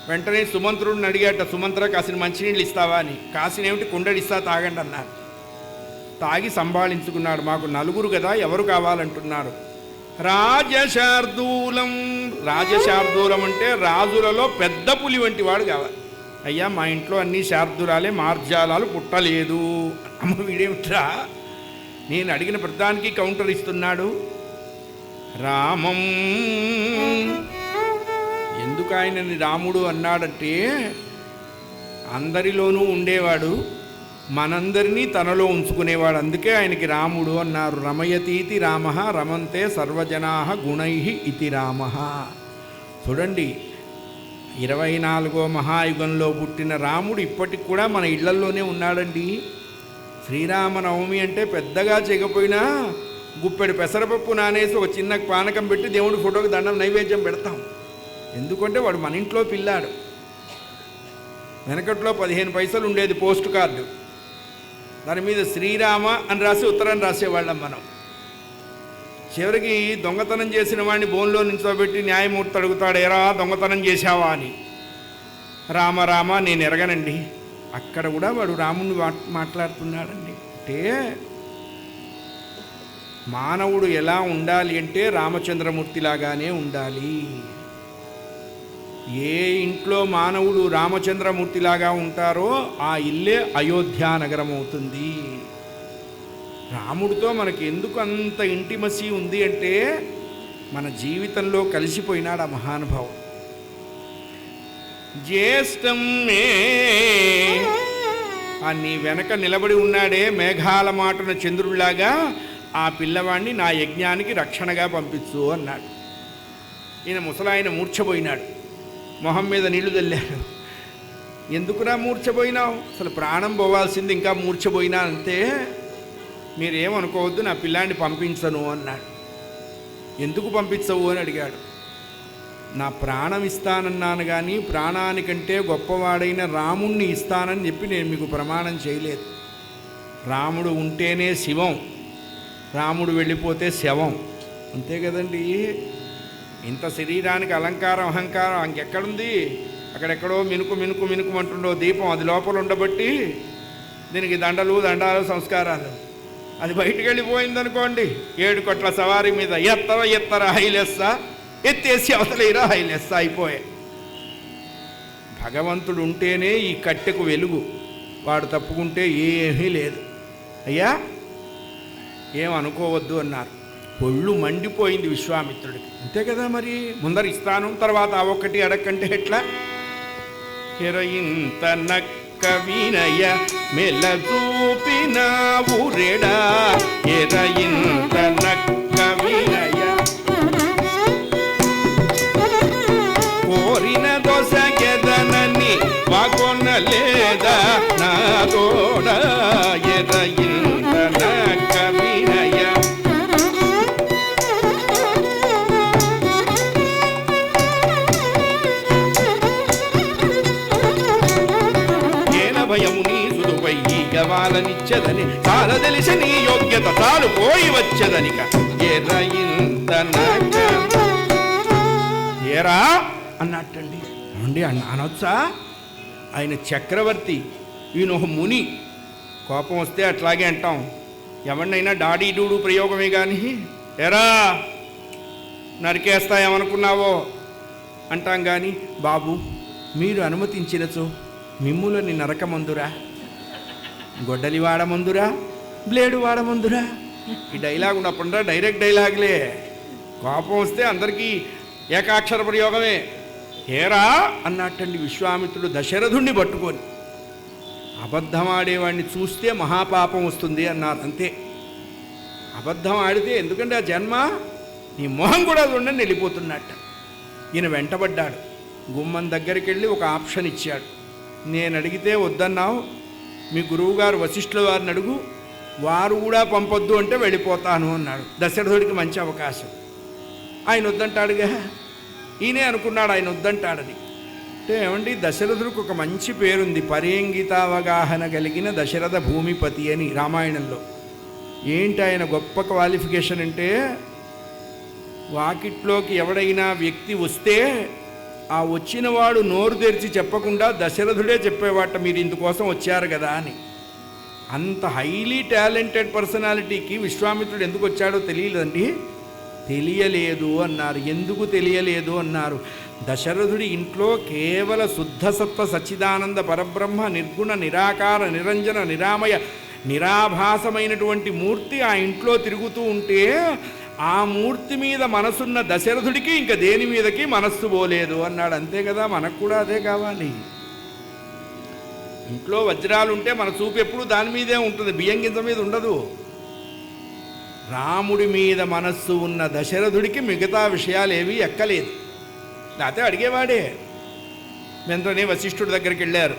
వెంటనే సుమంత్రుడిని అడిగాట, సుమంత్ర కాసిన మంచినీళ్ళు ఇస్తావా అని. కాసినేమిటి, కుండడిస్తా తాగండి అన్నారు. తాగి సంభాళించుకున్నాడు. మాకు నలుగురు కదా, ఎవరు కావాలంటున్నారు. రాజశార్దూలం. రాజశార్దూలం అంటే రాజులలో పెద్ద పులి వంటి వాడు కావాలి. అయ్యా, మా ఇంట్లో అన్ని శార్దూలాలే, మార్జాలాలు పుట్టలేదు. అమ్మ, వీడేమిట్రా నేను అడిగిన ప్రధానికి కౌంటర్ ఇస్తున్నాడు. రామం. ఎందుకు ఆయనని రాముడు అన్నాడంటే, అందరిలోనూ ఉండేవాడు, మనందరినీ తనలో ఉంచుకునేవాడు, అందుకే ఆయనకి రాముడు అన్నారు. రమయతీతి రామ రమంతే సర్వజనా గుణై ఇతి రామ. చూడండి, 24వ మహాయుగంలో పుట్టిన రాముడు ఇప్పటికి కూడా మన ఇళ్లల్లోనే ఉన్నాడండి. శ్రీరామనవమి అంటే పెద్దగా చేయకపోయినా గుప్పెడు పెసరపప్పు నానేసి ఒక చిన్న పానకం పెట్టి దేవుడి ఫోటోకి దండం నైవేద్యం పెడతాం. ఎందుకంటే వాడు మన ఇంట్లో పిల్లాడు. వెనకట్లో 15 పైసలు ఉండేది పోస్ట్ కార్డు, దాని మీద శ్రీరామ అని రాసి ఉత్తరం రాసేవాళ్ళం మనం. చివరికి దొంగతనం చేసిన వాడిని బోన్లో నిల్చోబెట్టి న్యాయమూర్తి అడుగుతాడు, ఎరా దొంగతనం చేశావా అని. రామ రామ నేను ఎరగనండి. అక్కడ కూడా వాడు రాముని మాట్లాడుతున్నాడండి. అంటే మానవుడు ఎలా ఉండాలి అంటే రామచంద్రమూర్తిలాగానే ఉండాలి. ఏ ఇంట్లో మానవుడు రామచంద్రమూర్తిలాగా ఉంటారో ఆ ఇల్లే అయోధ్యానగరం అవుతుంది. రాముడితో మనకి ఎందుకు అంత ఇంటిమసీ ఉంది అంటే మన జీవితంలో కలిసిపోయినాడు ఆ మహానుభావుడు. జ్యేష్టం మే, ఆ నీ వెనక నిలబడి ఉన్నాడే మేఘాల మాటున చంద్రుడిలాగా, ఆ పిల్లవాడిని నా యజ్ఞానికి రక్షణగా పంపించు అన్నాడు. ఈయన ముసలాయన మూర్ఛపోయినాడు, మొహం మీద నీళ్లు చల్లాడు. ఎందుకురా మూర్ఛపోయినావు, అసలు ప్రాణం పోవాల్సింది ఇంకా మూర్ఛపోయినా అంతే, మీరేమనుకోవద్దు, నా పిల్లాన్ని పంపించను అన్నాడు. ఎందుకు పంపించవు అని అడిగాడు. నా ప్రాణం ఇస్తానన్నాను కానీ ప్రాణానికంటే గొప్పవాడైన రాముణ్ణి ఇస్తానని చెప్పి నేను మీకు ప్రమాణం చేయలేదు. రాముడు ఉంటేనే శివం, రాముడు వెళ్ళిపోతే శవం, అంతే కదండి. ఇంత శరీరానికి అలంకారం అహంకారం ఇంకెక్కడుంది? అక్కడెక్కడో మినుకు మినుకు మినుకుమంటుండో దీపం, అది లోపల ఉండబట్టి దీనికి దండలు దండాలు సంస్కారాలు. అది బయటికి వెళ్ళిపోయిందనుకోండి, 7 కొట్ల సవారీ మీద ఎత్తర హైలెస్స, ఎత్తేసి అవతలేరా హైలెస్స అయిపోయాయి. భగవంతుడు ఉంటేనే ఈ కట్టెకు వెలుగు, వాడు తప్పుకుంటే ఏమీ లేదు. అయ్యా ఏమనుకోవద్దు అన్నారు. ఒళ్ళు మండిపోయింది విశ్వామిత్రుడికి. అంతే కదా మరి, ముందర ఇస్తాను తర్వాత ఆ ఒక్కటి అడక్కంటే ఎట్లా? ఎరయింత నక్క వినయ మెలజూపిన ఊరెడా, ఎరయింత నక్క వినయ కోరిన దొసగెదనని వాకొనలేదా నా తోడ, ఎరయింత నక్క వినయ. భయము నీ సుదుపై గవాలనిచ్చదని చాలా తెలిసి నీ యోగ్యత తాను పోయి వచ్చేదనిక. ఏరా అన్నట్టండి. అండి అనొచ్చా? ఆయన చక్రవర్తి, ఈయన ఒక ముని. కోపం వస్తే అట్లాగే అంటాం, ఎవరినైనా డాడీ డూడు ప్రయోగమే కానీ ఎరా నరికేస్తా ఏమనుకున్నావో అంటాం కానీ, బాబు మీరు అనుమతించినచో మిమ్ములని నరకమందురా, గొడ్డలి వాడమందురా, బ్లేడు వాడమందురా. ఈ డైలాగ్ ఉన్నప్పుడు డైరెక్ట్ డైలాగ్లే. కోపం వస్తే అందరికీ ఏకాక్షర ప్రయోగమే. ఏరా అన్నట్టండి విశ్వామిత్రుడు దశరథుణ్ణి పట్టుకొని. అబద్ధం ఆడేవాడిని చూస్తే మహాపాపం వస్తుంది అన్నారు, అంతే. అబద్ధం ఆడితే ఎందుకంటే ఆ జన్మ నీ మొహం కూడా ఉండని వెళ్ళిపోతున్నట్ట. ఈయన వెంటబడ్డాడు. గుమ్మం దగ్గరికి వెళ్ళి ఒక ఆప్షన్ ఇచ్చాడు. నేను అడిగితే వద్దన్నావు, మీ గురువుగారు వశిష్ఠుల వారిని అడుగు, వారు కూడా పంపొద్దు అంటే వెళ్ళిపోతాను అన్నాడు. దశరథుడికి మంచి అవకాశం. ఆయన వద్దంటాడుగా, ఈయనే అనుకున్నాడు ఆయన వద్దంటాడని. అంటే ఏమండి, దశరథుడికి ఒక మంచి పేరుంది, పరేంగితావగాహన కలిగిన దశరథ భూమిపతి అని రామాయణంలో. ఏంటి ఆయన గొప్ప క్వాలిఫికేషన్ అంటే, వాకిట్లోకి ఎవడైనా వ్యక్తి వస్తే ఆ వచ్చిన వాడు నోరు తెరిచి చెప్పకుండా దశరథుడే చెప్పేవాట, మీరు ఇందుకోసం వచ్చారు కదా అని. అంత హైలీ టాలెంటెడ్ పర్సనాలిటీకి విశ్వామిత్రుడు ఎందుకు వచ్చాడో తెలియలేదండి. తెలియలేదు అన్నారు. ఎందుకు తెలియలేదు అన్నారు? దశరథుడి ఇంట్లో కేవల శుద్ధసత్వ సచ్చిదానంద పరబ్రహ్మ నిర్గుణ నిరాకార నిరంజన నిరామయ నిరాభాసమైనటువంటి మూర్తి ఆ ఇంట్లో తిరుగుతూ ఉంటే ఆ మూర్తి మీద మనసున్న దశరథుడికి ఇంకా దేని మీదకి మనస్సు పోలేదు అన్నాడు. అంతే కదా, మనకు కూడా అదే కావాలి. ఇంట్లో వజ్రాలుంటే మన చూపు ఎప్పుడు దాని మీదే ఉంటుంది, బియ్యం గింజ మీద ఉండదు. రాముడి మీద మనస్సు ఉన్న దశరథుడికి మిగతా విషయాలు ఏవి ఎక్కలేదు. లేకపోతే అడిగేవాడే. వెంటనే వశిష్ఠుడి దగ్గరికి వెళ్ళారు.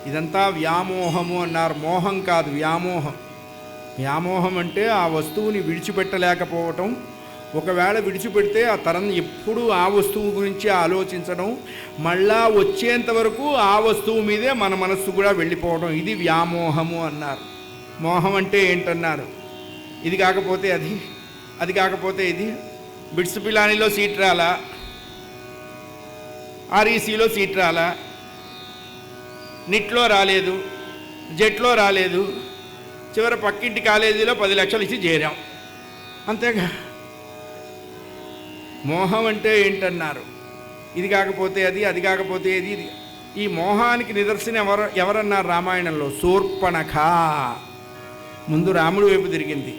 ఇదంతా వ్యామోహము అన్నారు. మోహం కాదు, వ్యామోహం. వ్యామోహం అంటే ఆ వస్తువుని విడిచిపెట్టలేకపోవటం. ఒకవేళ విడిచిపెడితే ఆ తరం ఎప్పుడూ ఆ వస్తువు గురించి ఆలోచించడం, మళ్ళా వచ్చేంత వరకు ఆ వస్తువు మీదే మన మనస్సు కూడా వెళ్ళిపోవడం, ఇది వ్యామోహము అన్నారు. మోహం అంటే ఏంటన్నారు? ఇది కాకపోతే అది, అది కాకపోతే ఇది. బిట్స్ పిలానీలో సీట్ రాలా, ఆర్ఈసీలో సీట్ రాలా, నిట్లో రాలేదు, జెట్లో రాలేదు, చివరి పక్కింటి కాలేజీలో 10 లక్షలు ఇచ్చి చేరాం. అంతేగా. మోహం అంటే ఏంటన్నారు? ఇది కాకపోతే అది, అది కాకపోతే ఇది. ఈ మోహానికి నిదర్శనం ఎవరన్నారు రామాయణంలో? శూర్పణఖ. ముందు రాముడి వైపు తిరిగింది,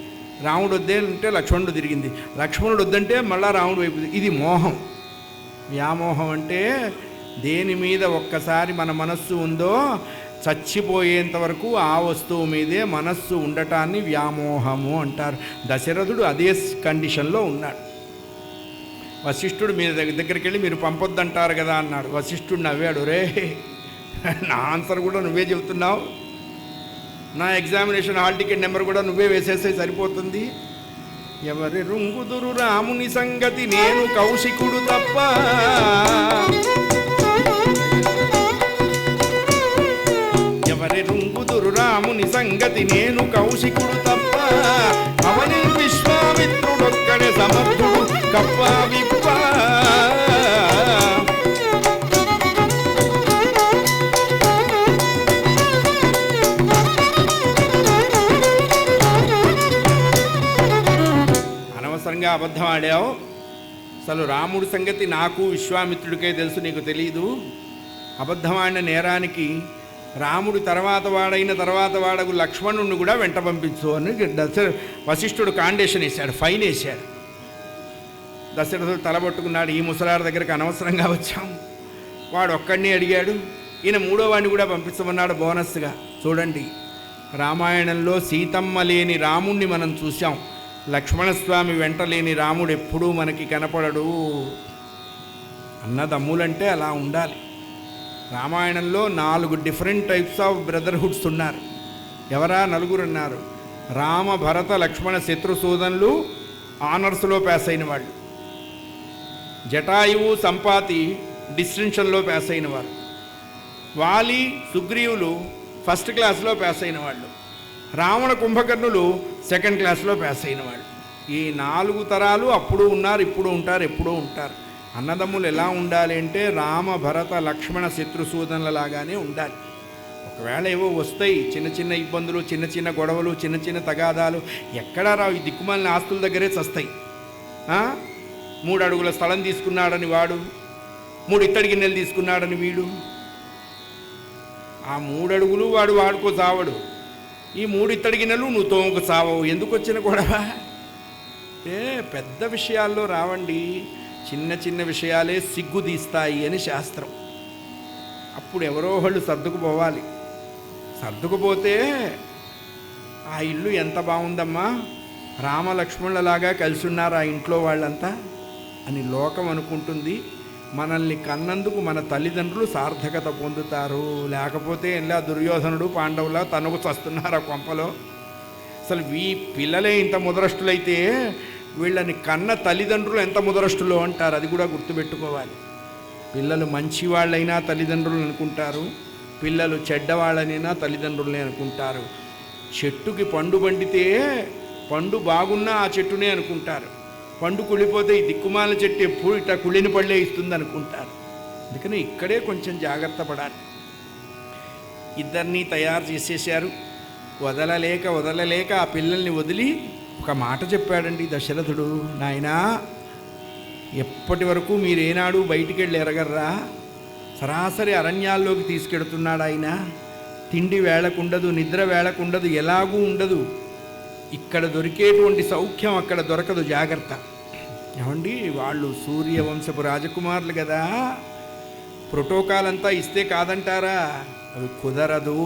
రాముడు వద్దే అంటే లక్ష్మణుడు తిరిగింది, లక్ష్మణుడు వద్దంటే మళ్ళా రాముడు వైపు. ఇది మోహం. వ్యామోహం అంటే దేని మీద ఒక్కసారి మన మనస్సు ఉందో చచ్చిపోయేంత వరకు ఆ వస్తువు మీదే మనస్సు ఉండటాన్ని వ్యామోహము అంటారు. దశరథుడు అదే కండిషన్లో ఉన్నాడు. వశిష్ఠుడు మీ దగ్గరికి వెళ్ళి మీరు పంపొద్దంటారు కదా అన్నాడు. వశిష్ఠుడు నవ్వాడు. రే, నా ఆన్సర్ కూడా నువ్వే చెబుతున్నావు, నా ఎగ్జామినేషన్ హాల్ టికెట్ నెంబర్ కూడా నువ్వే వేసేస్తే సరిపోతుంది. ఎవరి రుంగుదురు రాముని సంగతి నేను కౌశికుడు తప్ప, ఎవరి రుంగుదురు రాముని సంగతి నేను కౌశికుడు తప్ప, అవని విశ్వామిత్రుడొక్కడే సమర్థుడు కప్ప విప్ప. అనవసరంగా అబద్ధం ఆడావు. అసలు రాముడి సంగతి నాకు విశ్వామిత్రుడికే తెలుసు, నీకు తెలీదు. అబద్ధం ఆడిన నేరానికి రాముడు తర్వాత వాడకు లక్ష్మణుడిని కూడా వెంట పంపించు అని వశిష్ఠుడు కాండేషన్ వేశాడు, ఫైన్ వేశాడు. దశరథుడు తలబట్టుకున్నాడు. ఈ ముసలారి దగ్గరికి అనవసరంగా వచ్చాం. వాడు ఒక్కడిని అడిగాడు, ఈయన 3వ వాడిని కూడా పంపించమన్నాడు బోనస్గా. చూడండి, రామాయణంలో సీతమ్మ లేని రాముణ్ణి మనం చూసాం, లక్ష్మణస్వామి వెంట లేని రాముడు ఎప్పుడూ మనకి కనపడడు. అన్నదమ్ములంటే అలా ఉండాలి. రామాయణంలో 4 డిఫరెంట్ టైప్స్ ఆఫ్ బ్రదర్హుడ్స్ ఉన్నారు. ఎవరా 4 అన్నారు? రామ భరత లక్ష్మణ శత్రుసూదనులు ఆనర్స్లో పాస్ అయిన వాళ్ళు, జటాయువు సంపాతి డిస్టింక్షన్లో పాస్ అయిన వారు, వాలి సుగ్రీవులు ఫస్ట్ క్లాస్లో పాస్ అయిన వాళ్ళు, రావణ కుంభకర్ణులు సెకండ్ క్లాస్లో పాస్ అయిన వాళ్ళు. ఈ 4 తరాలు అప్పుడు ఉన్నారు, ఇప్పుడు ఉంటారు, ఎప్పుడూ ఉంటారు. అన్నదమ్ములు ఎలా ఉండాలి అంటే రామ భరత లక్ష్మణ శత్రుసూదనులలాగానే ఉండాలి. ఒకవేళ ఏవో వస్తాయి చిన్న చిన్న ఇబ్బందులు, చిన్న చిన్న గొడవలు, చిన్న చిన్న తగాదాలు, ఎక్కడా రావు. ఈ దిక్కుమాలిన ఆస్తుల దగ్గరే చస్తాయి. 3 అడుగుల స్థలం తీసుకున్నాడని వాడు, 3 ఇత్తడి గిన్నెలు తీసుకున్నాడని వీడు. ఆ 3 అడుగులు వాడు వాడుకో చావడు, ఈ 3 ఇత్తడి గిన్నెలు నువ్వు తోముకు చావవు. ఎందుకు వచ్చిన గొడవ? పెద్ద విషయాల్లో రావండి, చిన్న చిన్న విషయాలే సిగ్గు తీస్తాయి అని శాస్త్రం. అప్పుడు ఎవరో వాళ్ళు సర్దుకుపోవాలి. సర్దుకుపోతే ఆ ఇల్లు ఎంత బాగుందమ్మా, రామలక్ష్మణులలాగా కలిసి ఉన్నారు ఆ ఇంట్లో వాళ్ళంతా అని లోకం అనుకుంటుంది. మనల్ని కన్నందుకు మన తల్లిదండ్రులు సార్థకత పొందుతారు. లేకపోతే ఇలా దుర్యోధనుడు పాండవులా తనకు చస్తున్నారు ఆ కొంపలో. అసలు ఈ పిల్లలే ఇంత ముదరష్టులైతే వీళ్ళని కన్న తల్లిదండ్రులు ఎంత ముదరష్టులో అంటారు. అది కూడా గుర్తుపెట్టుకోవాలి. పిల్లలు మంచివాళ్ళైనా తల్లిదండ్రులు అనుకుంటారు, పిల్లలు చెడ్డవాళ్ళనైనా తల్లిదండ్రులనే అనుకుంటారు. చెట్టుకి పండు పండితే పండు బాగున్నా ఆ చెట్టునే అనుకుంటారు, పండు కుళ్ళిపోతే ఈ దిక్కుమాల చెట్టు ఎప్పుడు ఇట్లా కుళ్ళిన పళ్ళే ఇస్తుంది అనుకుంటారు. అందుకని ఇక్కడే కొంచెం జాగ్రత్త పడాలి. ఇద్దరినీ తయారు చేసేశారు. వదలలేక ఆ పిల్లల్ని వదిలి ఒక మాట చెప్పాడండి దశరథుడు. నాయనా, ఎప్పటి వరకు మీరేనాడు బయటికి వెళ్ళి ఎరగర్రా, సరాసరి అరణ్యాల్లోకి తీసుకెడుతున్నాడు ఆయన. తిండి వేళకుండదు, నిద్ర వేళకుండదు, ఎలాగూ ఉండదు. ఇక్కడ దొరికేటువంటి సౌఖ్యం అక్కడ దొరకదు, జాగ్రత్త. ఏమండి, వాళ్ళు సూర్యవంశపు రాజకుమారులు కదా, ప్రోటోకాల్ అంతా ఇస్తే కాదంటారా? అవి కుదరదు.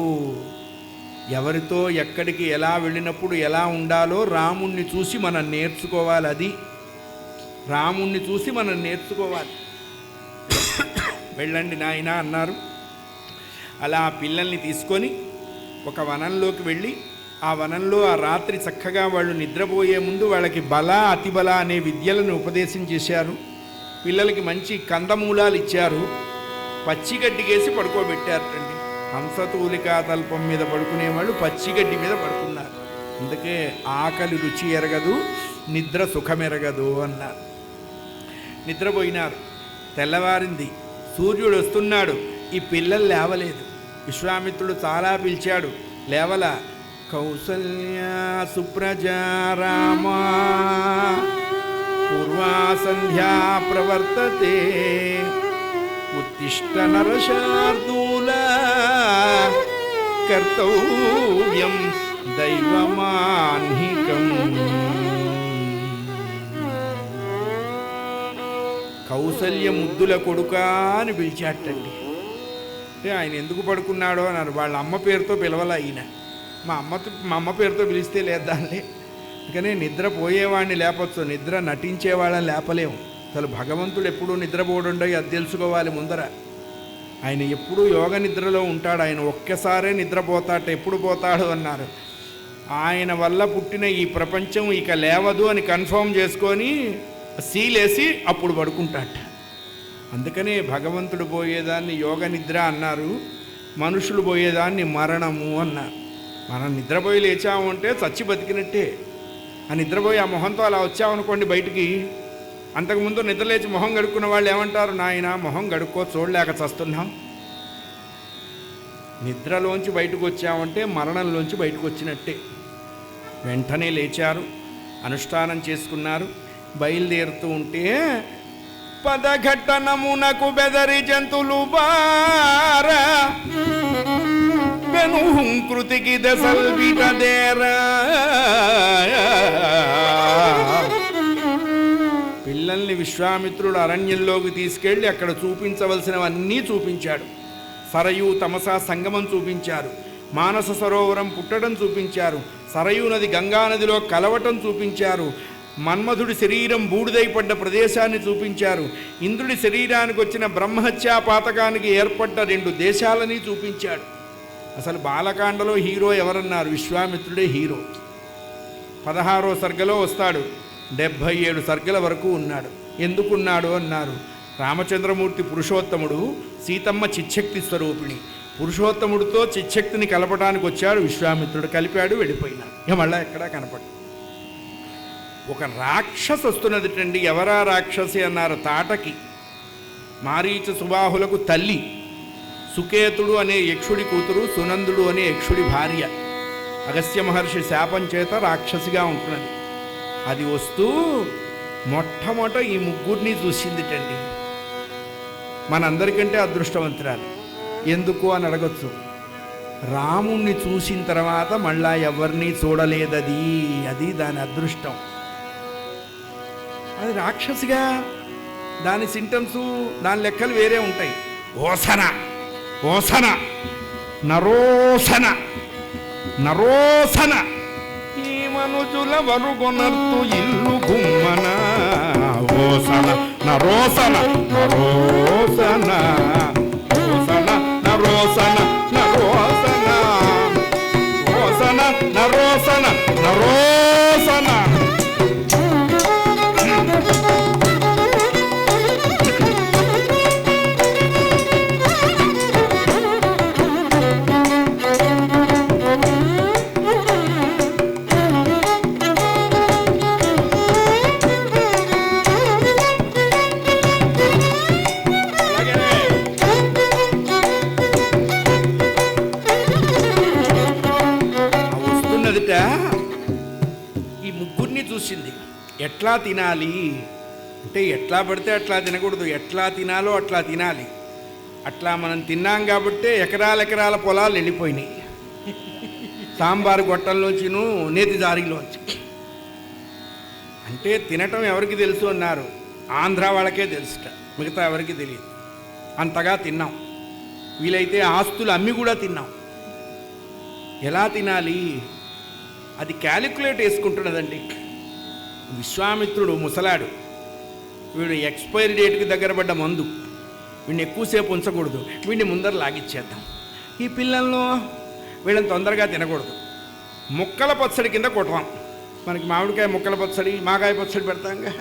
ఎవరితో ఎక్కడికి ఎలా వెళ్ళినప్పుడు ఎలా ఉండాలో రాముణ్ణి చూసి మనం నేర్చుకోవాలి. అది రాముణ్ణి చూసి మనం నేర్చుకోవాలి. వెళ్ళండి నాయనా అన్నారు. అలా పిల్లల్ని తీసుకొని ఒక వనంలోకి వెళ్ళి ఆ వనంలో ఆ రాత్రి చక్కగా వాళ్ళు నిద్రపోయే ముందు వాళ్ళకి బల అతిబల అనే విద్యలను ఉపదేశం చేశారు. పిల్లలకి మంచి కందమూలాలు ఇచ్చారు. పచ్చిగడ్డికేసి పడుకోబెట్టారండి. హంసతూలికా తల్పం మీద పడుకునేవాళ్ళు పచ్చిగడ్డి మీద పడుకున్నారు. అందుకే ఆకలి రుచి ఎరగదు, నిద్ర సుఖమెరగదు అన్నారు. నిద్రపోయినారు. తెల్లవారింది, సూర్యుడు వస్తున్నాడు. ఈ పిల్లలు లేవలేదు. విశ్వామిత్రుడు చాలా పిలిచాడు, లేవల. కౌసల్య సుప్రజా రామా పూర్వా సంధ్యా ప్రవర్తతే ఉత్తిష్ట నరశార్దూల కర్తవ్యం దైవమాన్హికం. కౌసల్య ముద్దుల కొడుకా అని పిలిచాటండి. అంటే ఆయన ఎందుకు పడుకున్నాడో అన్నారు. వాళ్ళ అమ్మ పేరుతో పిలవాల ఈయన. మా అమ్మ పేరుతో పిలిస్తే లేదాలే. అందుకనే నిద్రపోయేవాడిని లేపచ్చు, నిద్ర నటించేవాళ్ళని లేపలేము. అసలు భగవంతుడు ఎప్పుడూ నిద్రపోడుండో అది తెలుసుకోవాలి ముందర. ఆయన ఎప్పుడూ యోగ నిద్రలో ఉంటాడు. ఆయన ఒక్కసారే నిద్రపోతాట. ఎప్పుడు పోతాడు అన్నారు. ఆయన వల్ల పుట్టిన ఈ ప్రపంచం ఇక లేవదు అని కన్ఫర్మ్ చేసుకొని సీలేసి అప్పుడు పడుకుంటాట. అందుకనే భగవంతుడు పోయేదాన్ని యోగ నిద్ర అన్నారు, మనుషులు పోయేదాన్ని మరణము అన్నారు. మనం నిద్రపోయి లేచామంటే చచ్చి బతికినట్టే. ఆ నిద్రపోయి ఆ మొహంతో అలా వచ్చామనుకోండి బయటికి, అంతకుముందు నిద్రలేచి మొహం గడుక్కున్న వాళ్ళు ఏమంటారు, నాయన మొహం గడుక్కో, చూడలేక చస్తున్నాం. నిద్రలోంచి బయటకు వచ్చామంటే మరణంలోంచి బయటకు వచ్చినట్టే. వెంటనే లేచారు, అనుష్ఠానం చేసుకున్నారు. బయలుదేరుతూ ఉంటే పదఘట్టనమునకు బెదరి జంతులు బార బెనుహుంకృతికి దశల్విటదేరా. పిల్లల్ని విశ్వామిత్రుడు అరణ్యంలోకి తీసుకెళ్ళి అక్కడ చూపించవలసినవన్నీ చూపించాడు. సరయూ తమసా సంగమం చూపించారు, మానస సరోవరం పుట్టడం చూపించారు, సరయూ నది గంగానదిలో కలవటం చూపించారు, మన్మధుడి శరీరం బూడిదైపడ్డ ప్రదేశాన్ని చూపించారు, ఇంద్రుడి శరీరానికి వచ్చిన బ్రహ్మహత్యా పాతకానికి ఏర్పడ్డ 2 దేశాలని చూపించాడు. అసలు బాలకాండలో హీరో ఎవరన్నారు? విశ్వామిత్రుడే హీరో. 16వ సర్గలో వస్తాడు, 77 సర్గల వరకు ఉన్నాడు. ఎందుకున్నాడు అన్నారు. రామచంద్రమూర్తి పురుషోత్తముడు, సీతమ్మ చిచ్చక్తి స్వరూపిణి. పురుషోత్తముడితో చిచ్చక్తిని కలపడానికి వచ్చాడు విశ్వామిత్రుడు. కలిపాడు, వెళ్ళిపోయినాడు. ఇక మళ్ళా ఎక్కడా కనపడు. ఒక రాక్షసి వస్తున్నదిటండి. ఎవరా రాక్షసి అన్నారు. తాటకి, మారీచ సుబాహులకు తల్లి, సుకేతుడు అనే యక్షుడి కూతురు, సునందుడు అనే యక్షుడి భార్య. అగస్త్య మహర్షి శాపం చేత రాక్షసిగా ఉంటున్నది. అది వస్తూ మొట్టమొదట ఈ ముగ్గురిని చూసిందిటండి. మనందరికంటే అదృష్టవంతురాలు. ఎందుకు అని అడగచ్చు. రాముణ్ణి చూసిన తర్వాత మళ్ళా ఎవరిని చూడలేదది. అది దాని అదృష్టం. అది రాక్షసిగా దాని సింటమ్స్, దాని లెక్కలు వేరే ఉంటాయి. ఓసన ఓసన, నరోసన నరోసన, ఈ మనుజుల వరుగొనర్తు ఇల్లు గుమ్మన. ఓసన నరోసన నరోసన, ఓసన నరోసన నరోసన, ఓసన నరోసన నరోసన. ఈ ముగ్గురిని చూసింది. ఎట్లా తినాలి అంటే ఎట్లా పడితే అట్లా తినకూడదు, ఎట్లా తినాలో అట్లా తినాలి. అట్లా మనం తిన్నాం కాబట్టే ఎకరాల పొలాలు వెళ్ళిపోయినాయి, సాంబారు గొట్టంలోంచిను నేతి దారిలోంచి. అంటే తినటం ఎవరికి తెలుసు అన్నారు, ఆంధ్ర వాళ్ళకే తెలుసుట, మిగతా ఎవరికి తెలియదు. అంతగా తిన్నాం, వీలైతే ఆస్తులు అమ్మి కూడా తిన్నాం. ఎలా తినాలి అది క్యాలిక్యులేట్ వేసుకుంటున్నదండి. విశ్వామిత్రుడు ముసలాడు, వీడు ఎక్స్పైరీ డేట్కి దగ్గర పడ్డ మందు, వీడిని ఎక్కువసేపు ఉంచకూడదు, వీడిని ముందర లాగిచ్చేద్దాం. ఈ పిల్లలను వీళ్ళని తొందరగా తినకూడదు, ముక్కల పచ్చడి కింద కొట్టడం. మనకి మామిడికాయ ముక్కల పచ్చడి, మాగాయ పచ్చడి పెడతాంగా,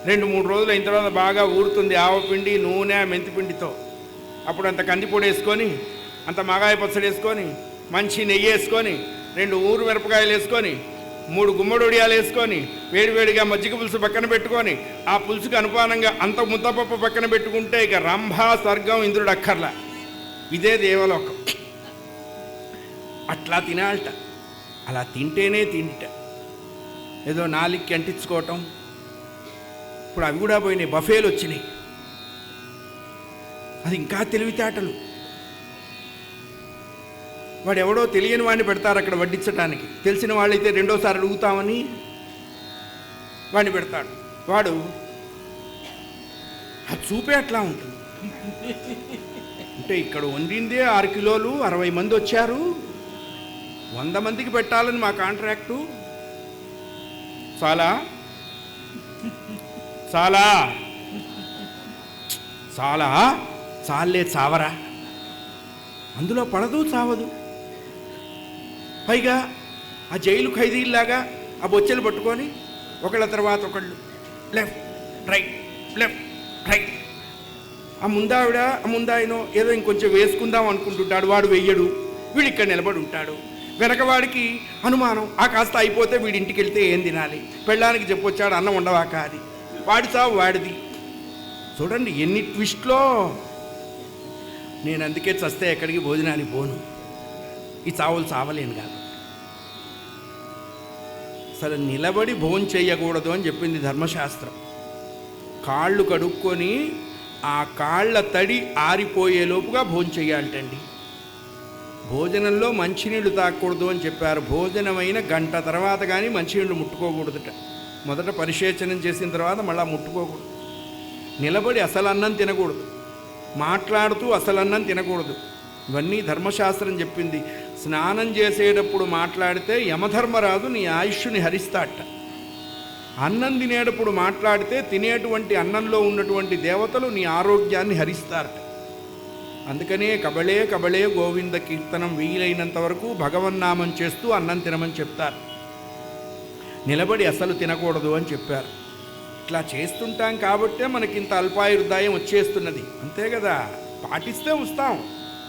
2-3 రోజులు అయిన తర్వాత బాగా ఊరుతుంది ఆవపిండి, నూనె, మెంతిపిండితో. అప్పుడు అంత కందిపొడి వేసుకొని, అంత మాగాయ పచ్చడి వేసుకొని, మంచి నెయ్యి వేసుకొని, 2 ఊరు మిరపకాయలు వేసుకొని, 3 గుమ్మడి ఉడియాలు వేసుకొని, వేడివేడిగా మజ్జిగ పులుసు పక్కన పెట్టుకొని, ఆ పులుసుకు అనుపానంగా అంత ముద్దపప్పు పక్కన పెట్టుకుంటే ఇక రంభా స్వర్గం ఇంద్రుడు అక్కర్లా. ఇదే దేవలోకం. అట్లా తినాలట. అలా తింటేనే తిండిట. ఏదో నాలుగుకి అంటించుకోవటం, ఇప్పుడు అవి కూడా పోయినాయి, బఫేలు వచ్చినాయి. అది ఇంకా తెలివితేటలు. వాడు ఎవడో తెలియని వాడిని పెడతారు అక్కడ వడ్డించడానికి, తెలిసిన వాళ్ళైతే రెండోసారి అడుగుతామని వాడిని పెడతాడు. వాడు అది చూపే అట్లా ఉంటుంది. అంటే ఇక్కడ వండిందే 6 కిలోలు, 60 మంది వచ్చారు, 100 మందికి పెట్టాలని మా కాంట్రాక్టు. చాలా చాలా చాలా చాలే చావరా, అందులో పడదు చావదు. పైగా ఆ జైలు ఖైదీల్లాగా ఆ బొచ్చెలు పట్టుకొని ఒకళ్ళ తర్వాత ఒకళ్ళు లెఫ్ట్ రైట్ లెఫ్ట్ రైట్. ఆ ముందాయనో ఏదో ఇంకొంచెం వేసుకుందాం అనుకుంటుంటాడు, వాడు వెయ్యడు, వీడు ఇక్కడ నిలబడి ఉంటాడు. వెనకవాడికి అనుమానం, ఆ కాస్త అయిపోతే వీడి ఇంటికి వెళ్తే ఏం తినాలి, పెళ్ళానికి చెప్పొచ్చాడు అన్నం ఉండవాక, అది వాడి చావు వాడిది. చూడండి ఎన్ని ట్విస్ట్లో. నేను అందుకే చస్తే ఎక్కడికి భోజనానికి పోను, ఈ చావులు చావలేను కాదు. అసలు నిలబడి భోజనం చేయకూడదు అని చెప్పింది ధర్మశాస్త్రం. కాళ్ళు కడుక్కొని ఆ కాళ్ళ తడి ఆరిపోయేలోపుగా భోజనం చేయాలటండి. భోజనంలో మంచినీళ్ళు తాగకూడదు అని చెప్పారు. భోజనమైన గంట తర్వాత కానీ మంచినీళ్ళు ముట్టుకోకూడదుట. మొదట పరిశేచనం చేసిన తర్వాత మళ్ళీ ముట్టుకోకూడదు. నిలబడి అసలు అన్నం తినకూడదు, మాట్లాడుతూ అసలు అన్నం తినకూడదు. ఇవన్నీ ధర్మశాస్త్రం చెప్పింది. స్నానం చేసేటప్పుడు మాట్లాడితే యమధర్మరాజు నీ ఆయుష్ని హరిస్తాడట. అన్నం తినేటప్పుడు మాట్లాడితే తినేటువంటి అన్నంలో ఉన్నటువంటి దేవతలు నీ ఆరోగ్యాన్ని హరిస్తారట. అందుకనే కబళే కబళే గోవింద కీర్తనం వీలైనంత వరకు భగవన్నామం చేస్తూ అన్నం తినమని చెప్తారు. నిలబడి అసలు తినకూడదు అని చెప్పారు. ఇట్లా చేస్తుంటాం కాబట్టే మనకింత అల్పాయుర్దాయం వచ్చేస్తున్నది, అంతే కదా. పాటిస్తే వస్తాం,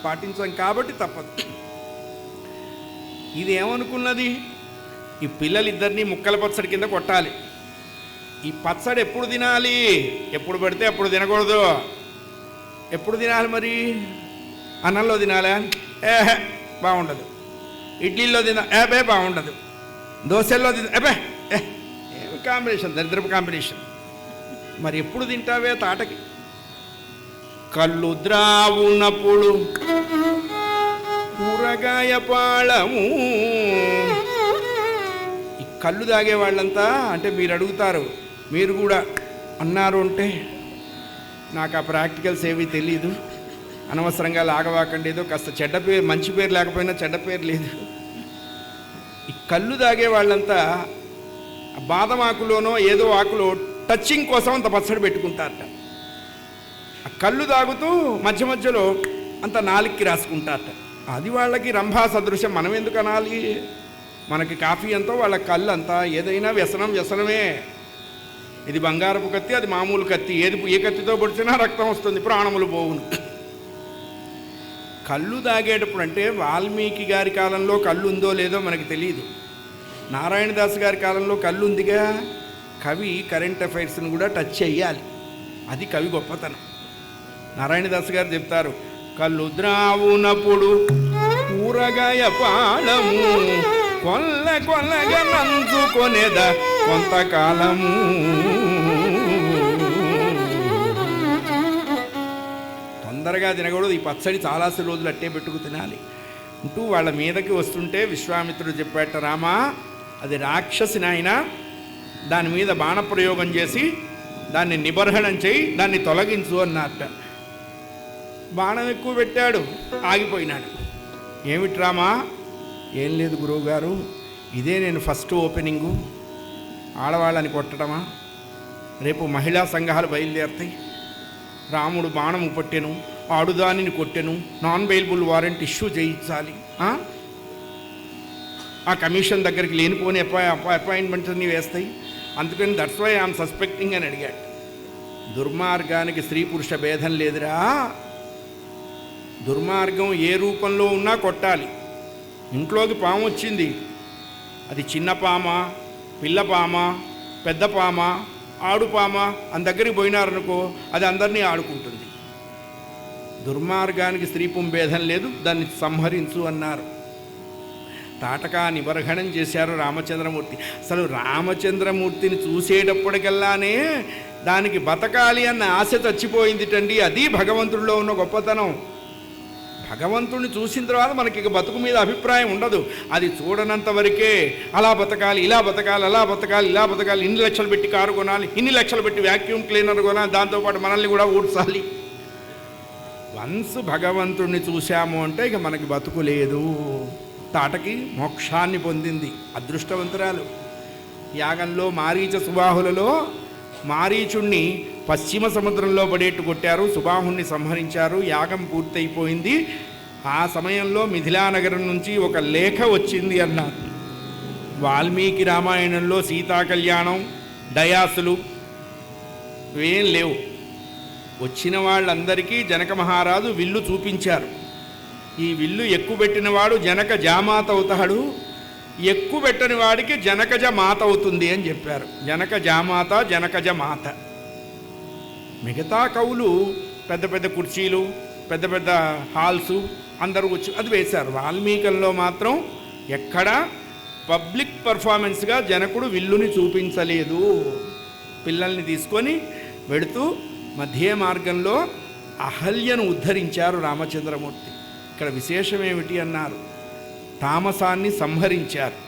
పాటించాం కాబట్టి తప్పదు. ఇది ఏమనుకున్నది, ఈ పిల్లలిద్దరినీ ముక్కల పచ్చడి కింద కొట్టాలి. ఈ పచ్చడి ఎప్పుడు తినాలి, ఎప్పుడు పడితే అప్పుడు తినకూడదు. ఎప్పుడు తినాలి మరి? అన్నంలో తినాలా? బాగుండదు. ఇడ్లీలో ఏబే బాగుండదు. దోశల్లో ఏబే కాంబినేషన్, దరిద్రపు కాంబినేషన్. మరి ఎప్పుడు తింటావే తాటకి? కళ్ళు ద్రావునప్పుడు కూరగాయ పాళము. ఈ కళ్ళు తాగే వాళ్ళంతా అంటే మీరు అడుగుతారు, మీరు కూడా అన్నారు అంటే నాకు ఆ ప్రాక్టికల్స్ ఏమీ తెలీదు, అనవసరంగా లాగవాకండి, ఏదో కాస్త చెడ్డ పేరు, మంచి పేరు లేకపోయినా చెడ్డ పేరు లేదు. ఈ కళ్ళు తాగే వాళ్ళంతా బాదం ఆకులోనో ఏదో ఆకులో టచింగ్ కోసం అంత పచ్చడి పెట్టుకుంటారట. ఆ కళ్ళు తాగుతూ మధ్య మధ్యలో అంత నాలుగుకి రాసుకుంటారట. అది వాళ్ళకి రంభా సదృశ్యం. మనం ఎందుకు అనాలి? మనకి కాఫీ అంతా, వాళ్ళ కళ్ళు అంతా. ఏదైనా వ్యసనం వ్యసనమే. ఇది బంగారపు కత్తి, అది మామూలు కత్తి. ఏ కత్తితో పొడిచినా రక్తం వస్తుంది, ప్రాణములు పోవును. కళ్ళు తాగేటప్పుడు అంటే వాల్మీకి గారి కాలంలో కళ్ళు ఉందో లేదో మనకు తెలియదు. నారాయణదాస్ గారి కాలంలో కళ్ళు ఉందిగా. కవి కరెంట్ అఫైర్స్ని కూడా టచ్ చెయ్యాలి, అది కవి గొప్పతనం. నారాయణదాస్ గారు చెప్తారు, కళ్ళు ద్రావునప్పుడు కూరగాయ పాళము కొల్లగా నంచుకొనేద కొంతకాలము. తొందరగా తినకూడదు, ఈ పచ్చడి చాలాసేపు రోజులు అట్టే పెట్టుకు తినాలి అంటూ వాళ్ళ మీదకి వస్తుంటే విశ్వామిత్రుడు చెప్పాట, రామా అది రాక్షసి నాయన, దాని మీద బాణప్రయోగం చేసి దాన్ని నిబర్హణం చేయి, దాన్ని తొలగించు అన్నట్ట. బాణం ఎక్కువ పెట్టాడు, ఆగిపోయినాడు. ఏమిటి రామా? ఏం లేదు గురువుగారు, ఇదే నేను ఫస్ట్ ఓపెనింగు. ఆడవాళ్ళని కొట్టడమా? రేపు మహిళా సంఘాలు బయలుదేరుతాయి. రాముడు బాణము పట్టెను, ఆడుదానిని కొట్టెను, నాన్ బెయిలబుల్ వారెంట్ ఇష్యూ చేయించాలి. ఆ కమిషన్ దగ్గరికి లేనిపోని అపాయింట్మెంట్స్ అన్నీ వేస్తాయి. అందుకని దట్స్ వై ఐఎమ్ సస్పెక్టింగ్ అని అడిగాడు. దుర్మార్గానికి స్త్రీ పురుష భేదం లేదురా. దుర్మార్గం ఏ రూపంలో ఉన్నా కొట్టాలి. ఇంట్లోకి పాము వచ్చింది, అది చిన్న పామ, పిల్ల పామ, పెద్ద పామ, ఆడుపామ అని దగ్గరికి పోయినారనుకో, అది అందరినీ ఆడుకుంటుంది. దుర్మార్గానికి స్త్రీ పుం భేదం లేదు, దాన్ని సంహరించు అన్నారు. తాటకా నిబర్హణం చేశారు రామచంద్రమూర్తి. అసలు రామచంద్రమూర్తిని చూసేటప్పటికల్లానే దానికి బతకాలి అన్న ఆశ చచ్చిపోయిందిటండి. అది భగవంతుడిలో ఉన్న గొప్పతనం. భగవంతుడిని చూసిన తర్వాత మనకి ఇక బతుకు మీద అభిప్రాయం ఉండదు. అది చూడనంత వరకే అలా బతకాలి, ఇలా బతకాలి, అలా బతకాలి, ఇలా బతకాలి, ఇన్ని లక్షలు పెట్టి కారు కొనాలి, ఇన్ని లక్షలు పెట్టి వ్యాక్యూమ్ క్లీనర్ కొనాలి, దాంతోపాటు మనల్ని కూడా ఊడ్చాలి. వన్స్ భగవంతుడిని చూశాము అంటే ఇక మనకి బతుకు లేదు. తాటకి మోక్షాన్ని పొందింది, అదృష్టవంతురాలు. యాగంలో మారీచ సుబాహులలో మారీచుణ్ణి పశ్చిమ సముద్రంలో పడేట్టు కొట్టారు, సుబాహుణ్ణి సంహరించారు. యాగం పూర్తయిపోయింది. ఆ సమయంలో మిథిలానగరం నుంచి ఒక లేఖ వచ్చింది అన్నారు. వాల్మీకి రామాయణంలో సీతా కళ్యాణం, డయాసులు ఏం లేవు. వచ్చిన వాళ్ళందరికీ జనక మహారాజు విల్లు చూపించారు. ఈ విల్లు ఎక్కువ పెట్టినవాడు జనక జామాత అవుతాడు, ఎక్కువ పెట్టని వాడికి జనకజ మాత అవుతుంది అని చెప్పారు. జనక జామాత, జనకజ మాత. మిగతా కవులు పెద్ద పెద్ద కుర్చీలు, పెద్ద పెద్ద హాల్సు అందరూ వచ్చి అది వేశారు. వాల్మీకంలో మాత్రం ఎక్కడ పబ్లిక్ పర్ఫార్మెన్స్గా జనకుడు విల్లుని చూపించలేదు. పిల్లల్ని తీసుకొని వెడుతూ మధ్య మార్గంలో అహల్యను ఉద్ధరించారు రామచంద్రమూర్తి. ఇక్కడ విశేషం ఏమిటి అన్నారు, తామసాన్ని సంహరించారు,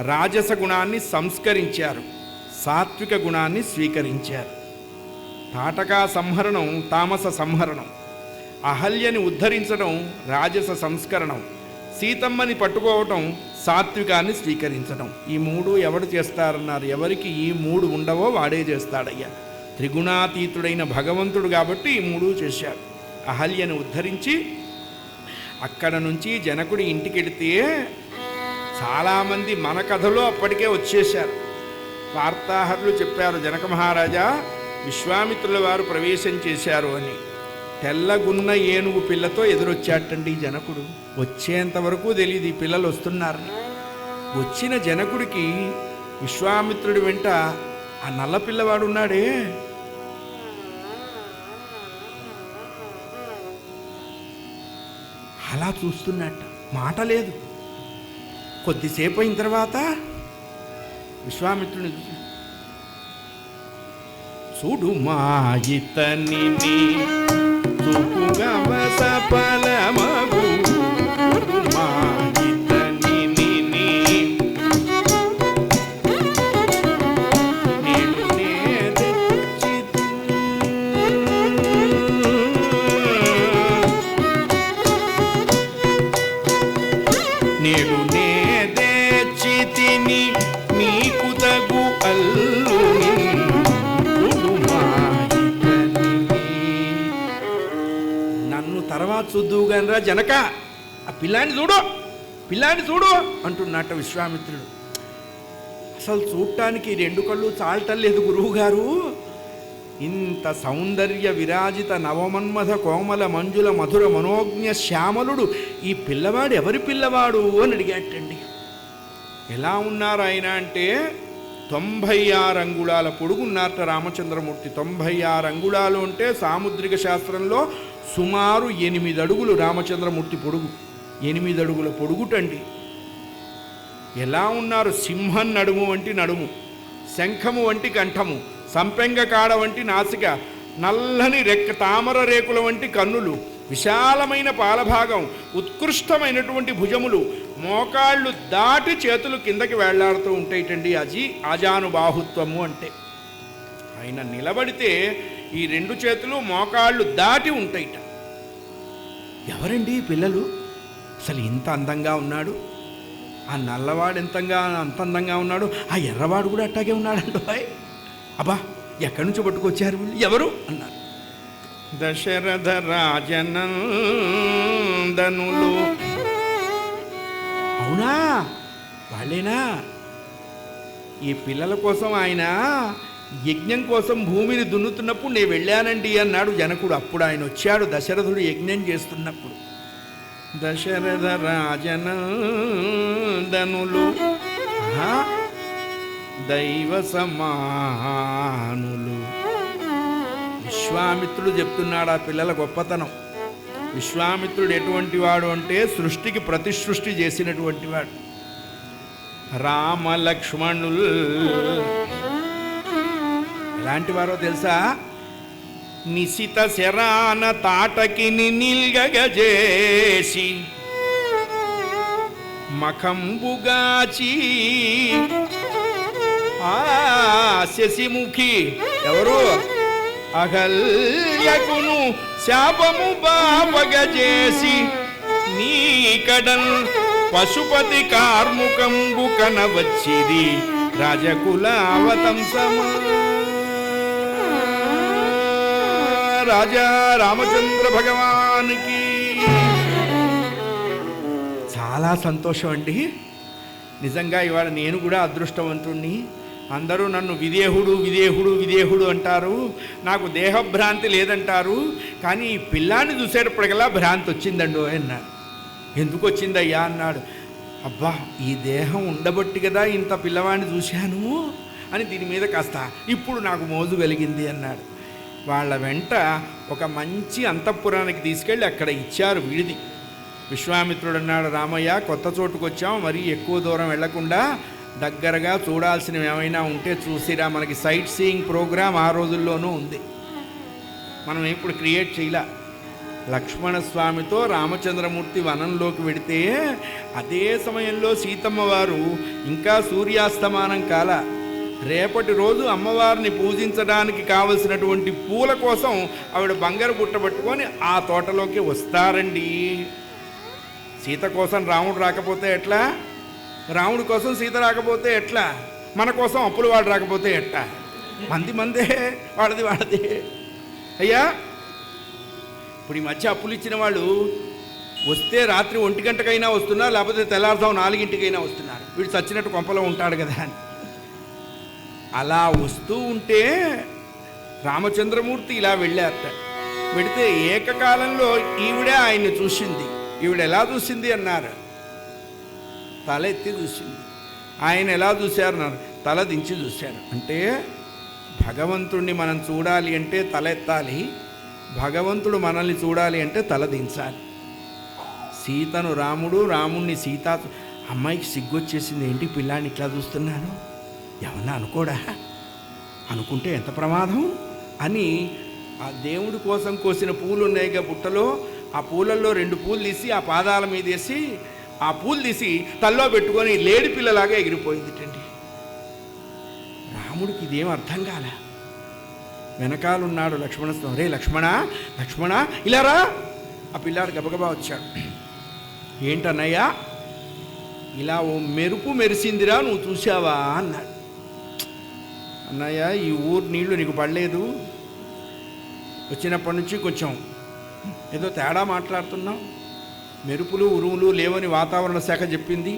రాజస గుణాన్ని సంస్కరించారు, సాత్విక గుణాన్ని స్వీకరించారు. తాటకా సంహరణం తామస సంహరణం, అహల్యని ఉద్ధరించడం రాజస సంస్కరణం, సీతమ్మని పట్టుకోవటం సాత్వికాన్ని స్వీకరించడం. ఈ మూడు ఎవడు చేస్తారన్నారు? ఎవరికి ఈ మూడు ఉండవో వాడే చేస్తాడయ్యా. త్రిగుణాతీతుడైన భగవంతుడు కాబట్టి ఈ మూడు చేశాడు. అహల్యను ఉద్ధరించి అక్కడ నుంచి జనకుడి ఇంటికెడితే చాలామంది మన కథలో అప్పటికే వచ్చేశారు. వార్తాహరులు చెప్పారు, జనక మహారాజా విశ్వామిత్రుల వారు ప్రవేశం చేశారు అని. తెల్లగున్న ఏనుగు పిల్లతో ఎదురొచ్చాటండి జనకుడు. వచ్చేంతవరకు తెలియదు ఈ పిల్లలు వస్తున్నారని. వచ్చిన జనకుడికి విశ్వామిత్రుడి వెంట ఆ నల్ల పిల్లవాడు ఉన్నాడే, అలా చూస్తున్నట్ట. మాట లేదు. కొద్దిసేపు అయిన తర్వాత విశ్వామిత్రుని చూడు మాయితని చూపుగా సఫలమగు మాయితని నేడు నే తెచ్చితిని నీకు తగు అల్లు తర్వాత చూద్దువు గానిరా జనక, ఆ పిల్లాన్ని చూడు అంటున్నట్ట విశ్వామిత్రుడు. అసలు చూడటానికి రెండు కళ్ళు చాలటలేదు గురువుగారు. ఇంత సౌందర్య విరాజిత నవమన్మథ కోమల మంజుల మధుర మనోజ్ఞ శ్యామలుడు ఈ పిల్లవాడు ఎవరి పిల్లవాడు అని అడిగాటండి. ఎలా ఉన్నారు ఆయన అంటే 96 అంగుళాల పొడుగున్నారట రామచంద్రమూర్తి. 96 అంగుళాలు అంటే సాముద్రిక శాస్త్రంలో సుమారు 8 అడుగులు రామచంద్రమూర్తి పొడుగు. 8 అడుగుల పొడుగుటండి. ఎలా ఉన్నారు? సింహం నడుము వంటి నడుము, శంఖము వంటి కంఠము, సంపెంగ కాడ వంటి నాసిక, నల్లని తామర రేకుల వంటి కన్నులు, విశాలమైన పాలభాగం, ఉత్కృష్టమైనటువంటి భుజములు, మోకాళ్ళు దాటి చేతులు కిందకి వేళ్లాడుతూ ఉంటాయిటండి. ఆజానుబాహుత్వము అంటే. ఆయన నిలబడితే ఈ రెండు చేతులు మోకాళ్ళు దాటి ఉంటాయిట. ఎవరండి పిల్లలు? అసలు ఇంత అందంగా ఉన్నాడు, ఆ నల్లవాడు అంత అందంగా ఉన్నాడు, ఆ ఎర్రవాడు కూడా అట్టాగే ఉన్నాడంటో. అబ్బా, ఎక్కడి నుంచి పట్టుకొచ్చారు వీళ్ళు, ఎవరు అన్నారు. దశరథ రాజనందనులు. అవునా, వాళ్ళేనా? ఈ పిల్లల కోసం ఆయన యజ్ఞం కోసం భూమిని దున్నుతున్నప్పుడు నేను వెళ్ళానండి అన్నాడు జనకుడు. అప్పుడు ఆయన వచ్చాడు, దశరథుడు యజ్ఞం చేస్తున్నప్పుడు. దశరథ రాజనందనులు దైవ సమానులు. విశ్వామిత్రుడు చెప్తున్నాడు ఆ పిల్లల గొప్పతనం. విశ్వామిత్రుడు ఎటువంటి వాడు అంటే సృష్టికి ప్రతిసృష్టి చేసినటువంటి వాడు. రామలక్ష్మణులు ఎలాంటి వారో తెలుసా? నిశిత శరాన తాటకిని నిల్గగజేసి మఖంబుగాచి శశిముఖి ఎవరు? అహల్యకును శాపము బాపగజేసి నీ కడల్ పశుపతి కార్ముకంబు కనవచ్చిరి రాజకుల అవతంసమా. రాజా రామచంద్ర భగవానికి చాలా సంతోషం అండి. నిజంగా ఇవాళ నేను కూడా అదృష్టవంతుణ్ణి. అందరూ నన్ను విదేహుడు విదేహుడు విదేహుడు అంటారు, నాకు దేహభ్రాంతి లేదంటారు. కానీ ఈ పిల్లాన్ని చూసేటప్పటికల్లా భ్రాంతి వచ్చిందండు అన్నాడు. ఎందుకు వచ్చిందయ్యా అన్నాడు. అబ్బా, ఈ దేహం ఉండబట్టి కదా ఇంత పిల్లవాడిని చూశాను అని దీని మీద కాస్త ఇప్పుడు నాకు మోజు కలిగింది అన్నాడు. వాళ్ళ వెంట ఒక మంచి అంతఃపురానికి తీసుకెళ్ళి అక్కడ ఇచ్చారు విడిది. విశ్వామిత్రుడు అన్నాడు, రామయ్య కొత్త చోటుకు వచ్చాం, మరీ ఎక్కువ దూరం వెళ్లకుండా దగ్గరగా చూడాల్సినవి ఏమైనా ఉంటే చూసిరా. మనకి సైట్ సీయింగ్ ప్రోగ్రాం ఆ రోజుల్లోనూ ఉంది, మనం ఇప్పుడు క్రియేట్ చేయలే. లక్ష్మణస్వామితో రామచంద్రమూర్తి వనంలోకి వెడితే అదే సమయంలో సీతమ్మ వారు ఇంకా సూర్యాస్తమానం కాల. రేపటి రోజు అమ్మవారిని పూజించడానికి కావలసినటువంటి పూల కోసం ఆవిడ బంగారు బుట్ట పట్టుకొని ఆ తోటలోకి వస్తారండి. సీత కోసం రాముడు రాకపోతే ఎట్లా? రాముడి కోసం సీత రాకపోతే ఎట్లా? మన కోసం అప్పులు వాడు రాకపోతే ఎట్లా? మందే వాడది వాడది. అయ్యా, ఇప్పుడు ఈ మధ్య అప్పులు ఇచ్చిన వాళ్ళు వస్తే రాత్రి 1 గంటకైనా వస్తున్నారు, లేకపోతే తెల్లారుతాం 4 వస్తున్నారు. వీడు చచ్చినట్టు కొంపలో ఉంటాడు కదా అని. అలా వస్తూ ఉంటే రామచంద్రమూర్తి ఇలా వెళ్ళారట. వెడితే ఏకకాలంలో ఈవిడే ఆయన్ని చూసింది. ఈవిడ ఎలా చూసింది అన్నారు? తల ఎత్తి చూసింది. ఆయన ఎలా చూశారు అన్నారు? తల దించి చూశారు. అంటే భగవంతుణ్ణి మనం చూడాలి అంటే తల ఎత్తాలి, భగవంతుడు మనల్ని చూడాలి అంటే తల దించాలి. సీతను రాముడు, రాముణ్ణి సీత. అమ్మాయికి సిగ్గొచ్చేసింది, ఏంటి పిల్లాన్ని ఇట్లా చూస్తున్నాను, ఏమన్నా అనుకోడా? అనుకుంటే ఎంత ప్రమాదం అని ఆ దేవుడి కోసం కోసిన పూలు ఉన్నాయిగా బుట్టలో, ఆ పూలల్లో 2 పూలు తీసి ఆ పాదాల మీద వేసి ఆ పూలు తీసి తల్లో పెట్టుకొని లేడి పిల్లలాగా ఎగిరిపోయిందిటండి. రాముడికి ఇదేం అర్థం కాల. వెనకాలన్నాడు లక్ష్మణస్వామి. రే లక్ష్మణ, లక్ష్మణ ఇలా రా. ఆ పిల్లాడు గబగబా వచ్చాడు. ఏంటన్నయ్యా, ఇలా ఓ మెరుపు మెరిసిందిరా, నువ్వు చూసావా అన్నాడు. అన్నయ్య, ఈ ఊరు నీళ్లు నీకు పడలేదు, వచ్చినప్పటి నుంచి కొంచెం ఏదో తేడా మాట్లాడుతున్నావు. మెరుపులు ఉరుములు లేవని వాతావరణ శాఖ చెప్పింది,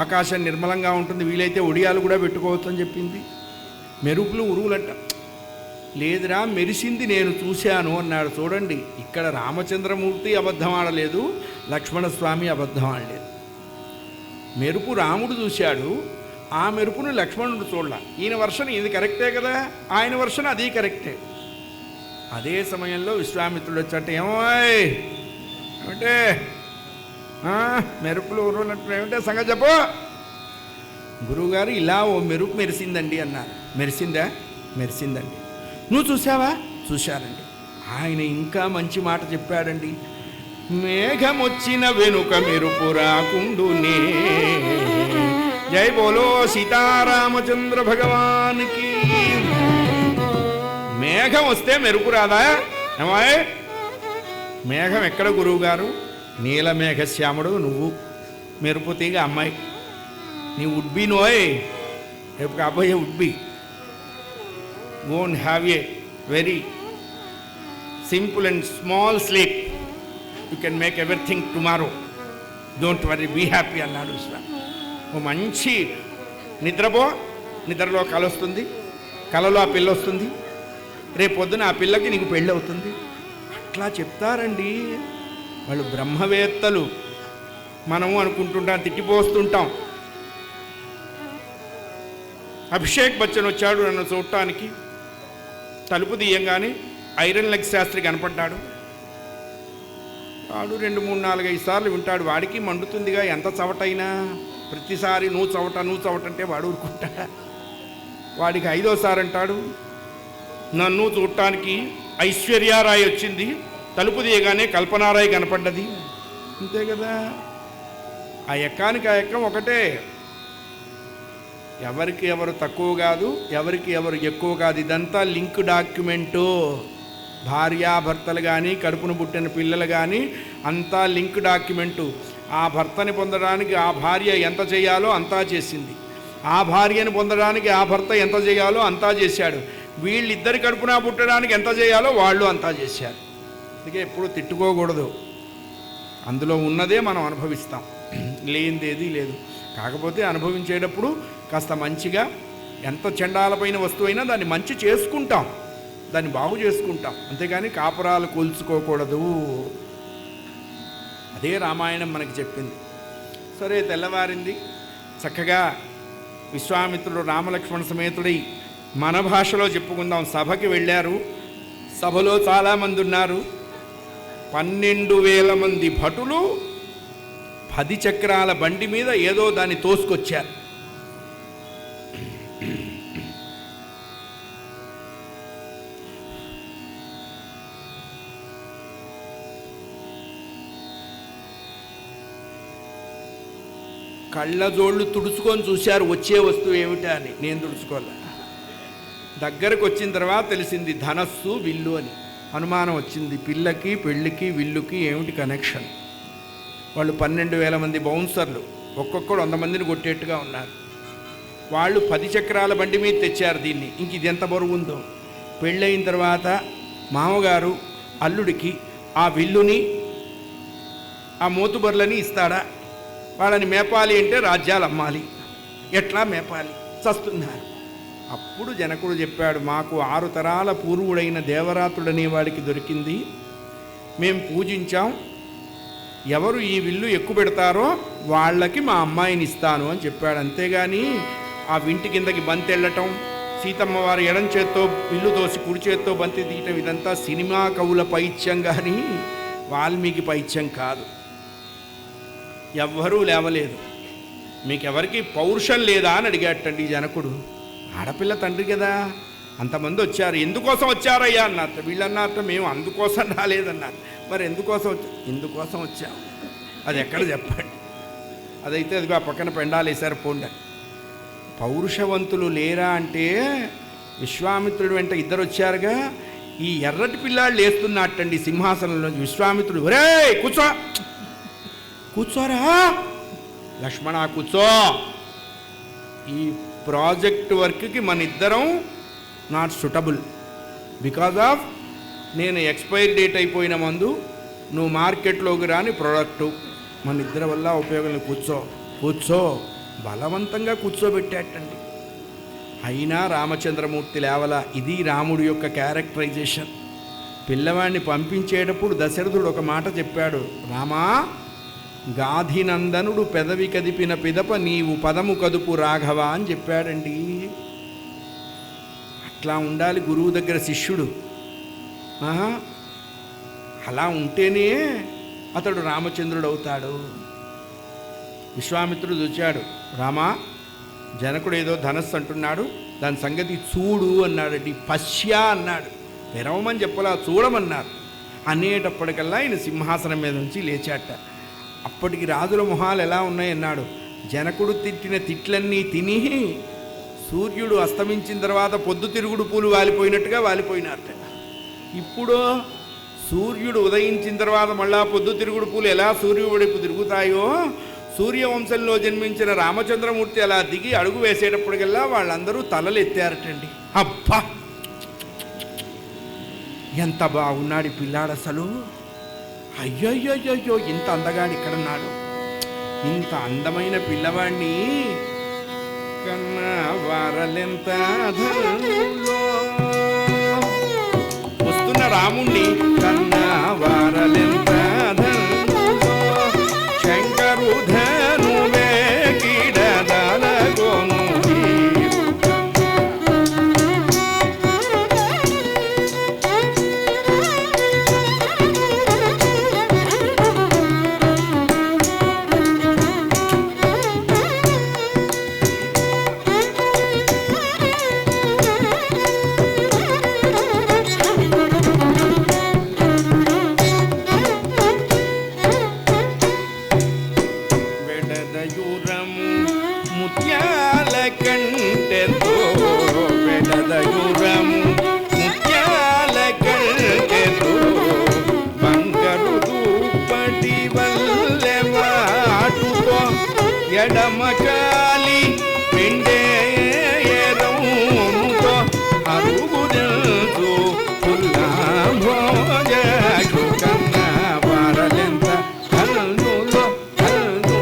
ఆకాశం నిర్మలంగా ఉంటుంది, వీలైతే ఒడియాలు కూడా పెట్టుకోవచ్చు అని చెప్పింది. మెరుపులు ఉరువులంట. లేదురా, మెరిసింది నేను చూశాను అన్నాడు. చూడండి, ఇక్కడ రామచంద్రమూర్తి అబద్ధం ఆడలేదు, లక్ష్మణస్వామి అబద్ధం ఆడలేదు. మెరుపు రాముడు చూశాడు, ఆ మెరుపును లక్ష్మణుడు చూడలా. ఈయన వర్షన్ ఇది కరెక్టే కదా, ఆయన వర్షన్ అది కరెక్టే. అదే సమయంలో విశ్వామిత్రుడు వచ్చాట. ఏమంటే మెరుపులు ఉరువులంటే ఏమిటే సంగతి చెప్పు గురువుగారు ఇలా ఓ మెరుపు మెరిసిందండి అన్నారు. మెరిసిందా? మెరిసిందండి. నువ్వు చూసావా? చూశానండి. ఆయన ఇంకా మంచి మాట చెప్పాడండి. మేఘమొచ్చిన వెనుక మెరుపు రాకుండునే. జై బోలో సీతారామచంద్ర భగవానికి. మేఘం వస్తే మెరుపు రాదా? ఏమాయ్, మేఘం ఎక్కడ గురువుగారు? నీలమేఘశ్యాముడు నువ్వు, మెరుపు తీగ అమ్మాయి. నీ వుడ్ బి నోయ్, రేపు కాబోయే would be. Won't have a very simple and small sleep. You can make everything tomorrow. Don't worry, be happy అన్నాడు విశ్వామి. ఓ మంచి నిద్రపో, నిద్రలో కల వస్తుంది, కలలో ఆ పిల్ల వస్తుంది, రేపు పొద్దున ఆ పిల్లకి నీకు పెళ్ళి అవుతుంది. అట్లా చెప్తారండి వాళ్ళు, బ్రహ్మవేత్తలు. మనము అనుకుంటుంటాం, తిట్టిపోస్తుంటాం. అభిషేక్ బచ్చన్ వచ్చాడు నన్ను చూడటానికి. తలుపు తీయంగానే ఐరన్ లెగ్ శాస్త్రి కనపడ్డాడు. వాడు 2, 3, 4, 5 సార్లు వింటాడు. వాడికి మండుతుందిగా, ఎంత చవటైనా. ప్రతిసారి నువ్వు చవటంటే వాడు ఊరుకుంటాడా? వాడికి 5వ సారి అంటాడు, నన్ను చూడటానికి ఐశ్వర్యారాయ్ వచ్చింది, తలుపు తీయగానే కల్పనారాయ్ కనపడ్డది. అంతే కదా, ఆ ఎక్కానికి ఆ ఎక్కం ఒకటే. ఎవరికి ఎవరు తక్కువ కాదు, ఎవరికి ఎవరు ఎక్కువ కాదు. ఇదంతా లింక్ డాక్యుమెంటు. భార్యాభర్తలు కానీ, కడుపును పుట్టిన పిల్లలు కానీ, అంతా లింక్ డాక్యుమెంటు. ఆ భర్తని పొందడానికి ఆ భార్య ఎంత చేయాలో అంతా చేసింది, ఆ భార్యను పొందడానికి ఆ భర్త ఎంత చేయాలో అంతా చేశాడు, వీళ్ళిద్దరి కడుపున పుట్టడానికి ఎంత చేయాలో వాళ్ళు అంతా చేశారు. అందుకే ఎప్పుడు తిట్టుకోకూడదు. అందులో ఉన్నదే మనం అనుభవిస్తాం, లేనిదేది లేదు. కాకపోతే అనుభవించేటప్పుడు కాస్త మంచిగా, ఎంత చండాలపైన వస్తువైనా దాన్ని మంచి చేసుకుంటాం, దాన్ని బాగు చేసుకుంటాం. అంతేగాని కాపురాలు కూల్చుకోకూడదు. అదే రామాయణం మనకి చెప్పింది. సరే, తెల్లవారింది. చక్కగా విశ్వామిత్రుడు రామలక్ష్మణ సమేతుడై, మన భాషలో చెప్పుకుందాం, సభకి వెళ్ళారు. సభలో చాలామంది ఉన్నారు. 12,000 మంది భటులు 10 చక్రాల బండి మీద ఏదో దాన్ని తోసుకొచ్చారు. కళ్ళజోళ్ళు తుడుచుకొని చూశారు వచ్చే వస్తువు ఏమిటా అని. నేను తుడుచుకోలే. దగ్గరకు వచ్చిన తర్వాత తెలిసింది ధనస్సు, విల్లు అని. అనుమానం వచ్చింది, పిల్లకి పెళ్ళికి విల్లుకి ఏమిటి కనెక్షన్? వాళ్ళు 12,000 మంది బౌన్సర్లు, ఒక్కొక్కడు 100 మందిని కొట్టేట్టుగా ఉన్నారు. వాళ్ళు 10 చక్రాల బండి మీద తెచ్చారు దీన్ని. ఇంక ఇది ఎంత బరువు ఉందో. పెళ్ళయిన తర్వాత మామగారు అల్లుడికి ఆ విల్లుని, ఆ మోతుబర్లని ఇస్తాడా? వాళ్ళని మేపాలి అంటే రాజ్యాలు అమ్మాలి. ఎట్లా మేపాలి? చస్తున్నారు. అప్పుడు జనకుడు చెప్పాడు, మాకు 6 తరాల పూర్వుడైన దేవరాత్రుడనే వాడికి దొరికింది, మేము పూజించాం. ఎవరు ఈ విల్లు ఎక్కువ పెడతారో వాళ్ళకి మా అమ్మాయిని ఇస్తాను అని చెప్పాడు. అంతేగాని ఆ వింటి కిందకి బంతి వెళ్ళటం, సీతమ్మ వారి ఎడం చేత్తో విల్లు తోసి కుడి చేత్తో బంతి తీయటం, ఇదంతా సినిమా కవుల పైత్యం కానీ వాల్మీకి పైత్యం కాదు. ఎవ్వరూ లేవలేదు. మీకెవరికి పౌరుషం లేదా అని అడిగాటండి జనకుడు. ఆడపిల్ల తండ్రి కదా, అంతమంది వచ్చారు, ఎందుకోసం వచ్చారయ్యా అన్నారు. వీళ్ళన్నారట, మేము అందుకోసం రాలేదన్నారు. మరి ఎందుకోసం ఇందుకోసం వచ్చాము, అది ఎక్కడ చెప్పండి? అదైతే అది ఆ పక్కన పెండాలేశారు పోండి. పౌరుషవంతులు లేరా అంటే విశ్వామిత్రుడు వెంట 2 వచ్చారుగా. ఈ ఎర్రటి పిల్లాళ్ళు లేస్తున్నట్టండి సింహాసనంలో. విశ్వామిత్రుడు, ఒరే కూర్చో, కూర్చోరా లక్ష్మణ కూర్చో, ఈ ప్రాజెక్ట్ వర్క్కి మన ఇద్దరం నాట్ సూటబుల్ బికాజ్ ఆఫ్ నేను ఎక్స్పైరీ డేట్ అయిపోయిన మందు, నువ్వు మార్కెట్లోకి రాని ప్రోడక్టు, మన ఇద్దరి వల్ల ఉపయోగం. కూర్చో కూర్చో, బలవంతంగా కూర్చోబెట్టాటండి. అయినా రామచంద్రమూర్తి లేవల. ఇది రాముడి యొక్క క్యారెక్టరైజేషన్. పిల్లవాడిని పంపించేటప్పుడు దశరథుడు ఒక మాట చెప్పాడు, రామా గాధినందనుడు పెదవి కదిపిన పిదప నీవు పదము కదుపు రాఘవ అని చెప్పాడండి. అట్లా ఉండాలి గురువు దగ్గర శిష్యుడు. అలా ఉంటేనే అతడు రామచంద్రుడు అవుతాడు. విశ్వామిత్రుడు చూచాడు, రామా జనకుడు ఏదో ధనస్సు అంటున్నాడు, దాని సంగతి చూడు అన్నాడండి. పశ్య అన్నాడు, తెరవమని చెప్పలా, చూడమన్నారు. అనేటప్పటికల్లా ఆయన సింహాసనం మీద నుంచి లేచాట. అప్పటికి రాజుల మొహాలు ఎలా ఉన్నాయన్నాడు. జనకుడు తిట్టిన తిట్లన్నీ తిని సూర్యుడు అస్తమించిన తర్వాత పొద్దుతిరుగుడు పూలు వాలిపోయినట్టుగా వాలిపోయినారట. ఇప్పుడు సూర్యుడు ఉదయించిన తర్వాత మళ్ళా పొద్దుతిరుగుడు పూలు ఎలా సూర్యుడి వైపు తిరుగుతాయో, సూర్యవంశంలో జన్మించిన రామచంద్రమూర్తి అలా దిగి అడుగు వేసేటప్పటికల్లా వాళ్ళందరూ తలలు ఎత్తారటండి. అబ్బా, ఎంత బాగున్నాడు ఈ పిల్లాడు అసలు, అయ్యయ్యో ఇంత అందగాడు ఇక్కడున్నాడు, ఇంత అందమైన పిల్లవాడిని కన్నా వారలెంత ధనులో. వస్తున్న రాముణ్ణి కన్నా వారలెంత ధనులో, శంకరు ధనువే కిడదలగోను. ఎడమకాలి పిండే ఎరముతో అరుగుదెల్తూ పుల్లా భోజకు కన్నా వారలెంత కన్నులో కన్ను.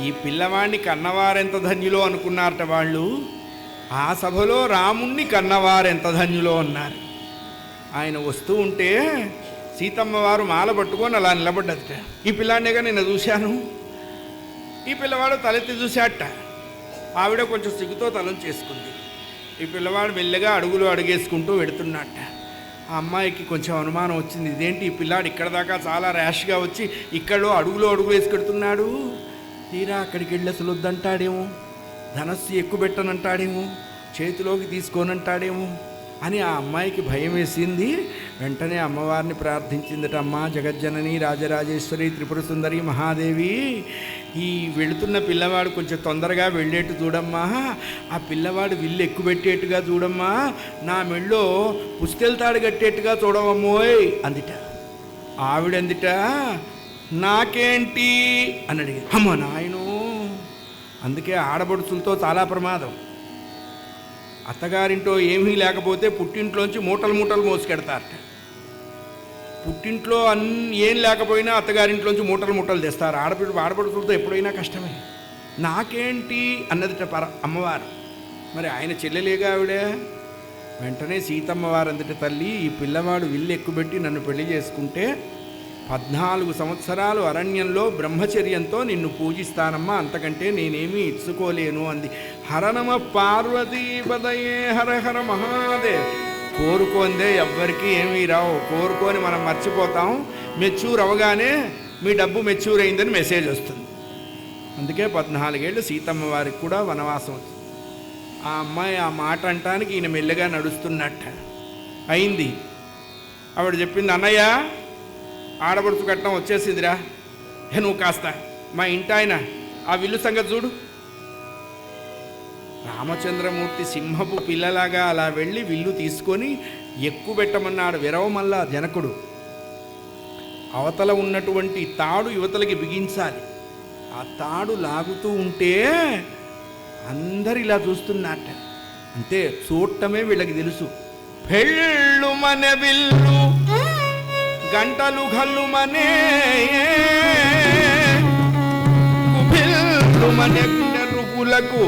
ఈ పిల్లవాడిని కన్నవారెంత ధన్యులో అనుకున్నారట వాళ్ళు. ఆ సభలో రాముణ్ణి కన్నవారెంత ధన్యులో అన్నారు. ఆయన వస్తూ ఉంటే సీతమ్మ వారు మాల పట్టుకొని అలా నిలబడ్డదట. ఈ పిల్లాడినేగా నిన్న చూశాను. ఈ పిల్లవాడు తలెత్తి చూశాట. ఆవిడ కొంచెం సిగ్గుతో తలం చేసుకుంది. ఈ పిల్లవాడు మెల్లగా అడుగులు అడుగేసుకుంటూ వెడుతున్నట్ట. ఆ అమ్మాయికి కొంచెం అనుమానం వచ్చింది. ఇదేంటి ఈ పిల్లాడు ఇక్కడ దాకా చాలా ర్యాష్గా వచ్చి ఇక్కడో అడుగులో అడుగు వేసి పెడుతున్నాడు, తీరా అక్కడికి వెళ్ళి అసలు వద్దంటాడేమో, ధనస్సు ఎక్కువ పెట్టనంటాడేమో, చేతిలోకి తీసుకోనంటాడేమో అని ఆ అమ్మాయికి భయం వేసింది. వెంటనే అమ్మవారిని ప్రార్థించిందట. అమ్మ జగజ్జనని రాజరాజేశ్వరి త్రిపుర సుందరి మహాదేవి, ఈ వెళుతున్న పిల్లవాడు కొంచెం తొందరగా వెళ్ళేట్టు చూడమ్మా, ఆ పిల్లవాడు విల్లు ఎక్కువ పెట్టేట్టుగా చూడమ్మా, నా మెళ్ళో పుస్తెల్తాడు కట్టేట్టుగా చూడవమ్మోయ్ అందిట. ఆవిడందిట, నాకేంటి అని అడిగింది. అమ్మ నాయను, అందుకే ఆడబడుచులతో చాలా ప్రమాదం. అత్తగారింట్లో ఏమీ లేకపోతే పుట్టింట్లోంచి మూటలు మూటలు మోసుకెడతారట. పుట్టింట్లో ఏం లేకపోయినా అత్తగారింట్లోంచి మూటలు మూటలు తెస్తారు. ఆడపడుచులతో ఎప్పుడైనా కష్టమే. నాకేంటి అన్నదిట అమ్మవారు. మరి ఆయన చెల్లెలేగా ఆవిడ. వెంటనే సీతమ్మవారు అందుట, తల్లి ఈ పిల్లవాడు విల్లు ఎక్కుబెట్టి నన్ను పెళ్లి చేసుకుంటే 14 సంవత్సరాలు అరణ్యంలో బ్రహ్మచర్యంతో నిన్ను పూజిస్తానమ్మా, అంతకంటే నేనేమీ ఇచ్చుకోలేను అంది. హరనమ పార్వతీపదయే హర హర మహాదేవ్. కోరుకోందే ఎవ్వరికీ ఏమీ రావు, కోరుకొని మనం మర్చిపోతాం. మెచ్యూర్ అవగానే మీ డబ్బు మెచ్యూర్ అయిందని మెసేజ్ వస్తుంది. అందుకే 14 ఏళ్ళు సీతమ్మ వారికి కూడా వనవాసం వచ్చింది. ఆ అమ్మాయి ఆ మాట అంటానికి ఈయన మెల్లగా నడుస్తున్నట్ట అయింది. ఆవిడ చెప్పింది, అన్నయ్య ఆడబడుచు కట్నం వచ్చేసిందిరా, నువ్వు కాస్త మా ఇంటి ఆయన ఆ విల్లు సంగతి చూడు. రామచంద్రమూర్తి సింహపు పిల్లలాగా అలా వెళ్ళి విల్లు తీసుకొని ఎక్కువ పెట్టమన్నాడు. విరవమల్లా జనకుడు అవతల ఉన్నటువంటి తాడు యువతలకి బిగించాలి. ఆ తాడు లాగుతూ ఉంటే అందరు ఇలా చూస్తున్నట్ట. అంతే, చూడటమే వీళ్ళకి తెలుసు. పెళ్ళు మన విల్లు గంటలు గల్లు మనే మనే రుపులకు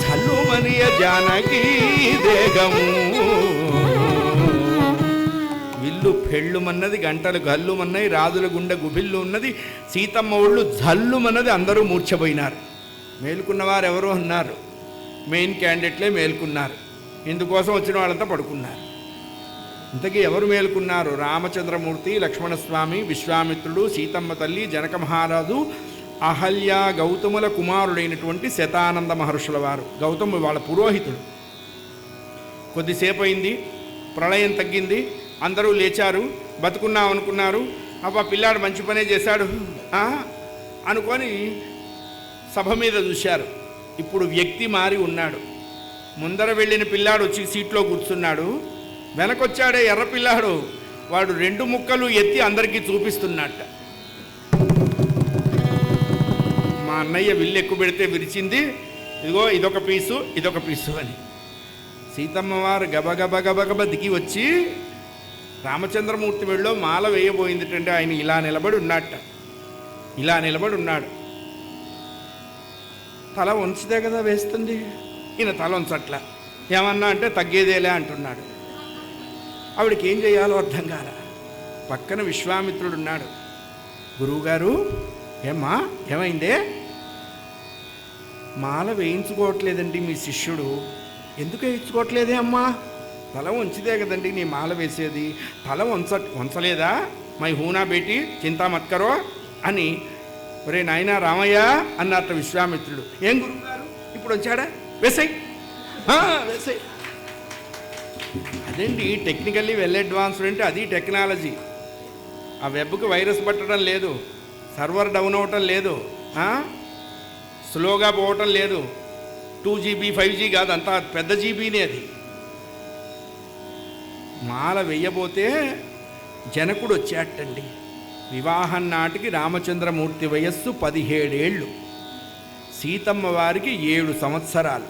చల్లు మనియ జానకి దేగము. విల్లు పెళ్ళుమన్నది, గంటలు గల్లుమన్నాయి, రాజుల గుండె గుబిల్లు ఉన్నది, సీతమ్మ ఒళ్ళు జల్లుమన్నది. అందరూ మూర్ఛపోయినారు. మేలుకున్నవారు ఎవరో అన్నారు, మెయిన్ క్యాండిడేట్లే మేలుకున్నారు. ఇందుకోసం వచ్చిన వాళ్ళంతా పడుకున్నారు. ఇంతకీ ఎవరు మేలుకున్నారు? రామచంద్రమూర్తి, లక్ష్మణస్వామి, విశ్వామిత్రుడు, సీతమ్మ తల్లి, జనక మహారాజు, అహల్య గౌతముల కుమారుడైనటువంటి శతానంద మహర్షుల వారు. గౌతము వాళ్ళ పురోహితుడు. కొద్దిసేపు అయింది, ప్రళయం తగ్గింది, అందరూ లేచారు, బతుకున్నాం అనుకున్నారు. అబ్బా పిల్లాడు మంచి పనే చేశాడు అనుకొని సభ మీద చూశారు. ఇప్పుడు వ్యక్తి మారి ఉన్నాడు. ముందర వెళ్ళిన పిల్లాడు వచ్చి సీట్లో కూర్చున్నాడు. వెనకొచ్చాడే ఎర్ర పిల్లాడు, వాడు 2 ముక్కలు ఎత్తి అందరికీ చూపిస్తున్నట్ట. మా అన్నయ్య విల్లు ఎక్కువ పెడితే విరిచింది, ఇదిగో ఇదొక పీసు ఇదొక పీసు అని. సీతమ్మ వారు గబగబ గబగబ దిగి వచ్చి రామచంద్రమూర్తి మెళ్ళో మాల వేయబోయిందిటంటే ఆయన ఇలా నిలబడి ఉన్నట్ట. ఇలా నిలబడి ఉన్నాడు. తల వంచితే కదా వేస్తుంది, ఈయన తల వంచట్ల. ఏమన్నా అంటే తగ్గేదేలే అంటున్నాడు. ఆవిడకి ఏం చేయాలో అర్థం కాల. పక్కన విశ్వామిత్రుడు ఉన్నాడు. గురువుగారు ఏమ్మా ఏమైందే? మాల వేయించుకోవట్లేదండి మీ శిష్యుడు. ఎందుకు వేయించుకోవట్లేదే అమ్మా? తల వంచితే కదండి నీ మాల వేసేది. తల వంచలేదా? మై హూనా బేటీ చింతా మత్కరో అని. ఒరే నాయనా రామయ్య అన్నట్ట విశ్వామిత్రుడు. ఏం గురువుగారు ఇప్పుడు వచ్చాడా? వేసాయి వేసాయి. అదండి టెక్నికల్లీ వెల్ అడ్వాన్స్డ్ అంటే అది టెక్నాలజీ. ఆ వెబ్కి వైరస్ పట్టడం లేదు, సర్వర్ డౌన్ అవ్వటం లేదు, స్లోగా పోవటం లేదు. 2GB 5G కాదు, అంతా పెద్ద జీబీనే అది. మాల వెయ్యబోతే జనకుడు వచ్చేటండి. వివాహం నాటికి రామచంద్రమూర్తి వయస్సు 17 ఏళ్ళు, సీతమ్మ వారికి 7 సంవత్సరాలు.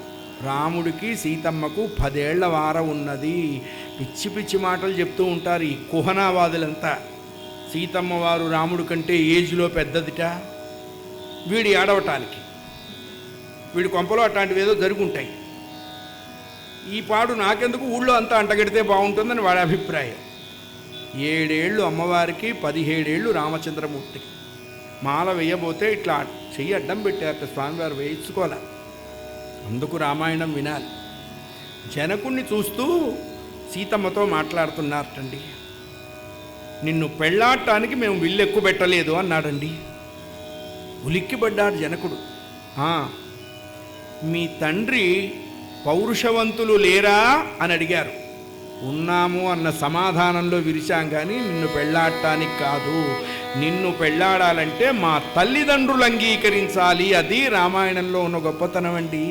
రాముడికి సీతమ్మకు 10 ఏళ్ల వారం ఉన్నది. పిచ్చి పిచ్చి మాటలు చెప్తూ ఉంటారు ఈ కుహనావాదులంతా. సీతమ్మ వారు రాముడి కంటే ఏజ్లో పెద్దదిట. వీడి ఏడవటానికి, వీడి కొంపలో అట్లాంటివి ఏదో జరుగుంటాయి. ఈ పాడు నాకెందుకు, ఊళ్ళో అంతా అంటగడితే బాగుంటుందని వాడి అభిప్రాయం. 7 ఏళ్ళు అమ్మవారికి, 17 ఏళ్ళు రామచంద్రమూర్తికి. మాల వేయబోతే ఇట్లా చెయ్యి అడ్డం పెట్టారట స్వామివారు, వేయించుకోలే. అందుకు రామాయణం వినాలి. జనకుణ్ణి చూస్తూ సీతమ్మతో మాట్లాడుతున్నారటండి. నిన్ను పెళ్ళాడటానికి మేము విల్లు ఎక్కువ పెట్టలేదు అన్నాడండి. ఉలిక్కిపడ్డాడు జనకుడు. మీ తండ్రి పౌరుషవంతులు లేరా అని అడిగారు. ఉన్నాము అన్న సమాధానంలో విరిచాం, కానీ నిన్ను పెళ్ళాడటానికి కాదు. నిన్ను పెళ్ళాడాలంటే మా తల్లిదండ్రులు అంగీకరించాలి. అది రామాయణంలో ఉన్న గొప్పతనం అండి.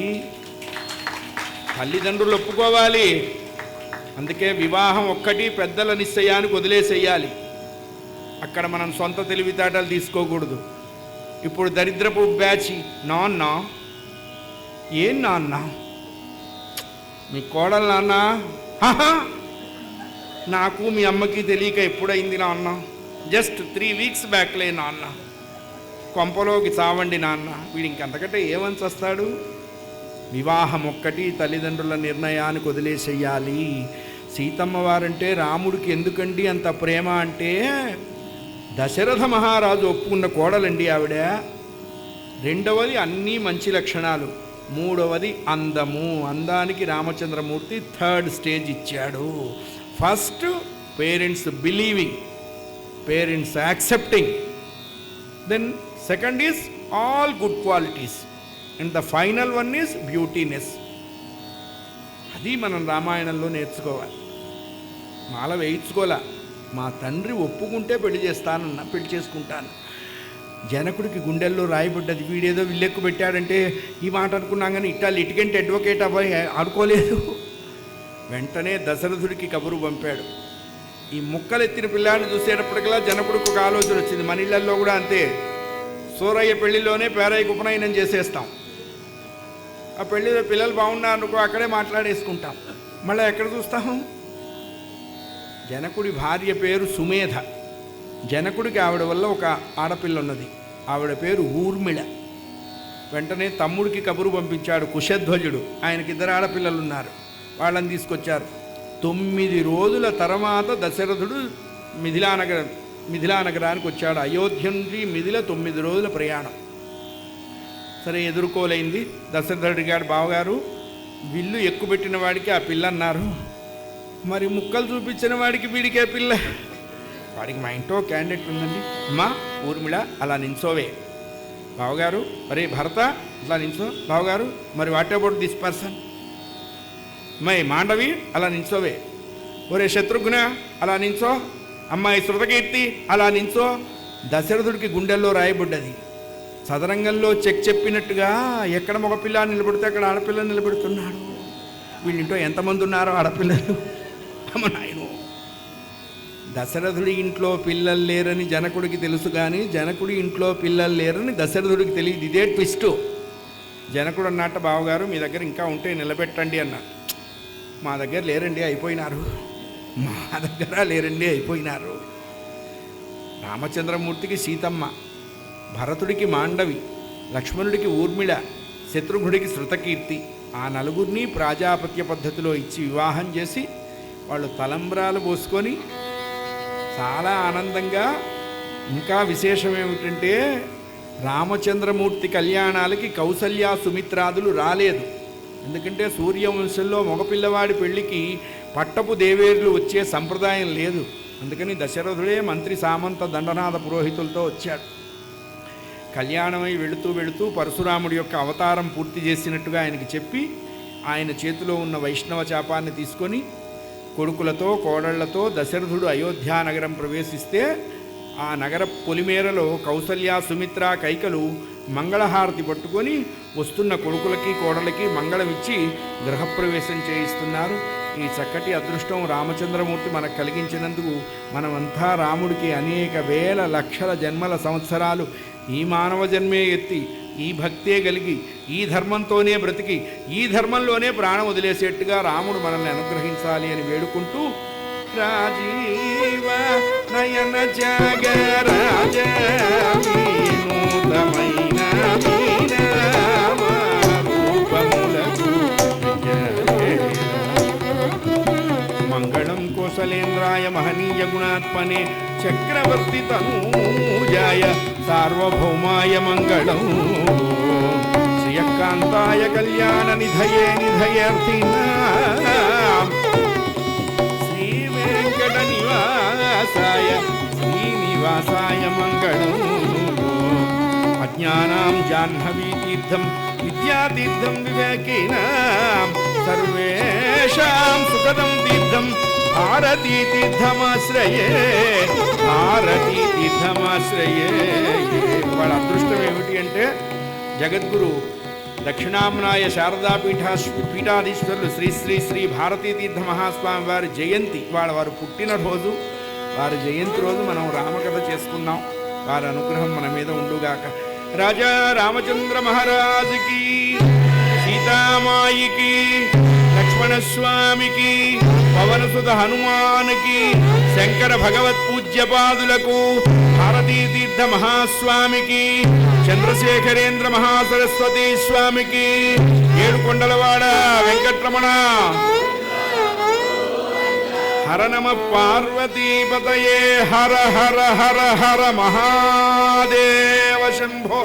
తల్లిదండ్రులు ఒప్పుకోవాలి. అందుకే వివాహం ఒక్కటి పెద్దల నిశ్చయానికి వదిలేసేయాలి. అక్కడ మనం సొంత తెలివితేటలు తీసుకోకూడదు. ఇప్పుడు దరిద్రపు బ్యాచి నాన్న, ఏం నాన్న మీ కోడలు నాన్న? నాకు మీ అమ్మకి తెలియక ఎప్పుడైంది నాన్న? జస్ట్ 3 వీక్స్ బ్యాక్లే నాన్న. కొంపలోకి చావండి నాన్న. వీడు ఇంకంతకంటే ఏమని వస్తాడు? వివాహం ఒక్కటి తల్లిదండ్రుల నిర్ణయానికి వదిలేసేయాలి. సీతమ్మ వారంటే రాముడికి ఎందుకండి అంత ప్రేమ అంటే, దశరథ మహారాజు ఒప్పుకున్న కోడలండి ఆవిడ. రెండవది అన్నీ మంచి లక్షణాలు. మూడవది అందము. అందానికి రామచంద్రమూర్తి 3rd స్టేజ్ ఇచ్చాడు. First parents believing, parents accepting, then second is all good qualities, and the final one is beautyness. అది మనం రామాయణంలో నేర్చుకోవాలి. మాల వేయించుకోలే, మా తండ్రి ఒప్పుకుంటే పెళ్లి చేస్తానన్నా, పెళ్లి చేసుకుంటాను. జనకుడికి గుండెల్లో రాయబడ్డది. వీడేదో విల్లెక్కు పెట్టాడంటే ఈ మాట అనుకున్నాం, కానీ ఇట్టా లిటిగెంట్ అడ్వకేట్ అబ్బాయి ఆడుకోలేదు. వెంటనే దశరథుడికి కబురు పంపాడు. ఈ ముక్కలెత్తిన పిల్లాన్ని చూసేటప్పటికల్లా జనకుడికి ఒక ఆలోచన వచ్చింది. మన ఇళ్లల్లో కూడా అంతే. సూరయ్య పెళ్లిలోనే పేరయ్యకు ఉపనయనం చేసేస్తాం. ఆ పెళ్లిలో పిల్లలు బాగున్నారు అనుకో, అక్కడే మాట్లాడేసుకుంటాం. మళ్ళీ ఎక్కడ చూస్తాము? జనకుడి భార్య పేరు సుమేధ. జనకుడికి ఆవిడ వల్ల ఒక ఆడపిల్ల ఉన్నది. ఆవిడ పేరు ఊర్మిళ. వెంటనే తమ్ముడికి కబురు పంపించాడు కుశధ్వజుడు. ఆయనకి 2 ఆడపిల్లలు ఉన్నారు. వాళ్ళని తీసుకొచ్చారు. 9 రోజుల తర్వాత దశరథుడు మిథిలా నగరానికి వచ్చాడు. అయోధ్య నుండి మిథిల 9 రోజుల ప్రయాణం. సరే, ఎదుర్కోలేంది. దశరథుడి గారు, బావగారు విల్లు ఎక్కుపెట్టిన వాడికి ఆ పిల్ల అన్నారు, మరి ముక్కలు చూపించిన వాడికి వీడికే పిల్ల. వాడికి మా ఇంట్లో క్యాండిడేట్ ఉందండి. అమ్మా ఊర్మిళ అలా నించోవే. బావగారు, అరే భరత అలా నించో, బావగారు మరి what about this person, my Mandovi అలా నించోవే, ఒరే శత్రుఘ్న అలా నించో, అమ్మాయి శృతకీర్తి అలా నించో. దశరథుడికి గుండెల్లో రాయబడ్డది. చదరంగంలో చెక్ చెప్పినట్టుగా ఎక్కడ మగపిల్ల నిలబడితే అక్కడ ఆడపిల్ల నిలబెడుతున్నాడు. వీళ్ళింటో ఎంతమంది ఉన్నారో ఆడపిల్లలు. అమ్మ నాయను, దశరథుడి ఇంట్లో పిల్లలు లేరని జనకుడికి తెలుసు, కానీ జనకుడి ఇంట్లో పిల్లలు లేరని దశరథుడికి తెలియదు. ఇదే ట్విస్టు. జనకుడు అన్నట్ట, బావగారు మీ దగ్గర ఇంకా ఉంటే నిలబెట్టండి అన్నారు. మా దగ్గర లేరండి అయిపోయినారు, మా దగ్గర లేరండి అయిపోయినారు. రామచంద్రమూర్తికి సీతమ్మ, భరతుడికి మాండవి, లక్ష్మణుడికి ఊర్మిళ, శత్రుఘ్నుడికి శృతకీర్తి. ఆ నలుగురిని ప్రాజాపత్య పద్ధతిలో ఇచ్చి వివాహం చేసి వాళ్ళు తలంబ్రాలు పోసుకొని చాలా ఆనందంగా. ఇంకా విశేషం ఏమిటంటే రామచంద్రమూర్తి కళ్యాణాలకి కౌసల్య సుమిత్రాదులు రాలేదు. ఎందుకంటే సూర్యవంశంలో మగపిల్లవాడి పెళ్లికి పట్టపు దేవేరులు వచ్చే సంప్రదాయం లేదు. అందుకని దశరథుడే మంత్రి సామంత దండనాథ పురోహితులతో వచ్చాడు. కళ్యాణమై వెళుతూ వెళుతూ పరశురాముడి యొక్క అవతారం పూర్తి చేసినట్టుగా ఆయనకి చెప్పి ఆయన చేతిలో ఉన్న వైష్ణవ చాపాన్ని తీసుకొని కొడుకులతో కోడళ్లతో దశరథుడు అయోధ్యానగరం ప్రవేశిస్తే ఆ నగర పొలిమేరలో కౌసల్య సుమిత్ర కైకలు మంగళహారతి పట్టుకొని వస్తున్న కొడుకులకి కోడలకి మంగళమిచ్చి గృహప్రవేశం చేయిస్తున్నారు. ఈ చక్కటి అదృష్టం రామచంద్రమూర్తి మనకు కలిగించినందుకు మనమంతా రాముడికి అనేక వేల లక్షల జన్మల సంవత్సరాలు ఈ మానవ జన్మే ఎత్తి ఈ భక్తే కలిగి ఈ ధర్మంతోనే బ్రతికి ఈ ధర్మంలోనే ప్రాణం వదిలేసేట్టుగా రాముడు మనల్ని అనుగ్రహించాలి అని వేడుకుంటూ రాజీవ నయన జగరాజ వినూతమైన మంగళం కోసలేంద్రాయ మహనీయ గుణాత్మనే చక్రవర్తి తనూజాయ సార్వభౌమాయ మంగళం శ్రియకాంతాయ కళ్యాణ నిధయే నిధయేర్థినాం శ్రీ వెంకట నివాసాయ శ్రీనివాసాయ మంగళం అజ్ఞానాం జాహ్నవీ తీర్థం విద్యాతీర్థం వివేకినాం సర్వేషాం సుఖదం తీర్థం భారతీ తీర్థమాశ్రయే భారతీ తీర్థమాశ్రయే. వాళ్ళ అదృష్టం ఏమిటి అంటే జగద్గురు దక్షిణామ్నాయ శారదా పీఠాధీశ్వరులు శ్రీ శ్రీ శ్రీ భారతీ తీర్థ మహాస్వామి వారి జయంతి. వారు పుట్టినరోజు, వారి జయంతి రోజు మనం రామకథ చేసుకున్నాం. వారి అనుగ్రహం మన మీద ఉండుగాక. రాజా రామచంద్ర మహారాజుకి, సీతామాయికి, లక్ష్మణస్వామికి, పవనసుత హనుమానికి, శంకర భగవత్ పూజ్యపాదులకు, భారతీ తీర్థ మహాస్వామికి, చంద్రశేఖరేంద్ర మహాసరస్వతీ స్వామికి, ఏడుకొండలవాడ వెంకట్రమణ హర నమ పార్వతీపతయే హర హర హర హర మహాదేవ శంభో.